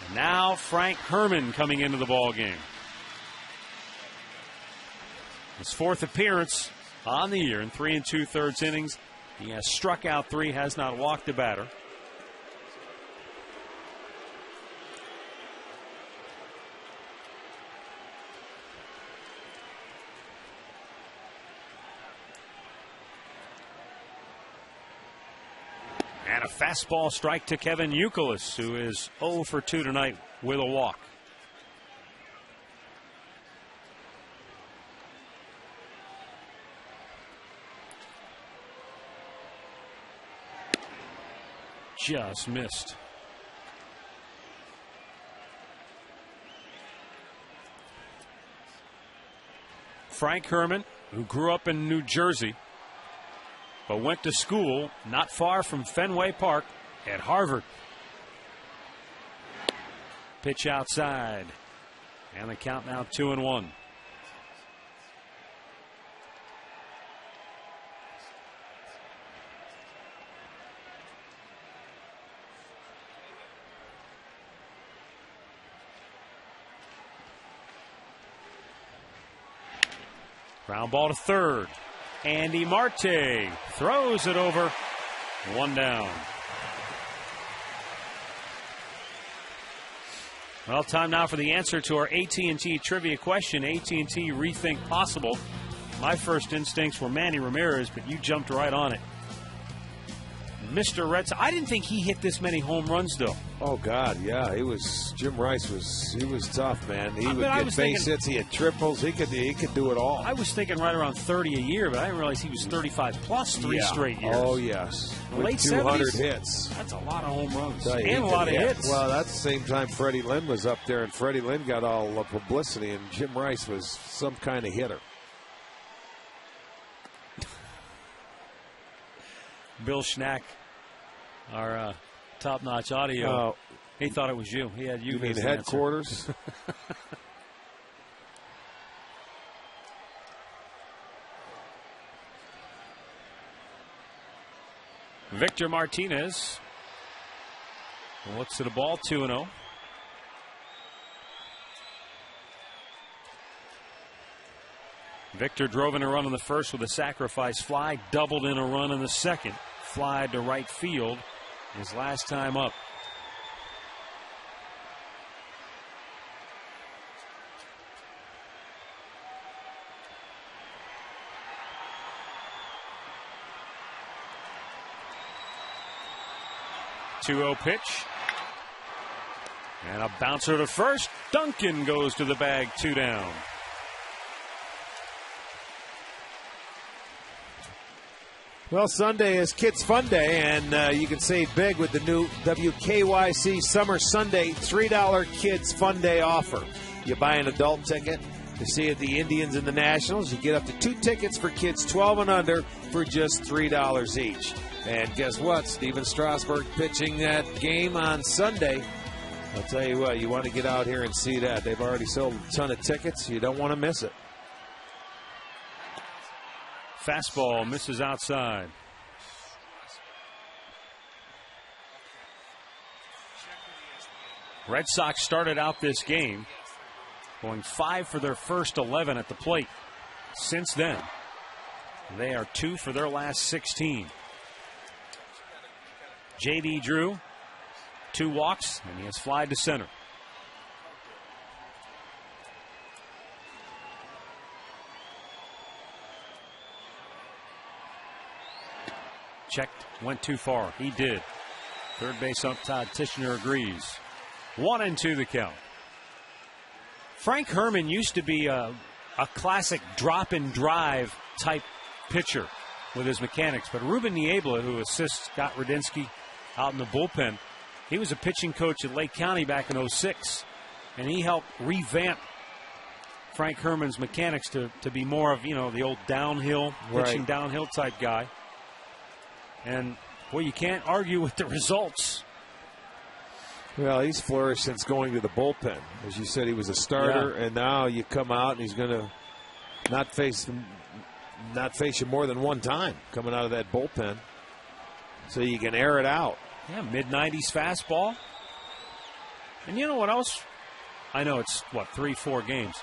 And now Frank Herrmann coming into the ball game. His 4th appearance on the year in 3 2/3 innings. He has struck out 3, has not walked a batter. And a fastball strike to Kevin Youkilis, who is 0 for 2 tonight with a walk. Just missed. Frank Herrmann, who grew up in New Jersey, but went to school not far from Fenway Park at Harvard. Pitch outside. And the count now 2-1. Ground ball to third. Andy Marte throws it over. 1 down. Well, time now for the answer to our AT&T trivia question. AT&T Rethink Possible. My first instincts were Manny Ramirez, but you jumped right on it. Mr. Red Sox. I didn't think he hit this many home runs, though. Oh, God, yeah. Jim Rice was tough, man. He would get base hits. He had triples. He could do it all. I was thinking right around 30 a year, but I didn't realize he was 35 plus 3 straight years. Oh, yes. Late 200 70s, hits. That's a lot of home runs. And a lot of hits. Well, that's the same time Freddie Lynn was up there, and Freddie Lynn got all the publicity, and Jim Rice was some kind of hitter. Bill Schnack, our top-notch audio, he thought it was you. He had you. You mean headquarters? Victor Martinez looks at the ball, 2-0. Victor drove in a run in the first with a sacrifice fly, doubled in a run in the second. Fly to right field his last time up. Two-0 pitch. And a bouncer to first. Duncan goes to the bag, 2 down. Well, Sunday is Kids Fun Day, and you can save big with the new WKYC Summer Sunday $3 Kids Fun Day offer. You buy an adult ticket to see at the Indians and the Nationals. You get up to 2 tickets for kids 12 and under for just $3 each. And guess what? Steven Strasburg pitching that game on Sunday. I'll tell you what, you want to get out here and see that. They've already sold a ton of tickets. You don't want to miss it. Fastball misses outside. Red Sox started out this game going 5 for their first 11 at the plate. Since then, they are 2 for their last 16. J.D. Drew, 2 walks, and he has flied to center. Checked, went too far. He did. Third base ump Todd Tishner agrees. 1-2 the count. Frank Herman used to be a classic drop and drive type pitcher with his mechanics, but Ruben Niebla, who assists Scott Radinsky out in the bullpen, he was a pitching coach at Lake County back in '06, and he helped revamp Frank Herman's mechanics to be more of, the old downhill, pitching downhill type guy. And, boy, you can't argue with the results. Well, he's flourished since going to the bullpen. As you said, he was a starter, and now you come out and he's going to not face you more than one time coming out of that bullpen. So you can air it out. Yeah, mid-90s fastball. And you know what else? I know it's, 3-4 games.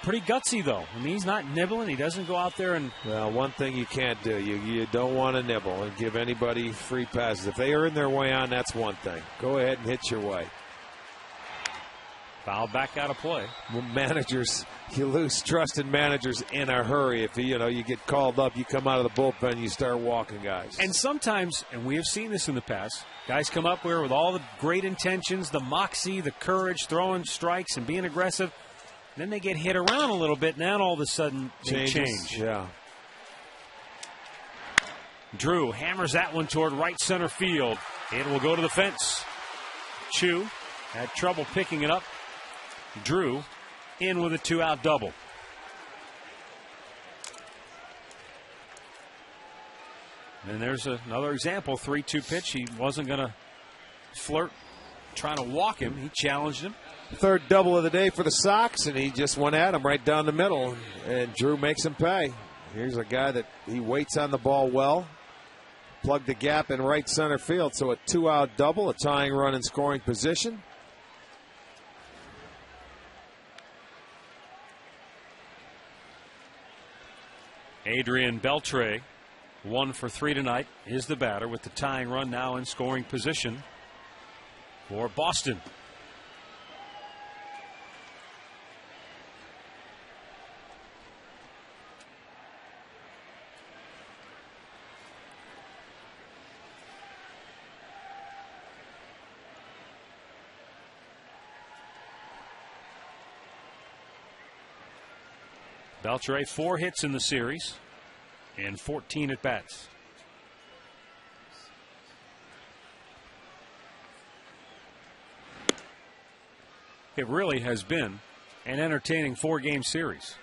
Pretty gutsy, though. I mean, he's not nibbling. He doesn't go out there and... Well, one thing you can't do, you don't want to nibble and give anybody free passes. If they earn their way on, that's one thing. Go ahead and hit your way. Foul back out of play. Well, managers, you lose trust in managers in a hurry. If you get called up, you come out of the bullpen, you start walking guys. And sometimes, and we have seen this in the past, guys come up here with all the great intentions, the moxie, the courage, throwing strikes and being aggressive. Then they get hit around a little bit, and then all of a sudden they change. Yeah. Drew hammers that one toward right center field. It will go to the fence. Chu had trouble picking it up. Drew in with a 2-out double. And there's another example, 3-2 pitch. He wasn't going to flirt, trying to walk him. He challenged him. Third double of the day for the Sox, and he just went at him right down the middle, and Drew makes him pay. Here's a guy that he waits on the ball well. Plugged the gap in right center field, so a 2-out double, a tying run in scoring position. Adrian Beltre, 1 for 3 tonight, is the batter with the tying run now in scoring position for Boston. Beltre 4 hits in the series and 14 at bats. It really has been an entertaining 4-game series.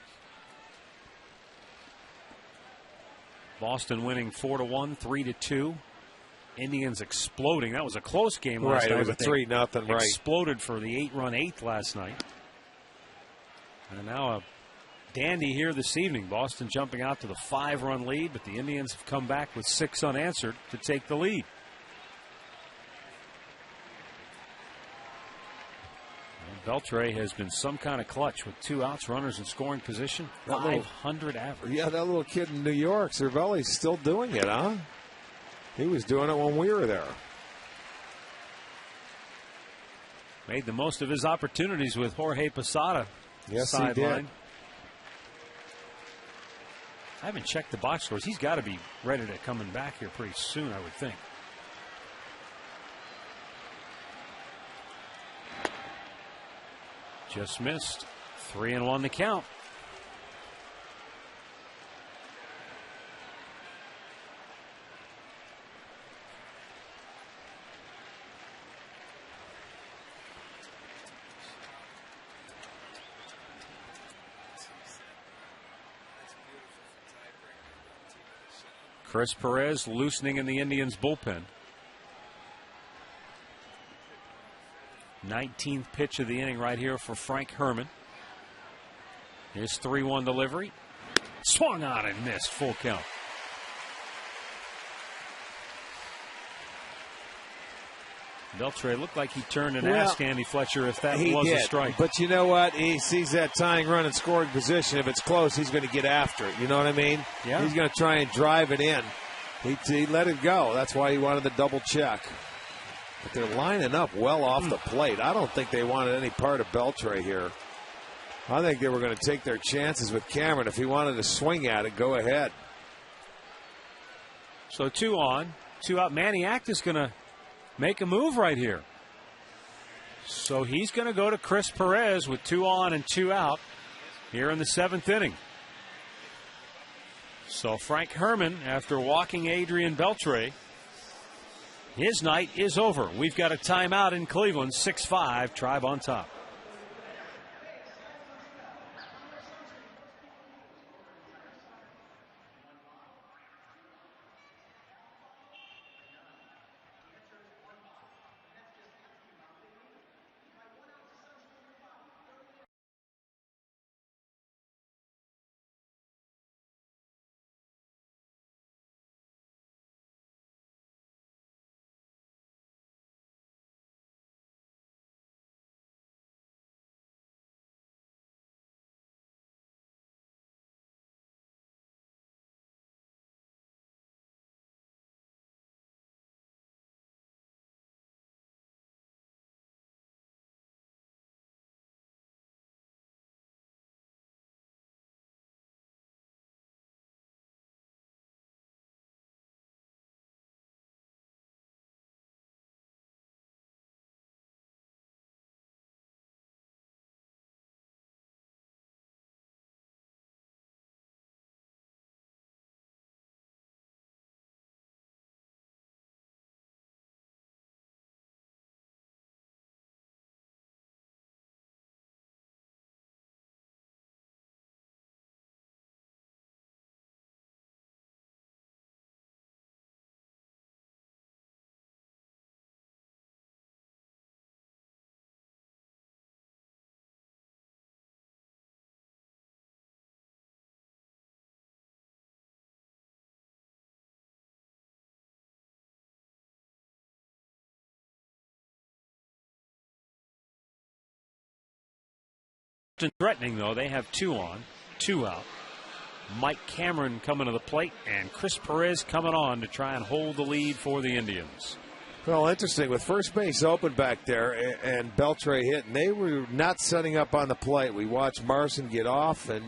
Boston winning 4-1, 3-2. Indians exploding. That was a close game last night. Right, it was a 3-0, right. Exploded for the 8-run 8th last night. And now a dandy here this evening. Boston jumping out to the 5-run lead, but the Indians have come back with 6 unanswered to take the lead. Beltre has been some kind of clutch with 2 outs, runners in scoring position, 500 average. Yeah, that little kid in New York, Cervelli's still doing it, huh? He was doing it when we were there. Made the most of his opportunities with Jorge Posada. Yes, sideline. he did. I haven't checked the box scores. He's got to be ready to coming back here pretty soon, I would think. Just missed. 3-1 the count. Chris Perez loosening in the Indians bullpen. 19th pitch of the inning right here for Frank Herman. His 3-1 delivery. Swung on and missed. Full count. Beltre looked like he turned and asked Andy Fletcher if that was a strike. But you know what? He sees that tying run in scoring position. If it's close, he's going to get after it. You know what I mean? Yeah. He's going to try and drive it in. He let it go. That's why he wanted the double check. But they're lining up well off the plate. I don't think they wanted any part of Beltre here. I think they were going to take their chances with Cameron. If he wanted to swing at it, go ahead. So 2 on, 2 out. Maniac is going to make a move right here. So he's going to go to Chris Perez with 2 on and 2 out here in the 7th inning. So Frank Herman, after walking Adrian Beltre, his night is over. We've got a timeout in Cleveland. 6-5, Tribe on top. Threatening, though. They have 2 on, 2 out. Mike Cameron coming to the plate, and Chris Perez coming on to try and hold the lead for the Indians. Well, interesting. With first base open back there and Beltre hit, and they were not setting up on the plate. We watched Marson get off, and,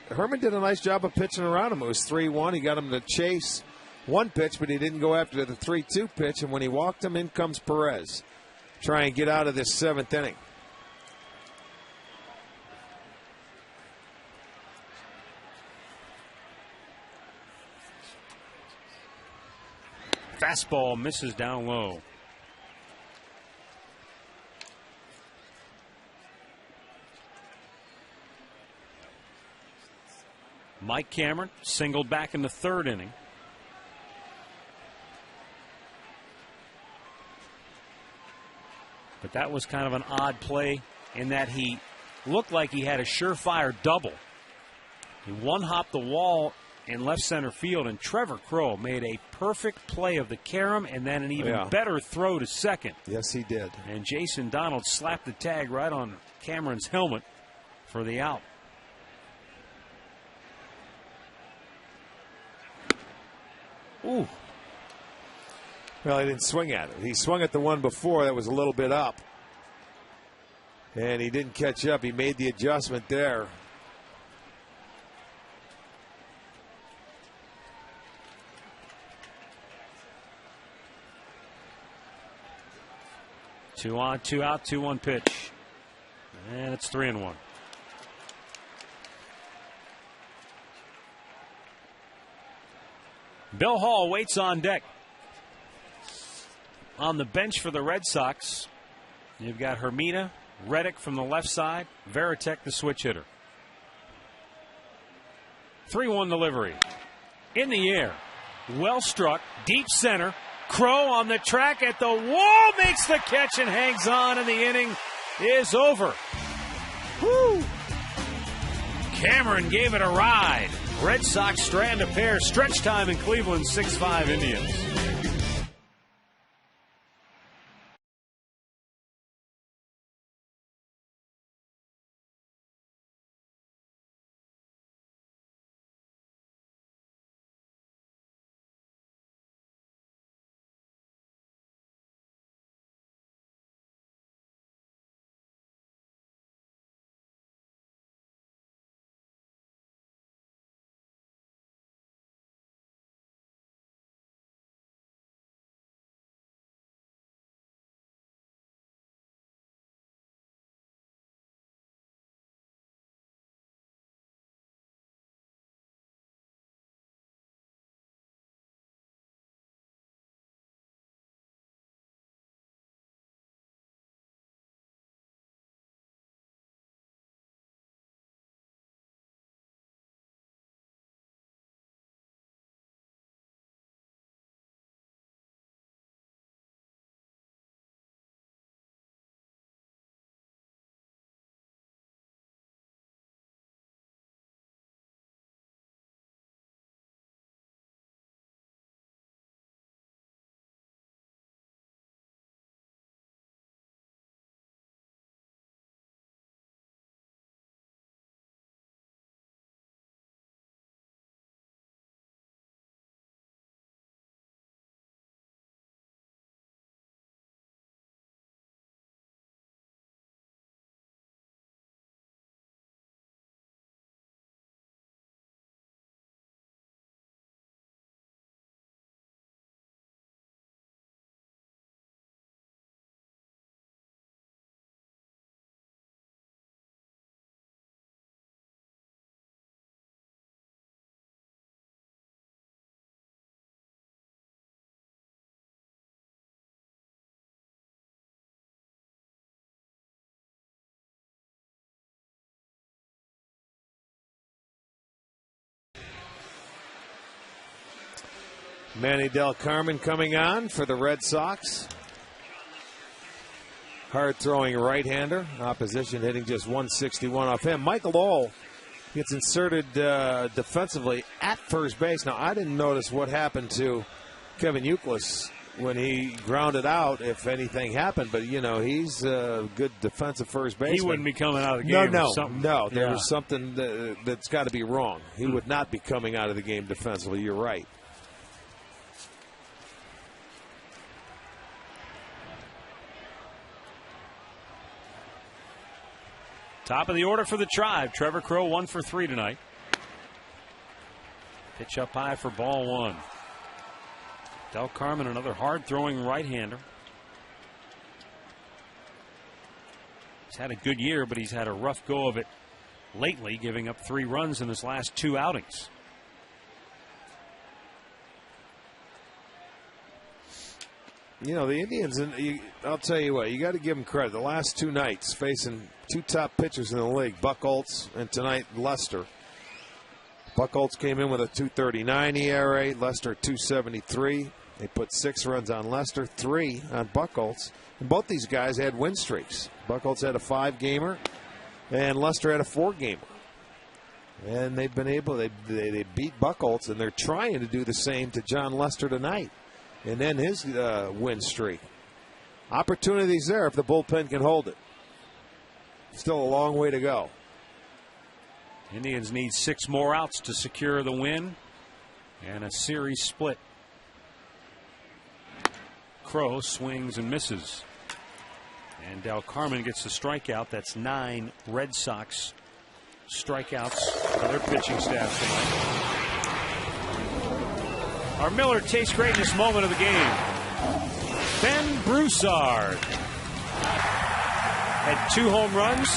Herman did a nice job of pitching around him. It was 3-1. He got him to chase one pitch, but he didn't go after the 3-2 pitch, and when he walked him, in comes Perez. Try and get out of this 7th inning. Fastball misses down low. Mike Cameron singled back in the 3rd inning. But that was kind of an odd play in that he looked like he had a surefire double. He one-hopped the wall in left center field, and Trevor Crowe made a perfect play of the carom and then an even better throw to second. Yes, he did. And Jason Donald slapped the tag right on Cameron's helmet for the out. Ooh. Well, he didn't swing at it. He swung at the one before that was a little bit up. And he didn't catch up. He made the adjustment there. Two on, 2 out, 2-1 pitch. And it's 3-1. Bill Hall waits on deck. On the bench for the Red Sox, you've got Hermina, Reddick from the left side, Varitek the switch hitter. 3-1 delivery. In the air. Well struck, deep center. Crowe on the track at the wall, makes the catch and hangs on, and the inning is over. Woo! Cameron gave it a ride. Red Sox strand a pair. Stretch time in Cleveland, 6-5 Indians. Manny Del Carmen coming on for the Red Sox. Hard-throwing right-hander. Opposition hitting just 161 off him. Michael Lowell gets inserted defensively at first base. Now, I didn't notice what happened to Kevin Youkilis when he grounded out if anything happened. But, you know, he's a good defensive first baseman. He wouldn't be coming out of the game. No. There was something that's got to be wrong. He would not be coming out of the game defensively. You're right. Top of the order for the Tribe. Trevor Crow 1 for 3 tonight. Pitch up high for ball 1. Del Carmen, another hard-throwing right-hander. He's had a good year, but he's had a rough go of it lately, giving up 3 runs in his last 2 outings. You know, the Indians, I'll tell you what, you got to give them credit. The last 2 nights facing 2 top pitchers in the league, Buchholz and tonight Lester. Buchholz came in with a 2.39 ERA, Lester 2.73. They put 6 runs on Lester, 3 on Buchholz. And both these guys had win streaks. Buchholz had a 5-gamer, and Lester had a 4-gamer. And they've been able, they beat Buchholz, and they're trying to do the same to John Lester tonight. And then his win streak. Opportunities there if the bullpen can hold it. Still a long way to go. Indians need 6 more outs to secure the win and a series split. Crow swings and misses. And Del Carmen gets the strikeout. That's 9 Red Sox strikeouts for their pitching staff tonight. Our Miller Tastes Greatness moment of the game. Ben Broussard had 2 home runs,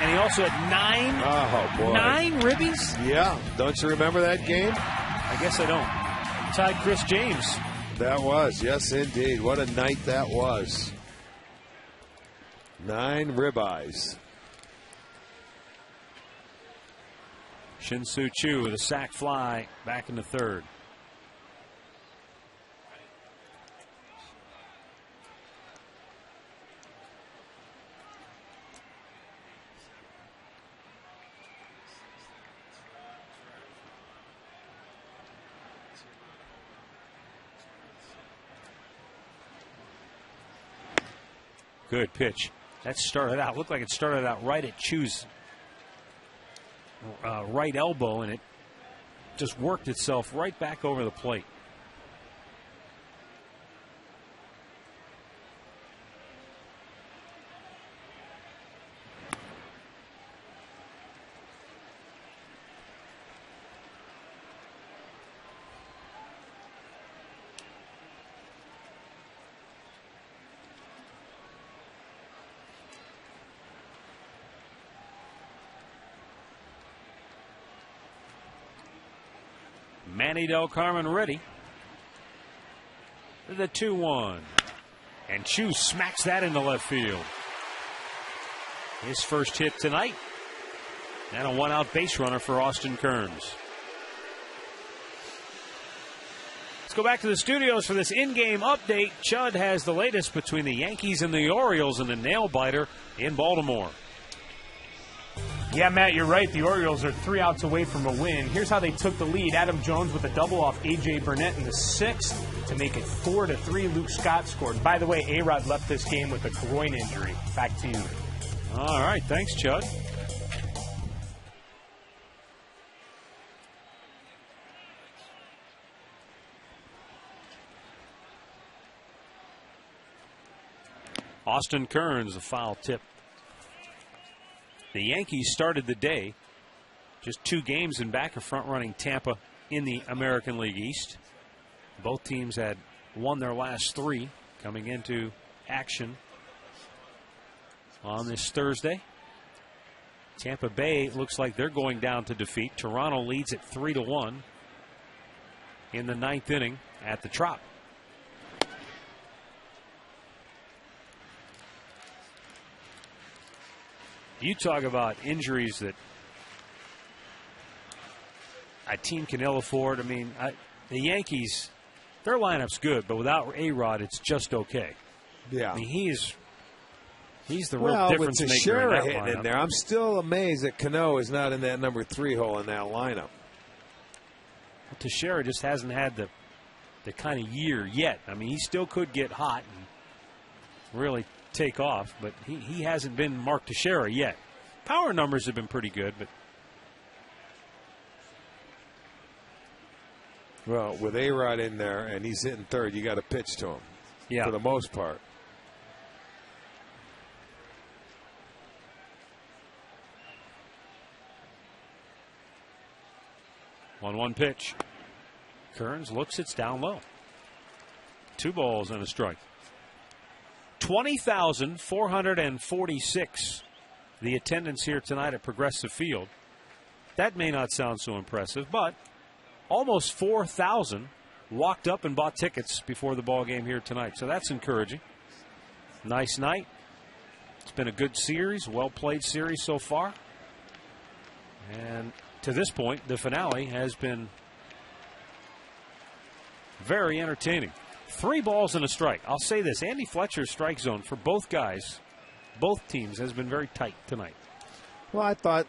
and he also had 9 ribbies. Yeah, don't you remember that game? I guess I don't. Tied Chris James. That was, yes, indeed. What a night that was. 9 ribeyes. Shin-Soo Choo with a sac fly back in the 3rd. Good pitch. That started out, looked like it started out right at Choo's right elbow, and it just worked itself right back over the plate. Manny Del Carmen ready. The 2-1. And Choo smacks that into left field. His first hit tonight. And a 1-out base runner for Austin Kearns. Let's go back to the studios for this in-game update. Chud has the latest between the Yankees and the Orioles in the nail-biter in Baltimore. Yeah, Matt, you're right. The Orioles are 3 outs away from a win. Here's how they took the lead. Adam Jones with a double off A.J. Burnett in the 6th to make it 4-3. Luke Scott scored. By the way, A-Rod left this game with a groin injury. Back to you. All right, thanks, Chud. Austin Kearns, a foul tip. The Yankees started the day just 2 games in back of front-running Tampa in the American League East. Both teams had won their last 3 coming into action on this Thursday. Tampa Bay looks like they're going down to defeat. Toronto leads at 3-1 in the 9th inning at the Trop. You talk about injuries that a team can ill afford. I mean, the Yankees, their lineup's good, but without A-Rod, it's just okay. Yeah. I mean, he's the real difference maker in that Teixeira hitting lineup. in there, I'm still amazed that Cano is not in that number 3 hole in that lineup. Teixeira just hasn't had the the kind of year yet. I mean, he still could get hot and really take off, but he hasn't been Mark Teixeira yet. Power numbers have been pretty good, but. Well, with A-Rod in there and he's hitting third, you got to pitch to him. Yeah. For the most part. 1-1 pitch. Kearns looks, it's down low. 2 balls and a strike. 20,446 the attendance here tonight at Progressive Field. That may not sound so impressive, but almost 4,000 walked up and bought tickets before the ball game here tonight. So that's encouraging. Nice night. It's been a good series, well-played series so far. And to this point, the finale has been very entertaining. 3 balls and a strike. I'll say this, Andy Fletcher's strike zone for both guys, both teams, has been very tight tonight. Well, I thought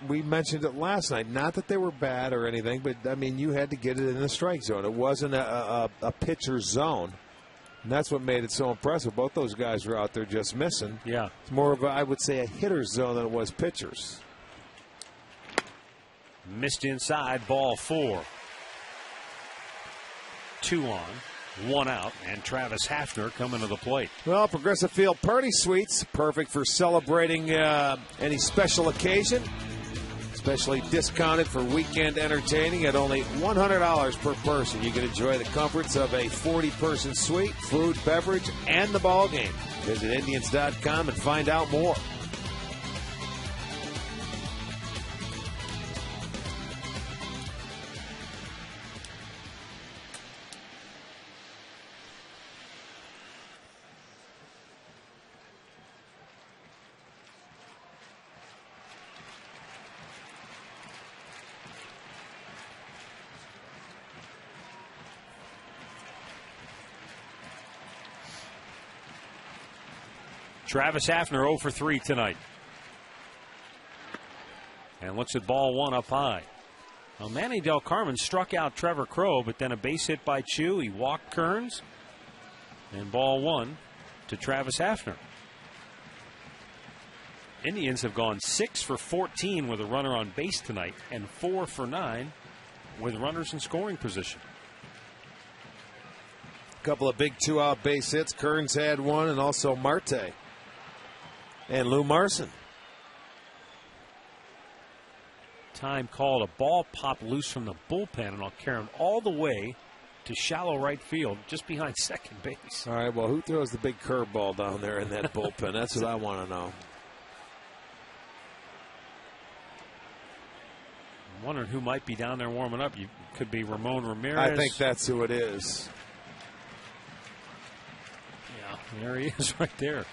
we mentioned it last night. Not that they were bad or anything, but, I mean, you had to get it in the strike zone. It wasn't a pitcher's zone. And that's what made it so impressive. Both those guys were out there just missing. Yeah. It's more of, I would say, a hitter's zone than it was pitcher's. Missed inside, ball 4. 2 on, 1 out, and Travis Hafner coming to the plate. Well, Progressive Field Party Suites, perfect for celebrating any special occasion. Especially discounted for weekend entertaining at only $100 per person. You can enjoy the comforts of a 40-person suite, food, beverage, and the ball game. Visit Indians.com and find out more. Travis Hafner 0 for 3 tonight. And looks at ball 1 up high. Well, Manny Del Carmen struck out Trevor Crow, but then a base hit by Chu. He walked Kearns. And ball 1 to Travis Hafner. Indians have gone 6 for 14 with a runner on base tonight, and 4 for 9 with runners in scoring position. A couple of big 2-out base hits. Kearns had one, and also Marte. And Lou Marson. Time called. A ball popped loose from the bullpen, and I'll carry him all the way to shallow right field, just behind second base. All right, well, who throws the big curveball down there in that bullpen? That's what I want to know. I'm wondering who might be down there warming up. You could be Ramon Ramirez. I think that's who it is. Yeah, there he is right there.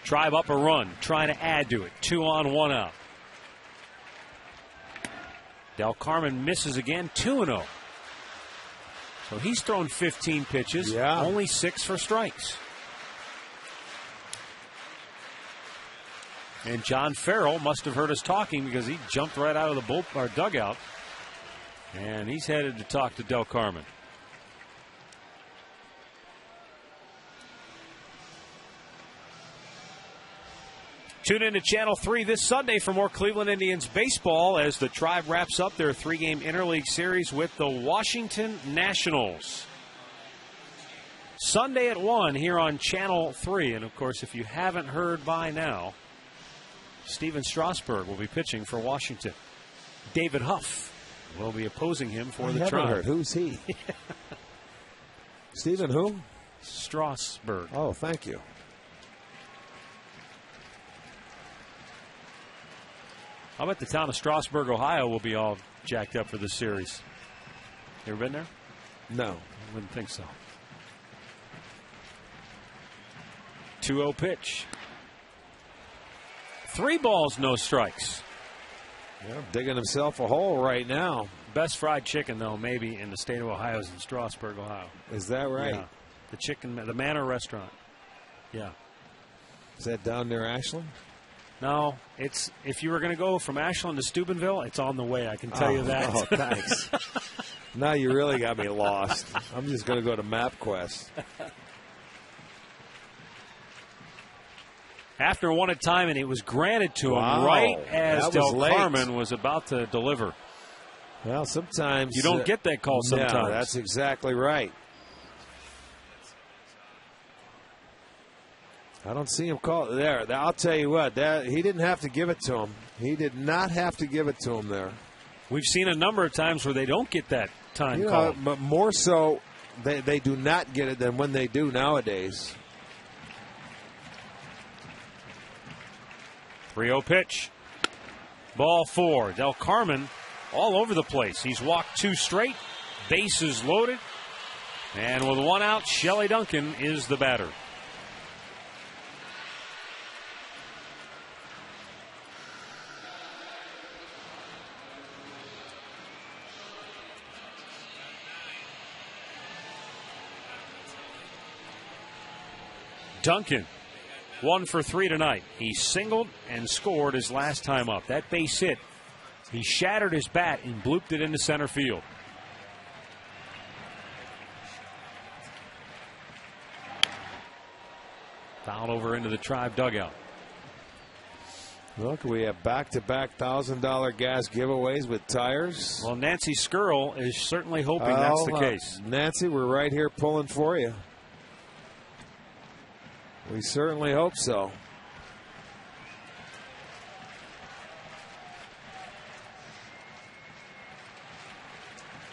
Drive up a run, trying to add to it. 2 on, 1 out. Del Carmen misses again, 2-0. So he's thrown 15 pitches, only 6 for strikes. And John Farrell must have heard us talking because he jumped right out of the dugout. And he's headed to talk to Del Carmen. Tune in to Channel 3 this Sunday for more Cleveland Indians baseball as the Tribe wraps up their 3-game interleague series with the Washington Nationals. Sunday at 1 here on Channel 3. And, of course, if you haven't heard by now, Steven Strasburg will be pitching for Washington. David Huff will be opposing him for the Tribe. Heard. Who's he? Steven who? Strasburg. Oh, thank you. How about the town of Strasburg, Ohio will be all jacked up for this series? You ever been there? No. I wouldn't think so. 2-0 pitch. 3 balls, no strikes. Yeah, digging himself a hole right now. Best fried chicken, though, maybe in the state of Ohio is in Strasburg, Ohio. Is that right? Yeah. The Manor Restaurant. Yeah. Is that down near Ashland? No, it's if you were going to go from Ashland to Steubenville, it's on the way. I can tell you that. Oh, thanks. Now you really got me lost. I'm just going to go to MapQuest. After one at time, and it was granted to him Wow, right as that was Del late. Carmen was about to deliver. Well, sometimes You don't get that call sometimes. No, that's exactly right. I don't see him call there. I'll tell you what, he didn't have to give it to him. He did not have to give it to him there. We've seen a number of times where they don't get that time You call. know, but more so, they do not get it than when they do nowadays. 3-0 pitch. Ball 4. Del Carmen all over the place. He's walked 2 straight. Bases loaded. And with 1 out, Shelley Duncan is the batter. Duncan, 1 for 3 tonight. He singled and scored his last time up. That base hit, he shattered his bat and blooped it into center field. Fouled over into the Tribe dugout. Look, we have back-to-back $1,000 gas giveaways with tires. Well, Nancy Skirl is certainly hoping that's the case. Nancy, we're right here pulling for you. We certainly hope so.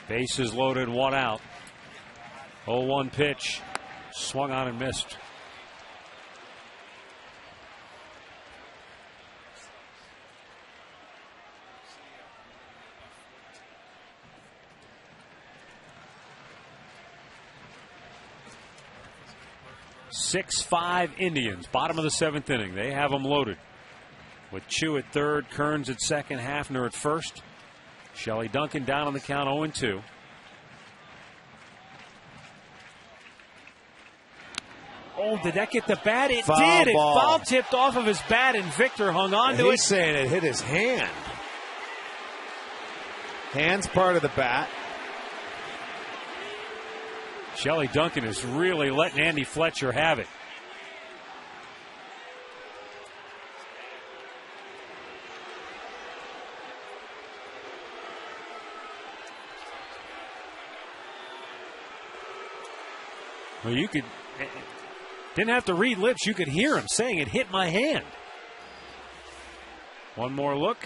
Bases loaded, 1 out. 0-1 pitch. Swung on and missed. Six-5 Indians, bottom of the 7th inning. They have them loaded. With Chu at third, Kearns at second, Hafner at first. Shelley Duncan down on the count 0-2. Oh, did that get the bat? It Foul did. ball. It foul tipped off of his bat, and Victor hung on to it. He's saying it hit his hand. Hand's part of the bat. Shelley Duncan is really letting Andy Fletcher have it. Well, you could, didn't have to read lips. You could hear him saying it hit my hand. One more look.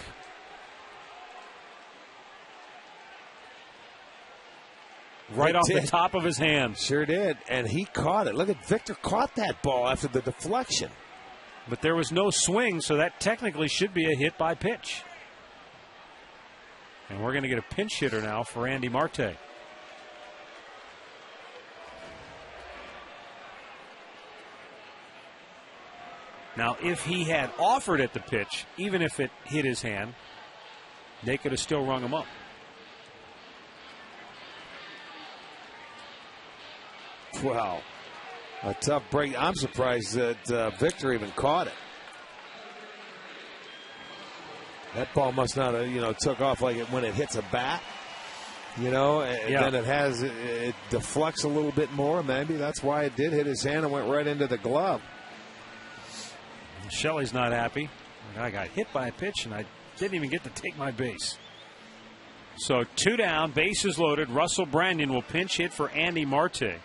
Right off the top of his hand. Sure did. And he caught it. Look at Victor caught that ball after the deflection. But there was no swing, so that technically should be a hit by pitch. And we're going to get a pinch hitter now for Andy Marte. Now, if he had offered at the pitch, even if it hit his hand, they could have still rung him up. Wow. A tough break. I'm surprised that Victor even caught it. That ball must not have, took off like it when it hits a bat. And then it deflects a little bit more. Maybe that's why it did hit his hand and went right into the glove. Shelley's not happy. I got hit by a pitch and I didn't even get to take my base. So 2 down, bases loaded. Russell Brandon will pinch hit for Andy Marte,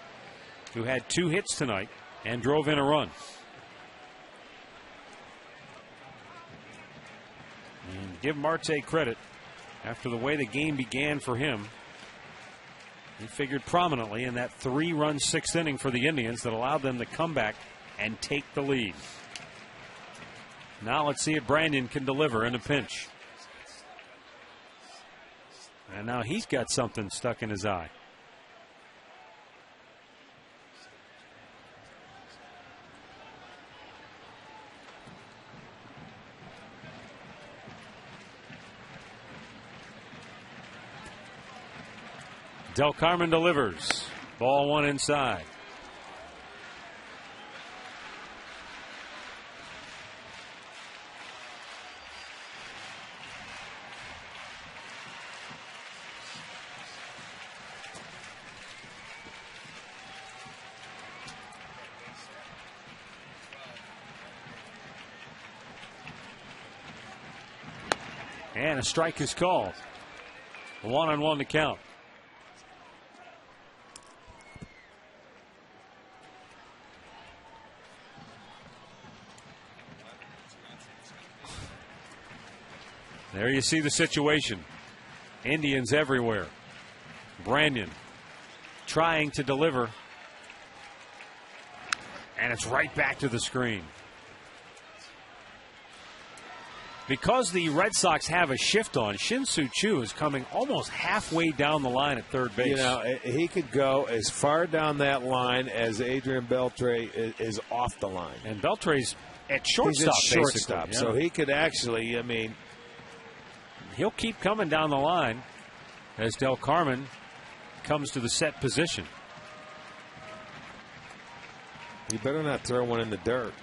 who had 2 hits tonight and drove in a run. And give Marte credit. After the way the game began for him, he figured prominently in that 3-run 6th inning for the Indians that allowed them to come back and take the lead. Now let's see if Brandon can deliver in a pinch. And now he's got something stuck in his eye. Del Carmen delivers. Ball 1 inside. And a strike is called. 1-on-1 to count. There you see the situation. Indians everywhere. Brandon trying to deliver. And it's right back to the screen. Because the Red Sox have a shift on, Shin-Soo Choo is coming almost halfway down the line at third base. You know, he could go as far down that line as Adrian Beltre is off the line. And Beltre's at shortstop, He's at shortstop, yeah. so he could actually, I mean, he'll keep coming down the line as Del Carmen comes to the set position. You better not throw one in the dirt.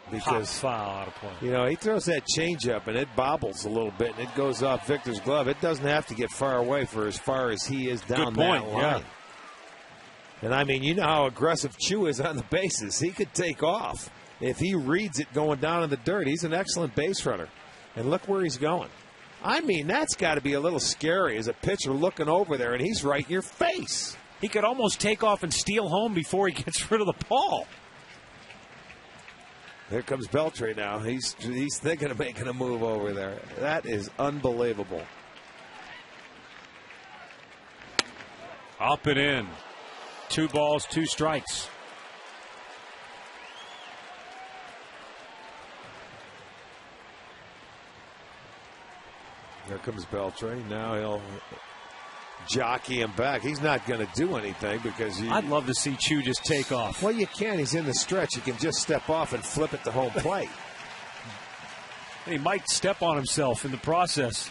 Because foul out of play. You know, he throws that changeup and it bobbles a little bit and it goes off Victor's glove. It doesn't have to get far away for as far as he is down that line. Yeah. And I mean, you know how aggressive Chu is on the bases. He could take off. If he reads it going down in the dirt, he's an excellent base runner. And look where he's going. I mean, that's got to be a little scary as a pitcher looking over there and he's right in your face. He could almost take off and steal home before he gets rid of the ball. Here comes Beltre now. He's thinking of making a move over there. That is unbelievable. Up and in. 2 balls, 2 strikes. Here comes Beltre. Now he'll jockey him back. He's not going to do anything because I'd love to see Chu just take off. Well, you can. He's in the stretch. He can just step off and flip it to home plate. He might step on himself in the process.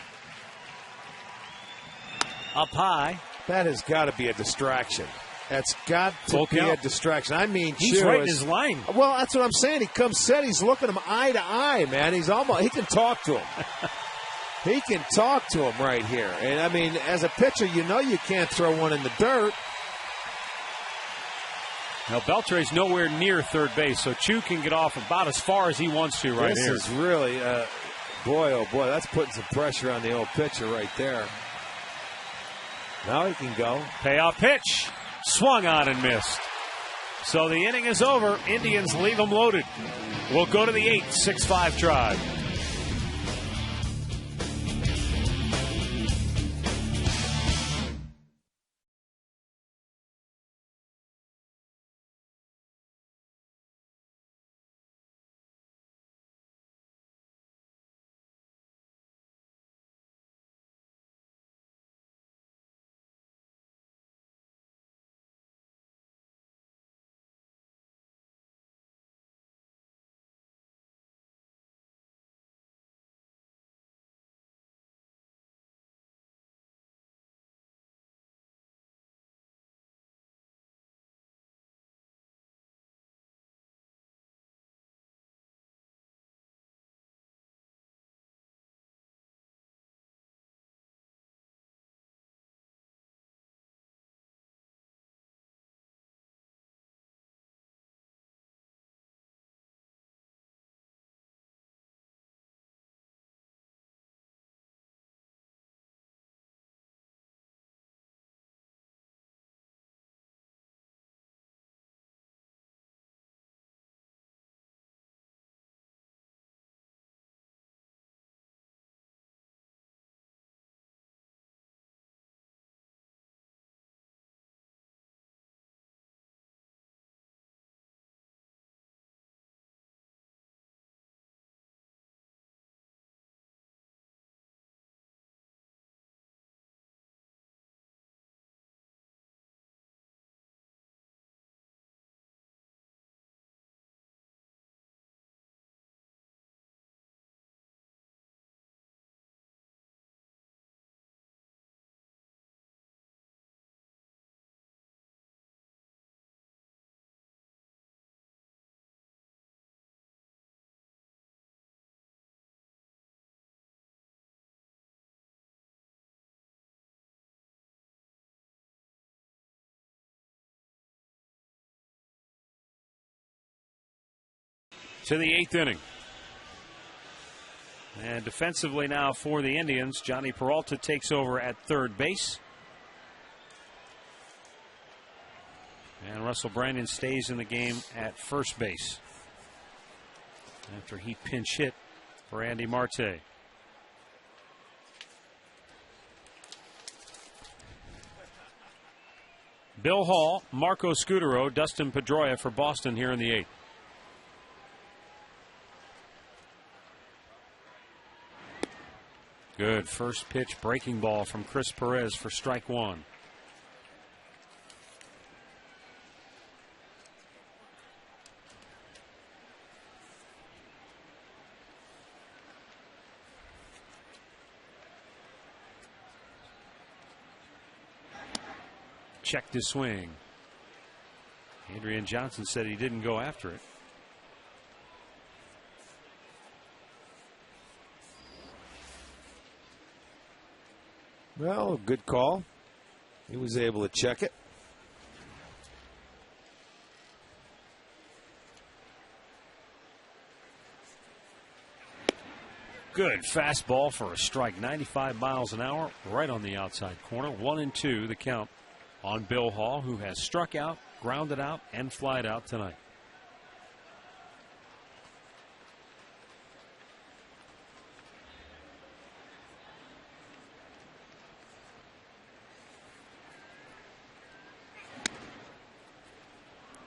Up high. That has got to be a distraction. That's got to be a distraction. I mean, he's right in his line. Well, that's what I'm saying. He comes set. He's looking him eye to eye, man. He can talk to him. He can talk to him right here. And, I mean, as a pitcher, you know you can't throw one in the dirt. Now, Beltre's nowhere near third base, so Chu can get off about as far as he wants to right here. This is really, boy, oh, boy, that's putting some pressure on the old pitcher right there. Now he can go. Payoff pitch. Swung on and missed. So the inning is over. Indians leave them loaded. We'll go to the 8th, 6-5 drive. To the 8th inning. And defensively now for the Indians, Johnny Peralta takes over at third base. And Russell Brandon stays in the game at first base after he pinch hit for Andy Marte. Bill Hall, Marco Scutero, Dustin Pedroia for Boston here in the 8th. Good first pitch breaking ball from Chris Perez for strike one. Checked his swing. Adrian Johnson said he didn't go after it. Well, good call. He was able to check it. Good fastball for a strike, 95 miles an hour, right on the outside corner. 1-2 the count on Bill Hall, who has struck out, grounded out, and flied out tonight.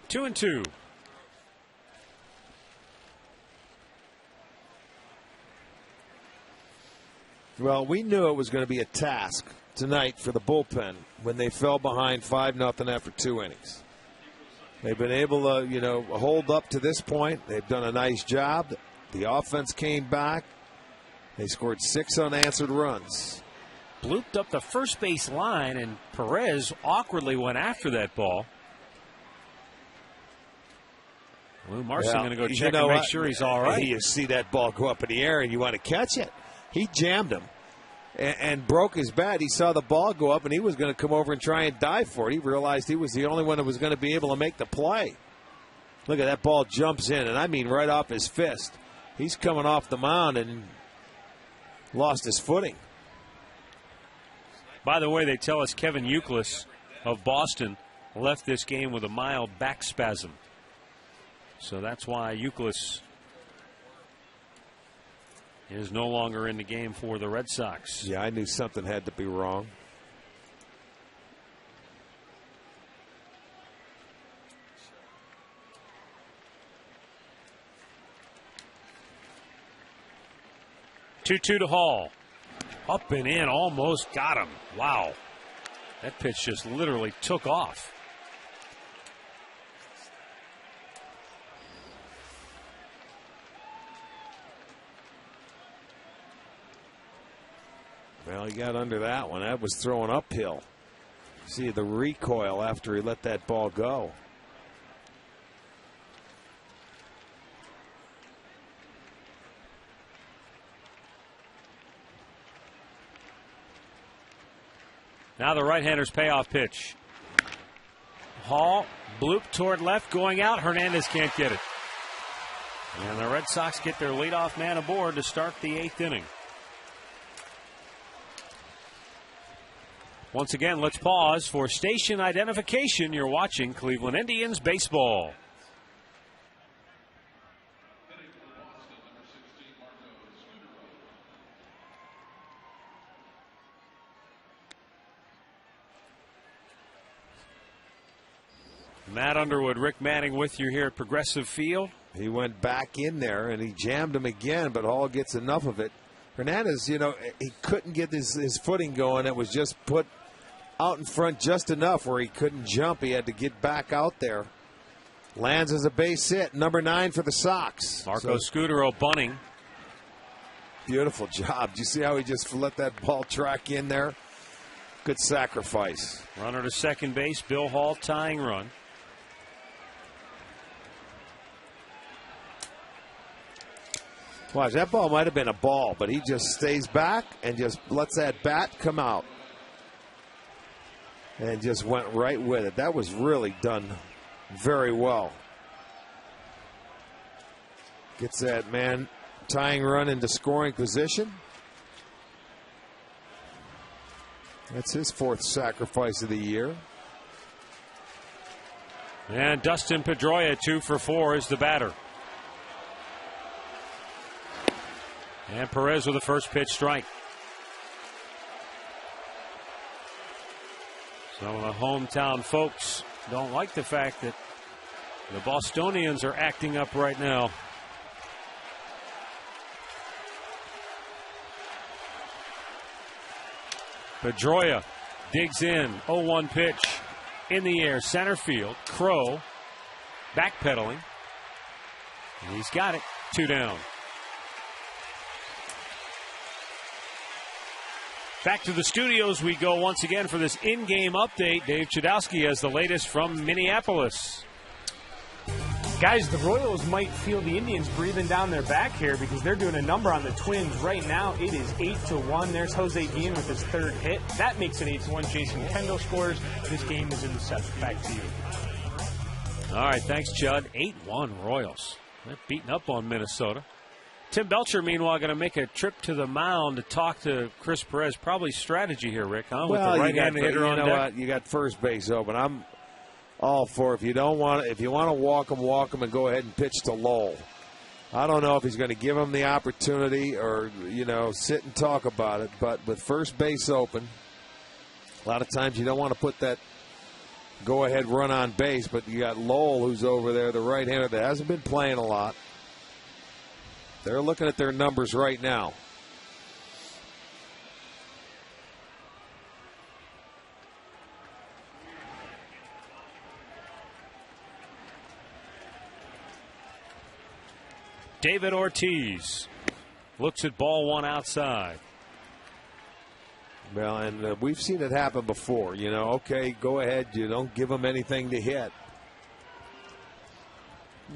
Two and two. Well, we knew it was going to be a task tonight for the bullpen when they fell behind 5-0 after 2 innings. They've been able to, hold up to this point. They've done a nice job. The offense came back. They scored 6 unanswered runs. Blooped up the first base line, and Perez awkwardly went after that ball. Lou Marson going to go check and make sure he's all right. You see that ball go up in the air and you want to catch it. He jammed him and broke his bat. He saw the ball go up and he was going to come over and try and dive for it. He realized he was the only one that was going to be able to make the play. Look at that ball jumps in, and I mean right off his fist. He's coming off the mound and lost his footing. By the way, they tell us Kevin Youkilis of Boston left this game with a mild back spasm. So that's why Youkilis is no longer in the game for the Red Sox. Yeah, I knew something had to be wrong. Two to Hall. Up and in, almost got him. Wow. That pitch just literally took off. Well, he got under that one. That was throwing uphill. See the recoil after he let that ball go. Now the right-hander's payoff pitch. Hall, bloop toward left, going out. Hernandez can't get it. And the Red Sox get their leadoff man aboard to start the 8th inning. Once again, let's pause for station identification. You're watching Cleveland Indians baseball. Matt Underwood, Rick Manning with you here at Progressive Field. He went back in there and he jammed him again, but Hall gets enough of it. Hernandez, he couldn't get his footing going. It was just put out in front just enough where he couldn't jump. He had to get back out there. Lands as a base hit, number 9 for the Sox. Marco Scutero bunting. Beautiful job. Do you see how he just let that ball track in there? Good sacrifice. Runner to second base, Bill Hall tying run. Watch, that ball might have been a ball, but he just stays back and just lets that bat come out. And just went right with it. That was really done very well. Gets that man tying run into scoring position. That's his 4th sacrifice of the year. And Dustin Pedroia, 2 for 4, is the batter. And Perez with the first pitch strike. Some of the hometown folks don't like the fact that the Bostonians are acting up right now. Pedroia digs in. 0-1 pitch. In the air, center field. Crow backpedaling. And he's got it. 2 down. Back to the studios we go once again for this in-game update. Dave Chudowski has the latest from Minneapolis. Guys, the Royals might feel the Indians breathing down their back here because they're doing a number on the Twins right now. It is 8-1. There's Jose Guillen with his 3rd hit. That makes it 8-1. Jason Kendall scores. This game is in the 7th. Back to you. All right, thanks, Chud. 8-1 Royals. They're beating up on Minnesota. Tim Belcher, meanwhile, going to make a trip to the mound to talk to Chris Perez. Probably strategy here, Rick, huh? With the right-handed hitter on deck. You got first base open. I'm all for if you want to walk him and go ahead and pitch to Lowell. I don't know if he's going to give him the opportunity or sit and talk about it. But with first base open, a lot of times you don't want to put that go-ahead run on base. But you got Lowell who's over there, the right-hander that hasn't been playing a lot. They're looking at their numbers right now. David Ortiz looks at ball 1 outside. Well, and we've seen it happen before. Okay, go ahead. You don't give them anything to hit.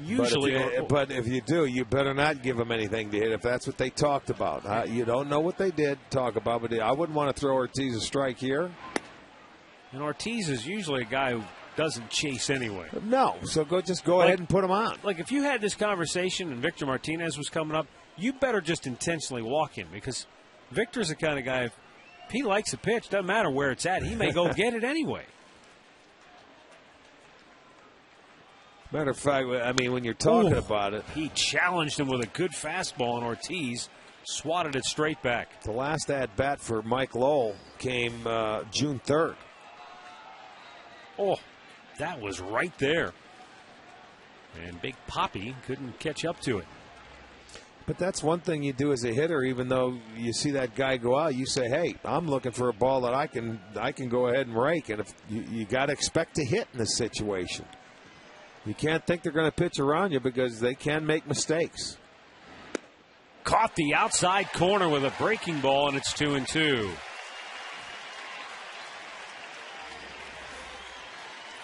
Usually, but if you do, you better not give them anything to hit if that's what they talked about. You don't know what they did talk about, but I wouldn't want to throw Ortiz a strike here. And Ortiz is usually a guy who doesn't chase anyway. No, so go ahead and put him on. Like if you had this conversation and Victor Martinez was coming up, you better just intentionally walk him because Victor's the kind of guy, if he likes a pitch, doesn't matter where it's at, he may go get it anyway. Matter of fact, I mean, when you're talking about it. He challenged him with a good fastball, and Ortiz swatted it straight back. The last at-bat for Mike Lowell came June 3rd. Oh, that was right there. And Big Poppy couldn't catch up to it. But that's one thing you do as a hitter, even though you see that guy go out, you say, hey, I'm looking for a ball that I can go ahead and rake. And if you got to expect to hit in this situation. You can't think they're going to pitch around you because they can make mistakes. Caught the outside corner with a breaking ball, and it's 2-2.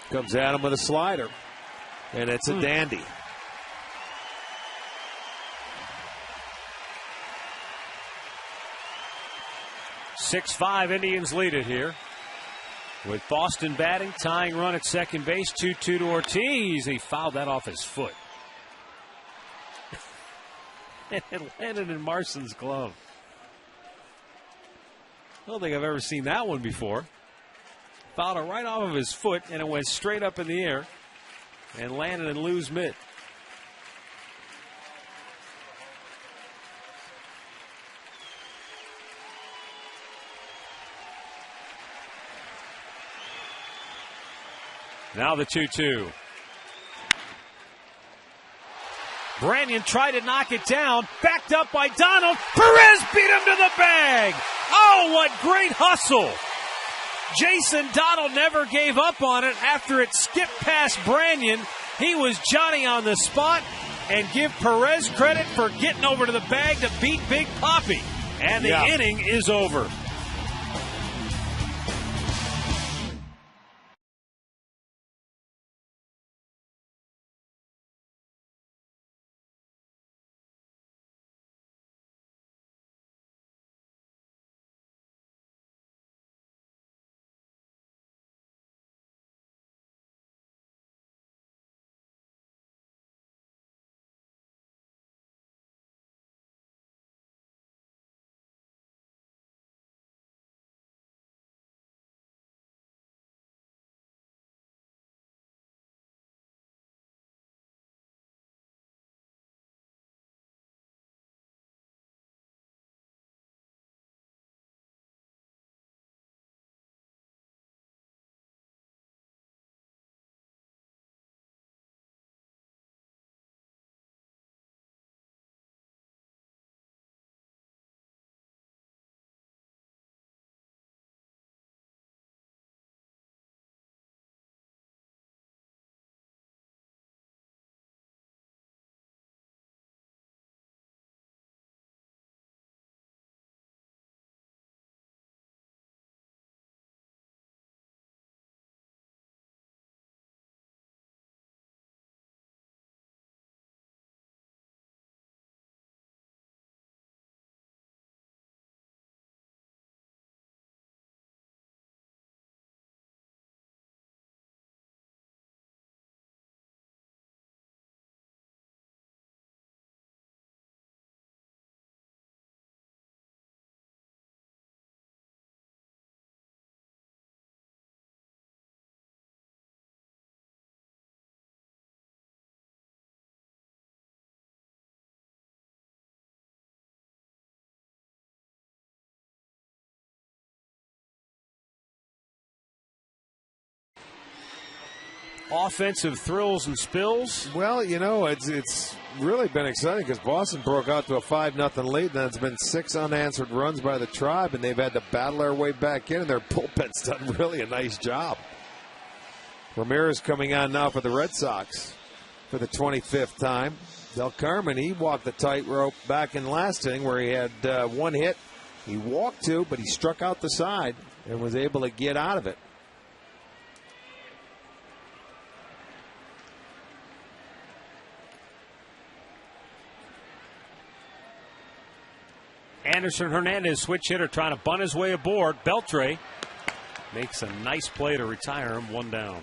Comes at him with a slider, and it's a dandy. (6-5) Indians lead it here. With Boston batting, tying run at second base, 2-2 to Ortiz. He fouled that off his foot. And it landed in Marson's glove. I don't think I've ever seen that one before. Fouled it right off of his foot, and it went straight up in the air and landed in Lou's mitt. Now the 2-2. Branyan tried to knock it down. Backed up by Donald. Perez beat him to the bag. Oh, what great hustle. Jason Donald never gave up on it after it skipped past Branyan. He was Johnny on the spot. And give Perez credit for getting over to the bag to beat Big Poppy. And the inning is over. offensive thrills and spills? Well, you know, it's really been exciting because Boston broke out to a 5-0 lead. Then it's been 6 unanswered runs by the Tribe, and they've had to battle their way back in, and their bullpen's done really a nice job. Ramirez coming on now for the Red Sox for the 25th time. Del Carmen, he walked the tightrope back in last inning where he had one hit. He walked 2, but he struck out the side and was able to get out of it. Anderson Hernandez, switch hitter, trying to bunt his way aboard. Beltre makes a nice play to retire him, 1 down.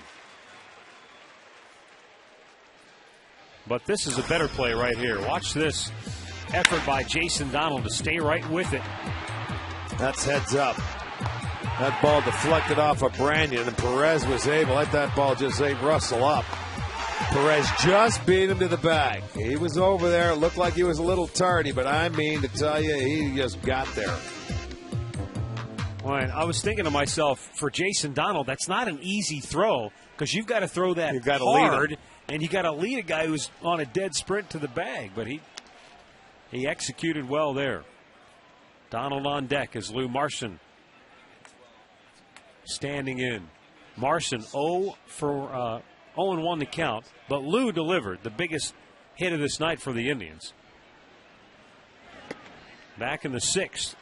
But this is a better play right here. Watch this effort by Jason Donald to stay right with it. That's heads up. That ball deflected off of Branyan, and Perez was able to let that ball just rustle up. Perez just beat him to the bag. He was over there. It looked like he was a little tardy, but I mean to tell you, he just got there. Well, I was thinking to myself, for Jason Donald, that's not an easy throw because you've got to throw that hard, and you got to lead a guy who's on a dead sprint to the bag. But he executed well there. Donald on deck as Lou Marson standing in. Marson 0-1 to count, but Lou delivered the biggest hit of this night for the Indians. Back in the 6th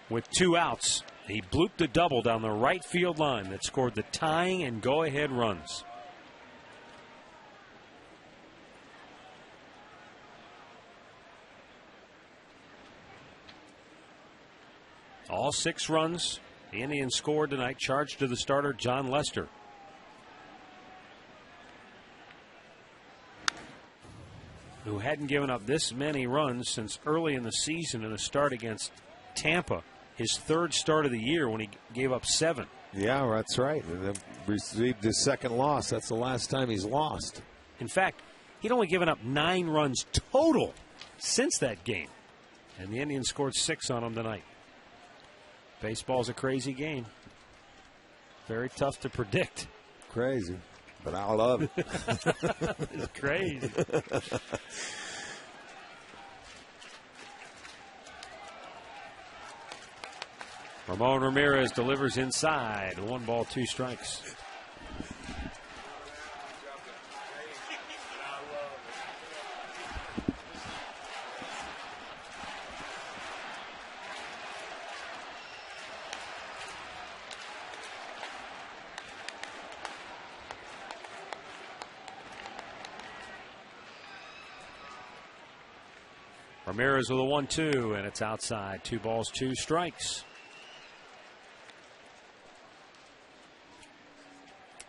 with 2 outs, he blooped a double down the right field line that scored the tying and go-ahead runs. All 6 runs the Indians scored tonight, charged to the starter, John Lester. Who hadn't given up this many runs since early in the season in a start against Tampa. His 3rd start of the year when he gave up 7. Yeah, that's right. And then received his 2nd loss. That's the last time he's lost. In fact, he'd only given up 9 runs total since that game. And the Indians scored 6 on him tonight. Baseball's a crazy game. Very tough to predict. Crazy. But I love it. It's crazy. Ramon Ramirez delivers inside. 1 ball, 2 strikes. Ramirez with a 1-2, and it's outside. 2 balls, 2 strikes.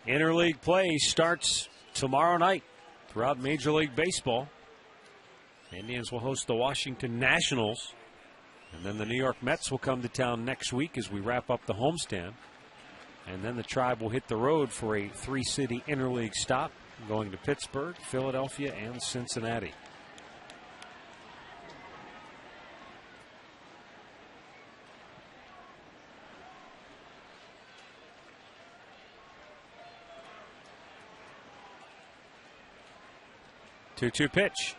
Interleague play starts tomorrow night throughout Major League Baseball. The Indians will host the Washington Nationals, and then the New York Mets will come to town next week as we wrap up the homestand. And then the Tribe will hit the road for a 3-city interleague stop, going to Pittsburgh, Philadelphia, and Cincinnati. Two-two pitch.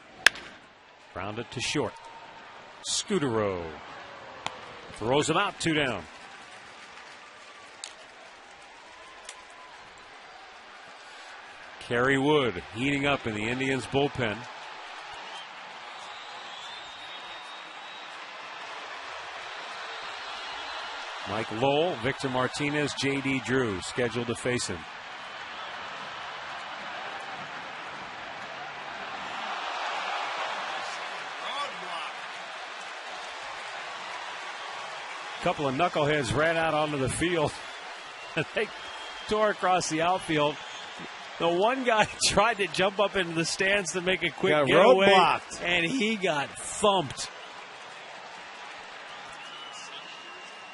Grounded to short. Scudero throws him out, 2 down. Kerry Wood heating up in the Indians bullpen. Mike Lowell, Victor Martinez, J.D. Drew scheduled to face him. Couple of knuckleheads ran out onto the field. They tore across the outfield. The one guy tried to jump up into the stands to make a quick getaway, and he got thumped.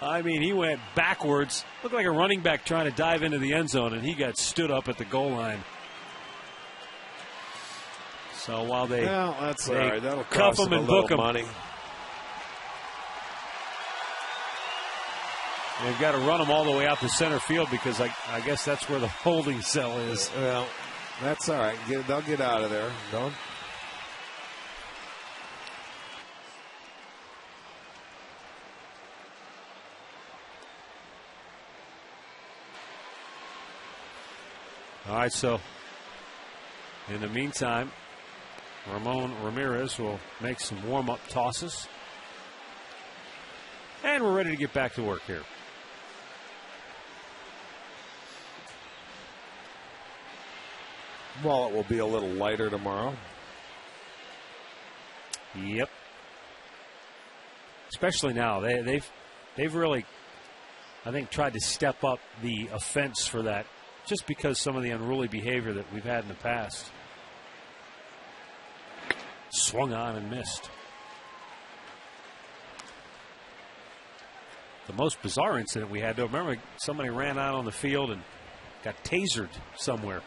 I mean, he went backwards. Looked like a running back trying to dive into the end zone, and he got stood up at the goal line. So while they, that's all right. That'll cuff cost him and a little book him. money. They've got to run them all the way out to center field because I guess that's where the holding cell is. Well, that's all right. They'll get out of there. Don't. All right, so in the meantime, Ramon Ramirez will make some warm-up tosses. And we're ready to get back to work here. Wallet will be a little lighter tomorrow. Yep. Especially now. They've really, I think, tried to step up the offense for that, just because some of the unruly behavior that we've had in the past. Swung on and missed. The most bizarre incident we had, though, remember somebody ran out on the field and got tasered somewhere.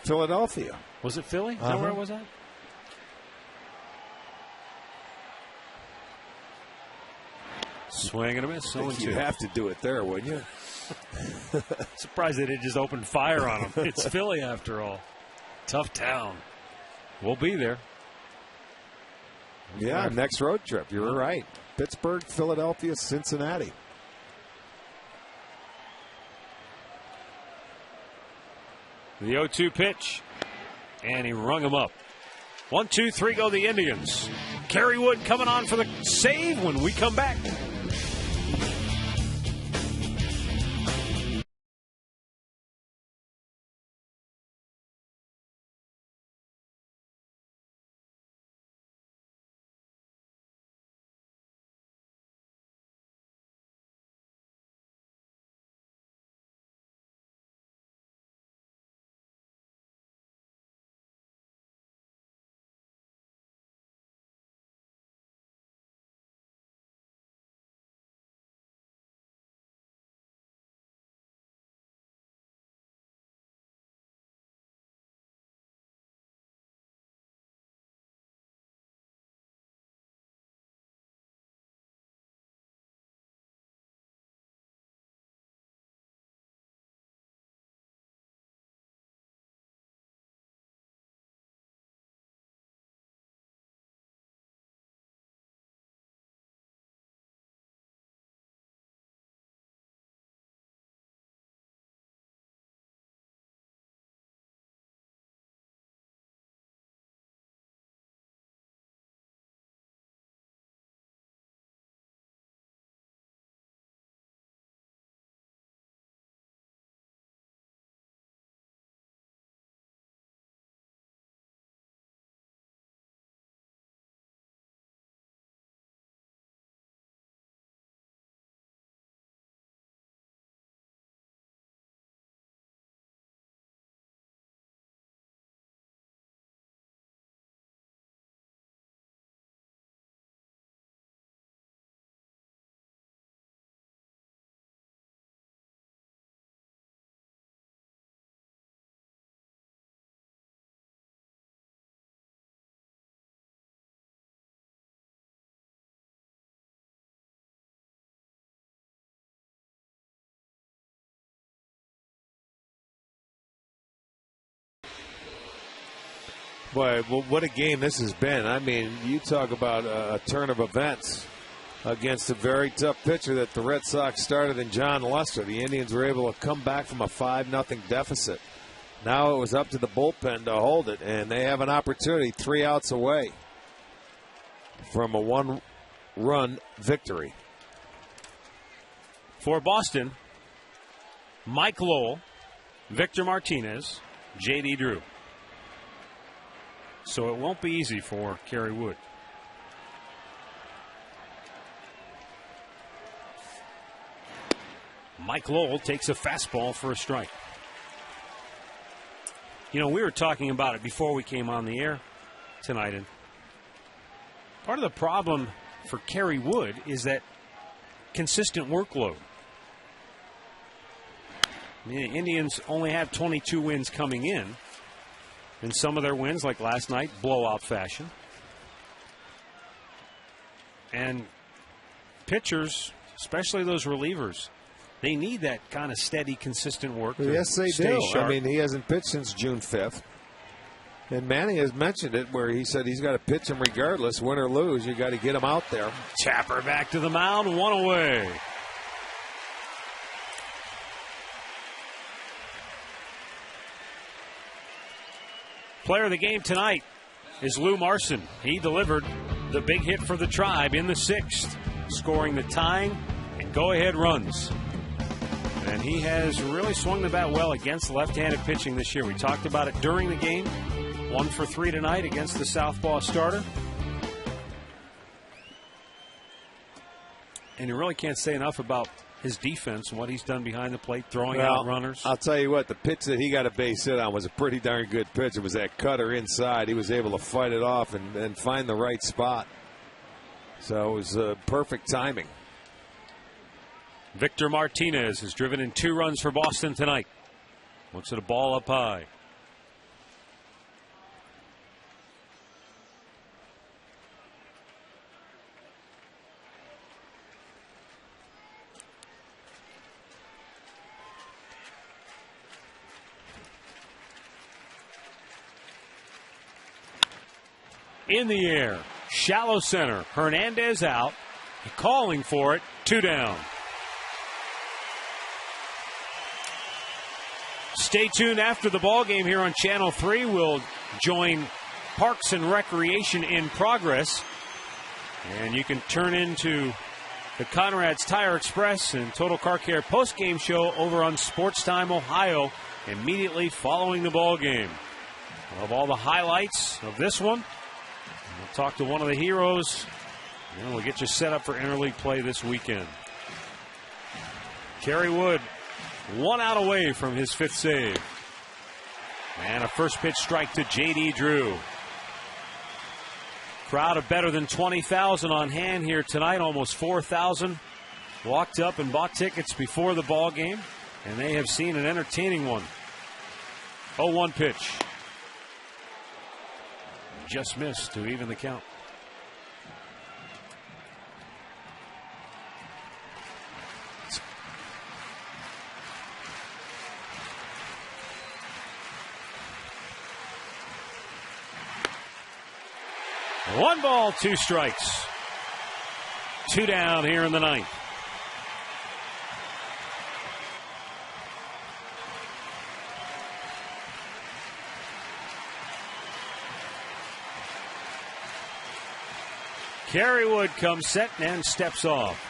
Philadelphia. Was it Philly? Is that where it was at? Swing and a miss. You have to do it there, wouldn't you? Surprised they didn't just open fire on them. It's Philly after all. Tough town. We'll be there. Yeah, next road trip. You're right. Pittsburgh, Philadelphia, Cincinnati. The 0-2 pitch. And he rung him up. 1, 2, 3 go the Indians. Kerry Wood coming on for the save when we come back. Boy, what a game this has been. I mean, you talk about a turn of events against a very tough pitcher that the Red Sox started in John Lester. The Indians were able to come back from a 5-0 deficit. Now it was up to the bullpen to hold it, and they have an opportunity 3 outs away from a 1-run victory. For Boston, Mike Lowell, Victor Martinez, J.D. Drew. So it won't be easy for Kerry Wood. Mike Lowell takes a fastball for a strike. You know, we were talking about it before we came on the air tonight, and part of the problem for Kerry Wood is that consistent workload. I mean, the Indians only have 22 wins coming in. And some of their wins, like last night, blowout fashion. And pitchers especially those relievers. They need that kind of steady, consistent work. Yes, they do. Sharp. I mean, he hasn't pitched since June 5th. And Manny has mentioned it where he said he's got to pitch him regardless, win or lose. You got to get him out there. Tapper back to the mound, 1 away. Player of the game tonight is Lou Marson. He delivered the big hit for the Tribe in the 6th, scoring the tying and go-ahead runs. And he has really swung the bat well against left-handed pitching this year. We talked about it during the game. 1 for 3 tonight against the southpaw starter. And you really can't say enough about his defense and what he's done behind the plate, throwing out runners. I'll tell you what, the pitch that he got a base hit on was a pretty darn good pitch. It was that cutter inside. He was able to fight it off and find the right spot. So it was perfect timing. Victor Martinez has driven in 2 runs for Boston tonight. Looks at a ball up high. In the air, shallow center. Hernandez out, calling for it. 2 down. Stay tuned after the ball game here on Channel 3. We'll join Parks and Recreation in Progress. And you can turn into the Conrad's Tire Express and Total Car Care post-game show over on Sports Time Ohio immediately following the ball game. We'll have all the highlights of this one. We'll talk to one of the heroes, and we'll get you set up for interleague play this weekend. Kerry Wood, 1 out away from his 5th save. And a first pitch strike to J.D. Drew. Crowd of better than 20,000 on hand here tonight, almost 4,000. Walked up and bought tickets before the ball game, and they have seen an entertaining one. 0-1 pitch. Just missed to even the count. One ball, 2 strikes. 2 down here in the 9th. Kerry Wood comes set and steps off.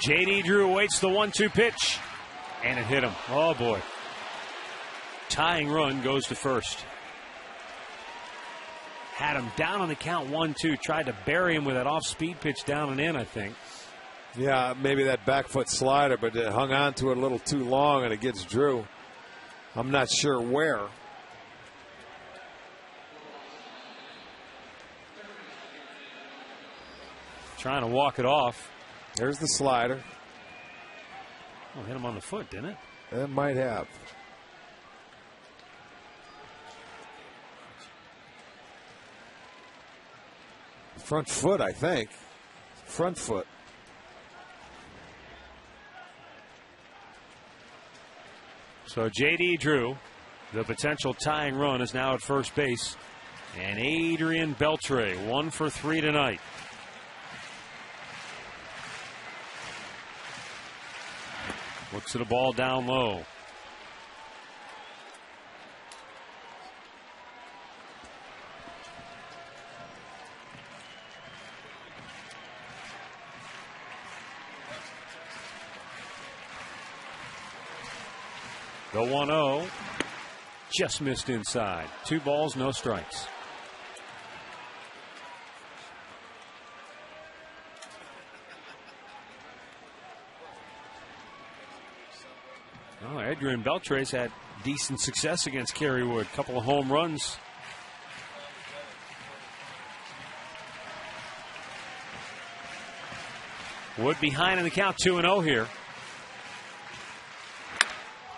J.D. Drew waits the 1-2 pitch, and it hit him. Oh, boy. Tying run goes to first. Had him down on the count 1-2. Tried to bury him with that off-speed pitch down and in, I think. Yeah, maybe that back foot slider, but it hung on to it a little too long, and it gets Drew. I'm not sure where. Trying to walk it off. There's the slider. Oh, hit him on the foot, didn't it? It might have. Front foot, I think. Front foot. So J.D. Drew, the potential tying run, is now at first base. And Adrian Beltre, 1 for 3 tonight. Looks at a ball down low. The 1-0 just missed inside. 2 balls, no strikes. Oh, Adrian Beltre's had decent success against Kerry Wood. Couple of home runs. Wood behind in the count, 2-0 here.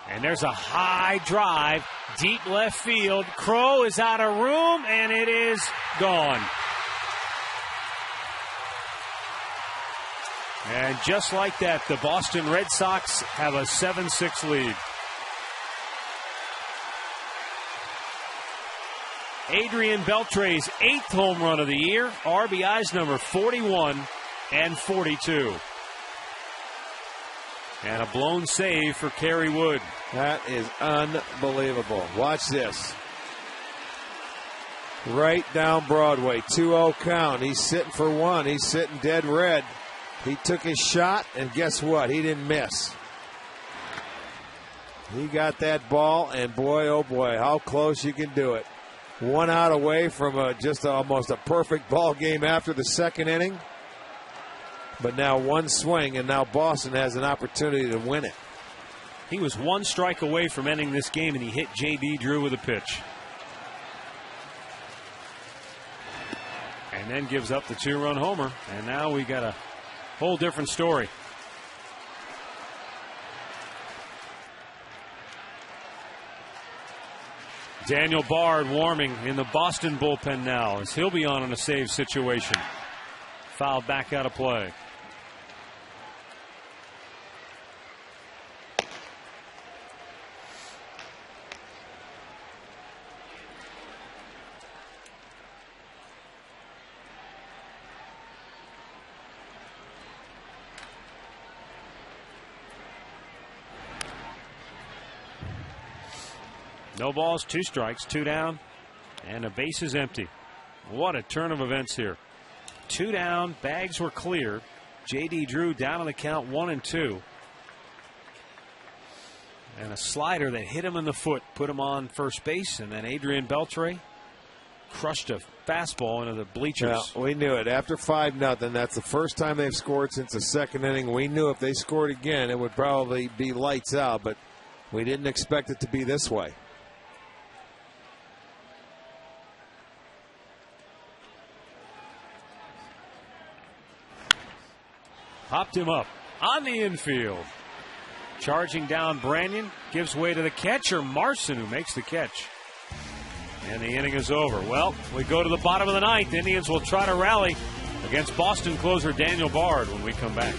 And there's a high drive, deep left field. Crow is out of room, and it is gone. And just like that, the Boston Red Sox have a 7-6 lead. Adrian Beltre's 8th home run of the year. RBIs number 41 and 42. And a blown save for Kerry Wood. That is unbelievable. Watch this. Right down Broadway, 2-0 count. He's sitting for one. He's sitting dead red. He took his shot, and guess what? He didn't miss. He got that ball, and boy, oh boy, how close you can do it. 1 out away from just almost a perfect ball game after the second inning. But now one swing, and now Boston has an opportunity to win it. He was 1 strike away from ending this game, and he hit J.D. Drew with a pitch. And then gives up the 2-run homer. And now we got a whole different story. Daniel Bard warming in the Boston bullpen now as he'll be on in a save situation. Fouled back out of play. No balls, 2 strikes, 2 down, and a base is empty. What a turn of events here. 2 down, bags were cleared. J.D. Drew down on the count, 1-2. And a slider that hit him in the foot, put him on first base, and then Adrian Beltre crushed a fastball into the bleachers. Yeah, we knew it. After 5-0, that's the first time they've scored since the second inning. We knew if they scored again, it would probably be lights out, but we didn't expect it to be this way. Popped him up on the infield. Charging down Branyan. Gives way to the catcher, Marson, who makes the catch. And the inning is over. Well, we go to the bottom of the 9th. Indians will try to rally against Boston closer Daniel Bard when we come back.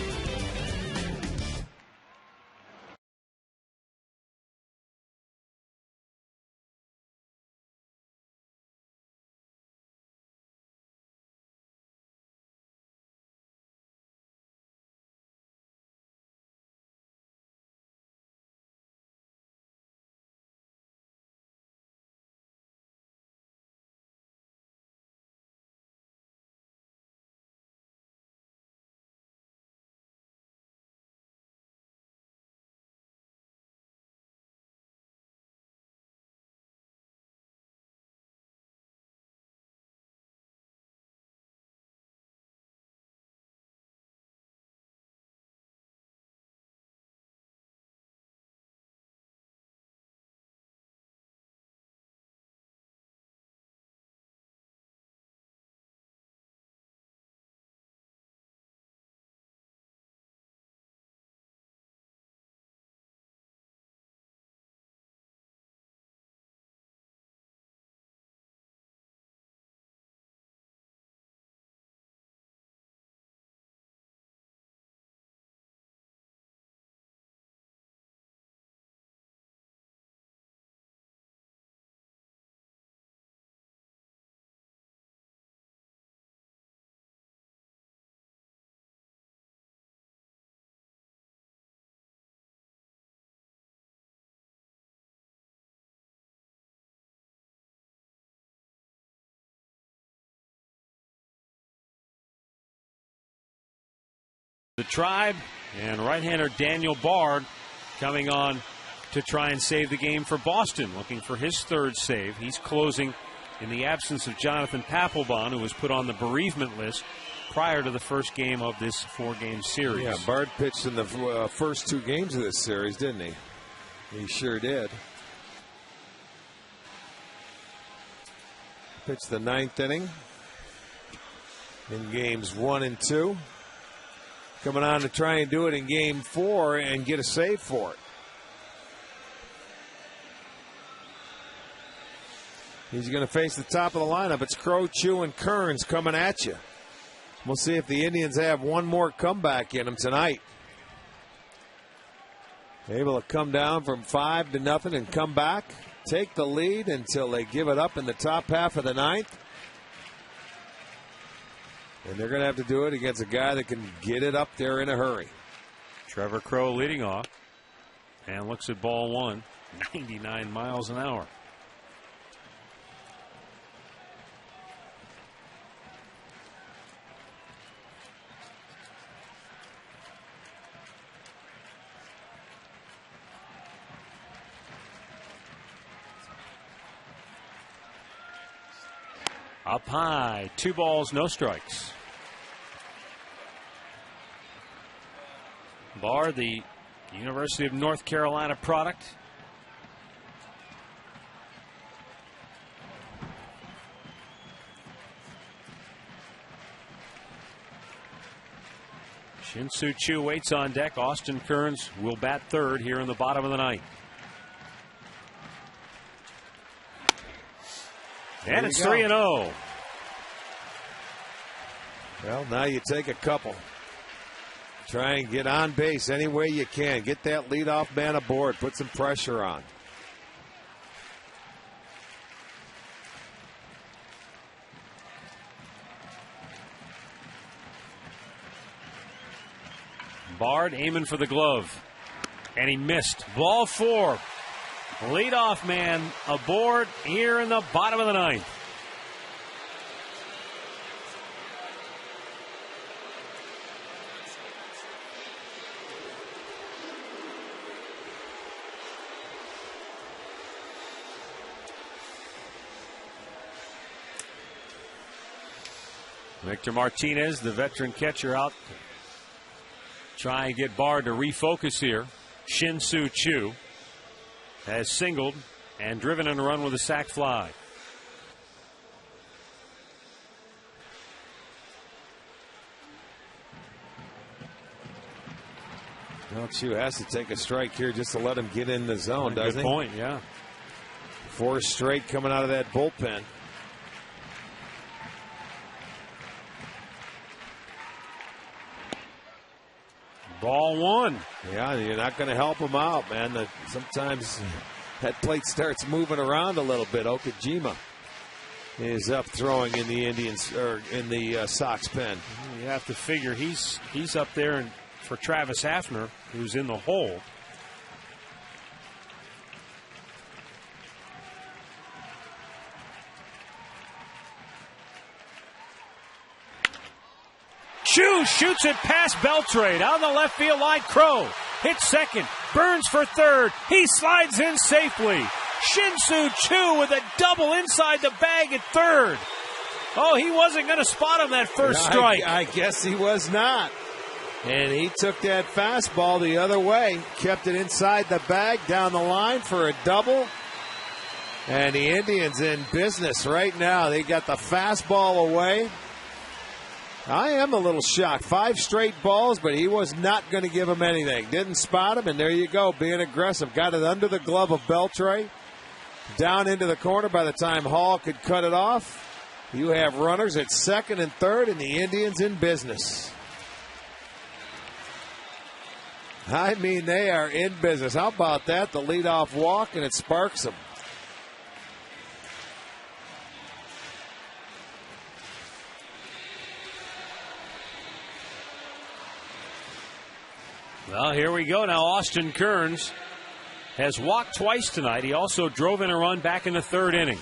The Tribe and right-hander Daniel Bard coming on to try and save the game for Boston, looking for his 3rd save. He's closing in the absence of Jonathan Papelbon, who was put on the bereavement list prior to the first game of this 4-game series. Yeah, Bard pitched in the first 2 games of this series, didn't he? He sure did. Pitched the 9th inning in games 1 and 2. coming on to try and do it in game 4 and get a save for it. He's going to face the top of the lineup. It's Crow, Chu, and Kearns coming at you. We'll see if the Indians have one more comeback in them tonight. Able to come down from 5-0 and come back, take the lead until they give it up in the top half of the 9th. And they're going to have to do it against a guy that can get it up there in a hurry. Trevor Crow leading off and looks at ball 1, 99 miles an hour. Up high, 2 balls, no strikes. Bard, the University of North Carolina product. Shin-Soo Choo waits on deck. Austin Kearns will bat third here in the bottom of the 9th. And it's 3-0. Well, now you take a couple. Try and get on base any way you can. Get that leadoff man aboard. Put some pressure on. Bard aiming for the glove. And he missed. Ball 4. Leadoff man aboard here in the bottom of the 9th. Victor Martinez, the veteran catcher, out to try and get Bard to refocus here. Shin-Soo Choo has singled and driven in a run with a sac fly. Well, Chu has to take a strike here just to let him get in the zone, doesn't he? Good point, yeah. 4 straight coming out of that bullpen. Ball 1. Yeah, you're not going to help him out, man. Sometimes that plate starts moving around a little bit. Okajima is up throwing in the Indians or in the Sox pen. You have to figure he's up there for Travis Hafner, who's in the hole. Chu shoots it past Beltrade on the left field line. Crow hits second. Burns for third. He slides in safely. Shin-Soo Choo with a double inside the bag at third. Oh, he wasn't going to spot him that first strike. I guess he was not. And he took that fastball the other way. Kept it inside the bag down the line for a double. And the Indians in business right now. They got the fastball away. I am a little shocked. 5 straight balls, but he was not going to give him anything. Didn't spot him, and there you go, being aggressive. Got it under the glove of Beltre. Down into the corner by the time Hall could cut it off. You have runners at second and third, and the Indians in business. I mean, they are in business. How about that? The leadoff walk, and it sparks them. Well, here we go now. Austin Kearns has walked twice tonight. He also drove in a run back in the 3rd inning.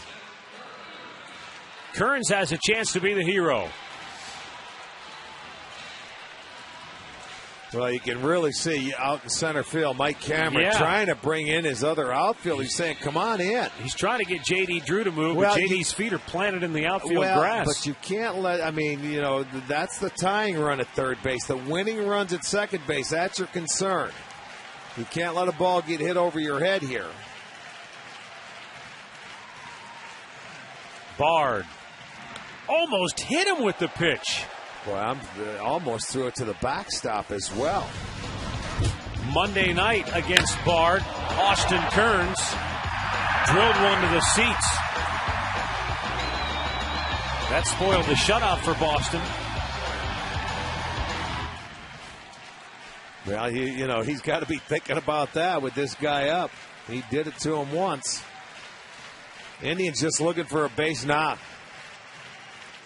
Kearns has a chance to be the hero. Well, you can really see out in center field Mike Cameron trying to bring in his other outfield. He's saying, come on in. He's trying to get J.D. Drew to move, but J.D.'s feet are planted in the outfield grass. But you can't that's the tying run at third base. The winning runs at second base, that's your concern. You can't let a ball get hit over your head here. Bard almost hit him with the pitch. Well, almost threw it to the backstop as well. Monday night against Bard, Austin Kearns drilled one to the seats. That spoiled the shutout for Boston. Well, he's got to be thinking about that with this guy up. He did it to him once. Indians just looking for a base knock.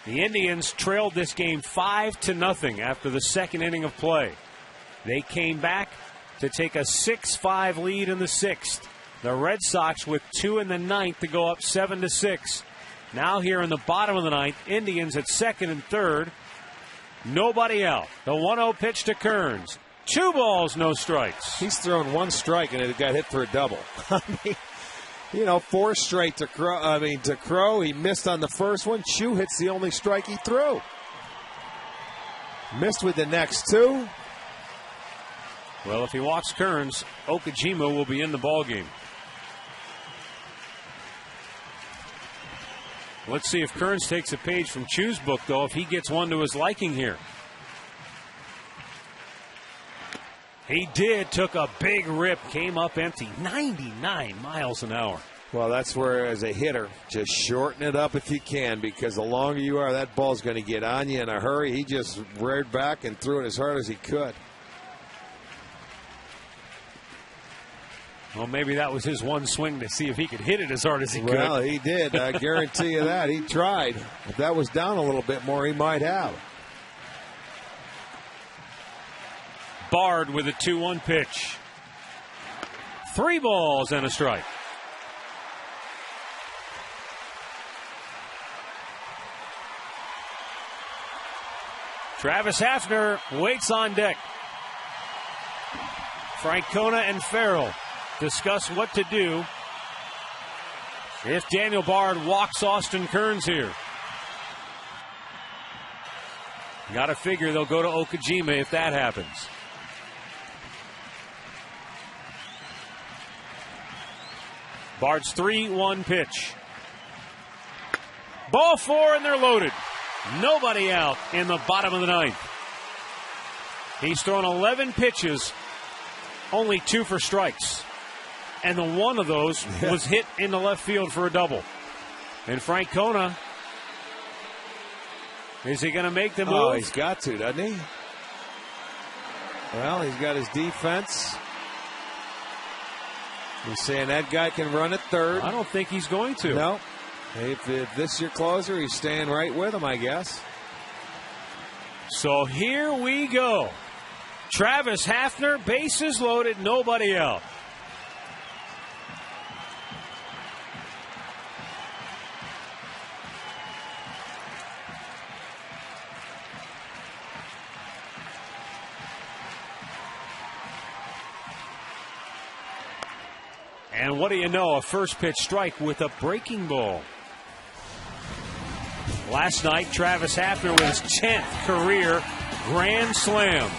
The Indians trailed this game 5-0 after the second inning of play. They came back to take a 6-5 lead in the sixth. The Red Sox with 2 in the ninth to go up 7-6. Now here in the bottom of the ninth, Indians at second and third. Nobody out. The 1-0 pitch to Kearns. 2 balls, no strikes. He's thrown 1 strike and it got hit for a double. I mean, 4 straight to Crow. To Crow, he missed on the first one. Chu hits the only strike he threw. Missed with the next 2. Well, if he walks Kearns, Okajima will be in the ballgame. Let's see if Kearns takes a page from Chu's book, though, if he gets one to his liking here. He did, took a big rip, came up empty, 99 miles an hour. Well, that's where, as a hitter, just shorten it up if you can, because the longer you are, that ball's going to get on you in a hurry. He just reared back and threw it as hard as he could. Well, maybe that was his one swing to see if he could hit it as hard as he could. Well, he did. I guarantee you that. He tried. If that was down a little bit more, he might have. Bard with a 2-1 pitch. 3 balls and a strike. Travis Hafner waits on deck. Francona and Farrell discuss what to do if Daniel Bard walks Austin Kearns here. Got to figure they'll go to Okajima if that happens. Bard's 3-1 pitch. Ball 4 and they're loaded. Nobody out in the bottom of the ninth. He's thrown 11 pitches, only 2 for strikes. And the one of those was hit in the left field for a double. And Francona, is he going to make the move? Oh, he's got to, doesn't he? Well, he's got his defense. He's saying that guy can run at third. I don't think he's going to. No. If this is your closer, he's staying right with him, I guess. So here we go. Travis Hafner, bases loaded, nobody out. And what do you know, a first pitch strike with a breaking ball. Last night, Travis Hafner with his 10th career grand slam.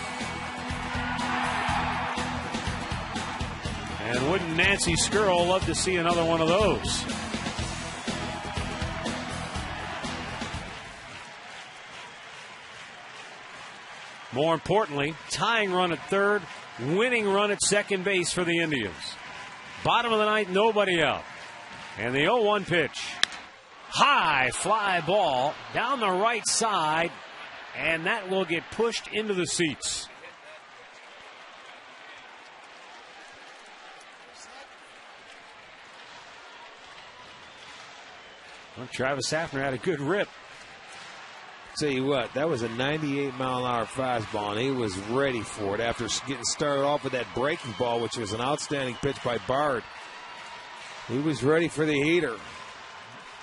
And wouldn't Nancy Skrull love to see another one of those? More importantly, tying run at third, winning run at second base for the Indians. Bottom of the ninth, nobody out. And the 0-1 pitch. High fly ball down the right side, and that will get pushed into the seats. Well, Travis Hafner had a good rip. Tell you what, that was a 98-mile-an-hour fastball, and he was ready for it after getting started off with that breaking ball, which was an outstanding pitch by Bard. He was ready for the heater.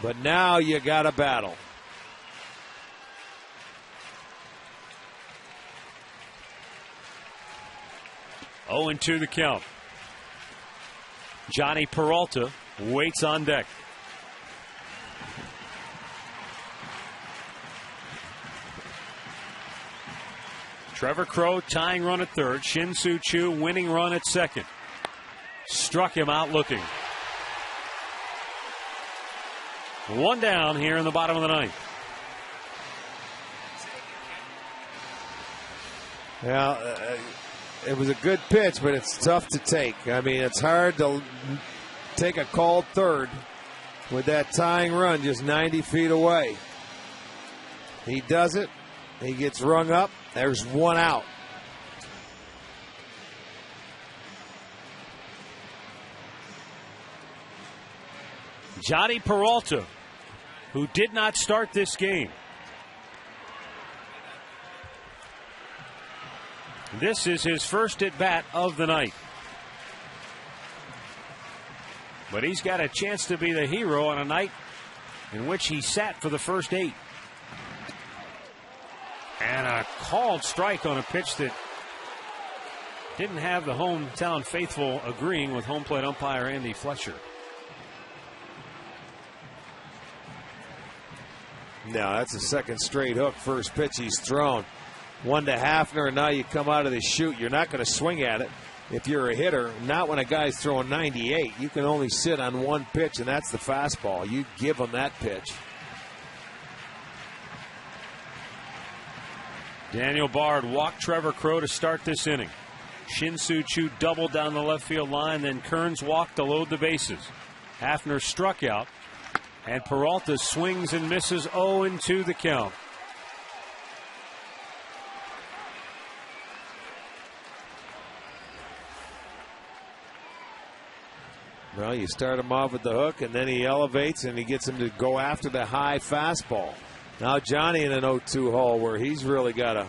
But now you got a battle. Oh, 0-2 the count. Johnny Peralta waits on deck. Trevor Crow tying run at third. Shin-Soo Choo winning run at second. Struck him out looking. One down here in the bottom of the ninth. Well, it was a good pitch, but it's tough to take. I mean, it's hard to take a called third with that tying run just 90 feet away. He does it. He gets rung up. There's one out. Johnny Peralta, who did not start this game. This is his first at bat of the night. But he's got a chance to be the hero on a night in which he sat for the first 8. And a called strike on a pitch that didn't have the hometown faithful agreeing with home plate umpire Andy Fletcher. No, that's a second straight hook. First pitch he's thrown. 1 to Hafner, and now you come out of the chute. You're not going to swing at it if you're a hitter. Not when a guy's throwing 98. You can only sit on one pitch, and that's the fastball. You give him that pitch. Daniel Bard walked Trevor Crow to start this inning. Shin-Soo Choo doubled down the left field line, then Kearns walked to load the bases. Hafner struck out, and Peralta swings and misses 0-2 the count. Well, you start him off with the hook, and then he elevates, and he gets him to go after the high fastball. Now Johnny in an 0-2 hole where he's really got to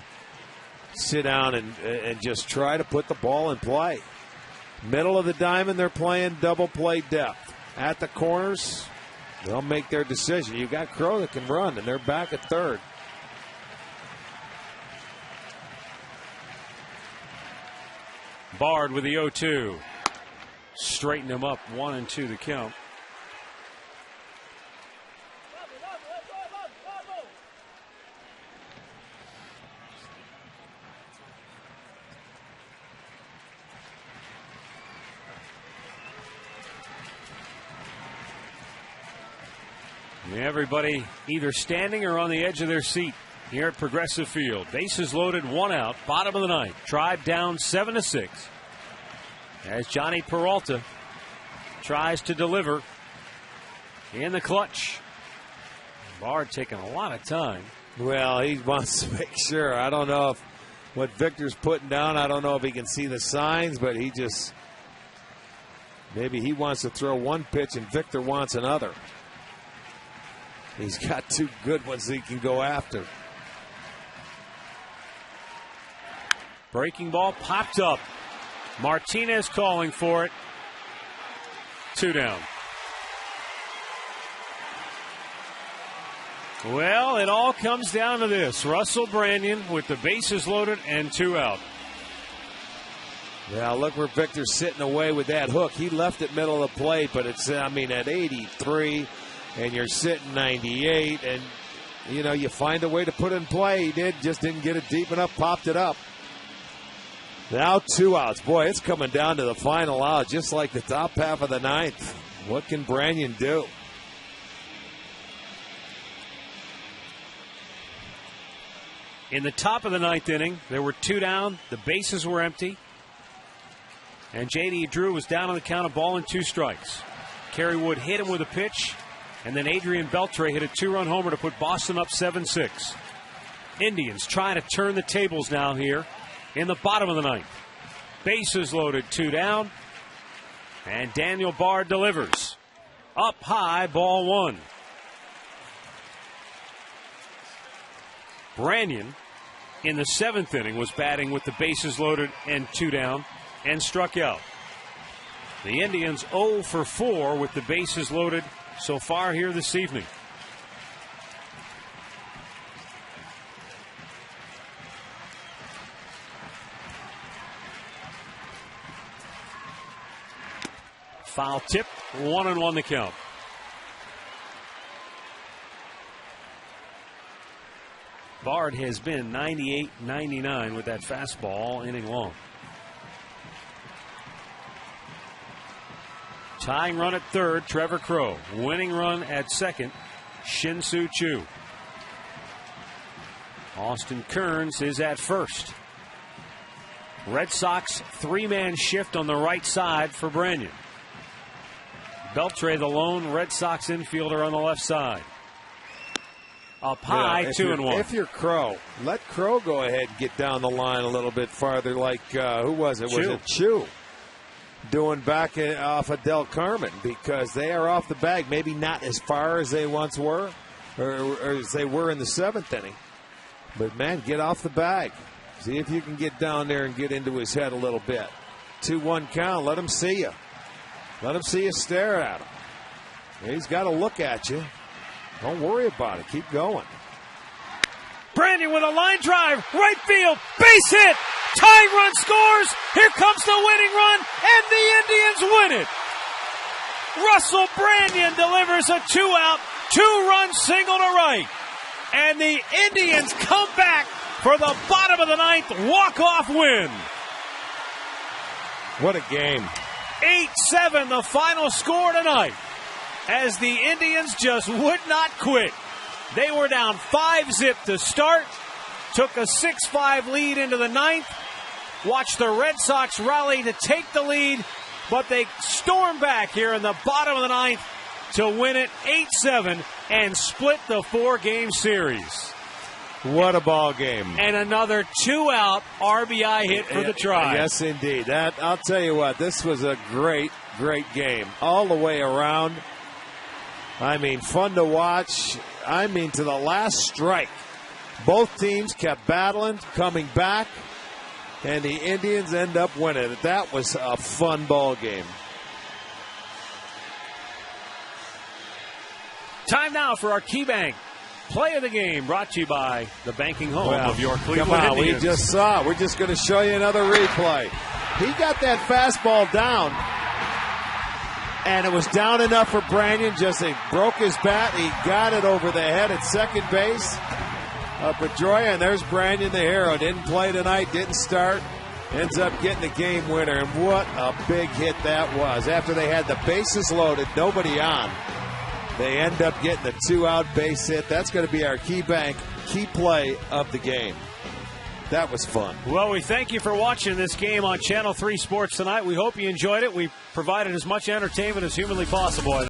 sit down and just try to put the ball in play. Middle of the diamond, they're playing double play depth. At the corners, they'll make their decision. You got Crow that can run, and they're back at third. Bard with the 0-2. Straighten him up, 1-2 the count. Everybody either standing or on the edge of their seat here at Progressive Field. Bases loaded, 1 out, bottom of the ninth. Tribe down 7-6. As Johnny Peralta tries to deliver in the clutch. Bard taking a lot of time. Well, he wants to make sure. I don't know if what Victor's putting down, I don't know if he can see the signs, but he just, maybe he wants to throw one pitch and Victor wants another. He's got 2 good ones that he can go after. Breaking ball popped up. Martinez calling for it. 2 down. Well, it all comes down to this. Russell Branyan with the bases loaded and 2 out. Yeah, look where Victor's sitting away with that hook. He left it middle of the plate, but it's, I mean, at 83, and you're sitting 98, and, you know, you find a way to put it in play. He did, just didn't get it deep enough, popped it up. Now 2 outs. Boy, it's coming down to the final out, just like the top half of the ninth. What can Branyan do? In the top of the ninth inning, there were 2 down. The bases were empty. And J.D. Drew was down on the count of 1-2 strikes. Kerry Wood hit him with a pitch. And then Adrian Beltre hit a 2-run homer to put Boston up 7-6. Indians trying to turn the tables now here in the bottom of the ninth. Bases loaded, 2 down. And Daniel Bard delivers. Up high, ball 1. Branyan in the 7th inning was batting with the bases loaded and 2 down and struck out. The Indians 0 for 4 with the bases loaded so far here this evening. Foul tip, 1-1 the count. Bard has been 98-99 with that fastball all inning long. Tying run at third, Trevor Crow. Winning run at second, Shin-Soo Choo. Austin Kearns is at first. Red Sox three-man shift on the right side for Branyan. Beltre, the lone Red Sox infielder on the left side. Up high, 2-1. If you're Crow, let Crow go ahead and get down the line a little bit farther like, who was it? Chu. Was it Chu? Doing back off of Del Carmen, because they are off the bag, maybe not as far as they once were, or as they were in the 7th inning. But, man, get off the bag. See if you can get down there and get into his head a little bit. 2-1 count. Let him see you. Let him see you stare at him. He's got to look at you. Don't worry about it. Keep going. Branyan with a line drive. Right field. Base hit. Tying run scores. Here comes the winning run. And the Indians win it. Russell Branyan delivers a 2-out, 2-run single to right. And the Indians come back for the bottom of the 9th walk-off win. What a game. 8-7 the final score tonight, as the Indians just would not quit. They were down 5-0 to start, took a 6-5 lead into the 9th, watched the Red Sox rally to take the lead, but they stormed back here in the bottom of the 9th to win it 8-7 and split the 4-game series. What a ball game. And another 2-out RBI hit for the Tribe. Yes, indeed. I'll tell you what, this was a great, great game all the way around. I mean, fun to watch. I mean, to the last strike. Both teams kept battling, coming back, and the Indians end up winning it. That was a fun ball game. Time now for our KeyBank Play of the Game, brought to you by the banking home of your Cleveland come on, Indians. We just saw it. We're just going to show you another replay. He got that fastball down, and it was down enough for Branyan. Just he broke his bat. He got it over the head at second base of Pedroia, and there's Branyan, the hero. Didn't play tonight, didn't start. Ends up getting the game winner, and what a big hit that was. After they had the bases loaded, nobody on, they end up getting the 2-out base hit. That's going to be our KeyBank key play of the game. That was fun. Well, we thank you for watching this game on Channel 3 Sports tonight. We hope you enjoyed it. We provided as much entertainment as humanly possible.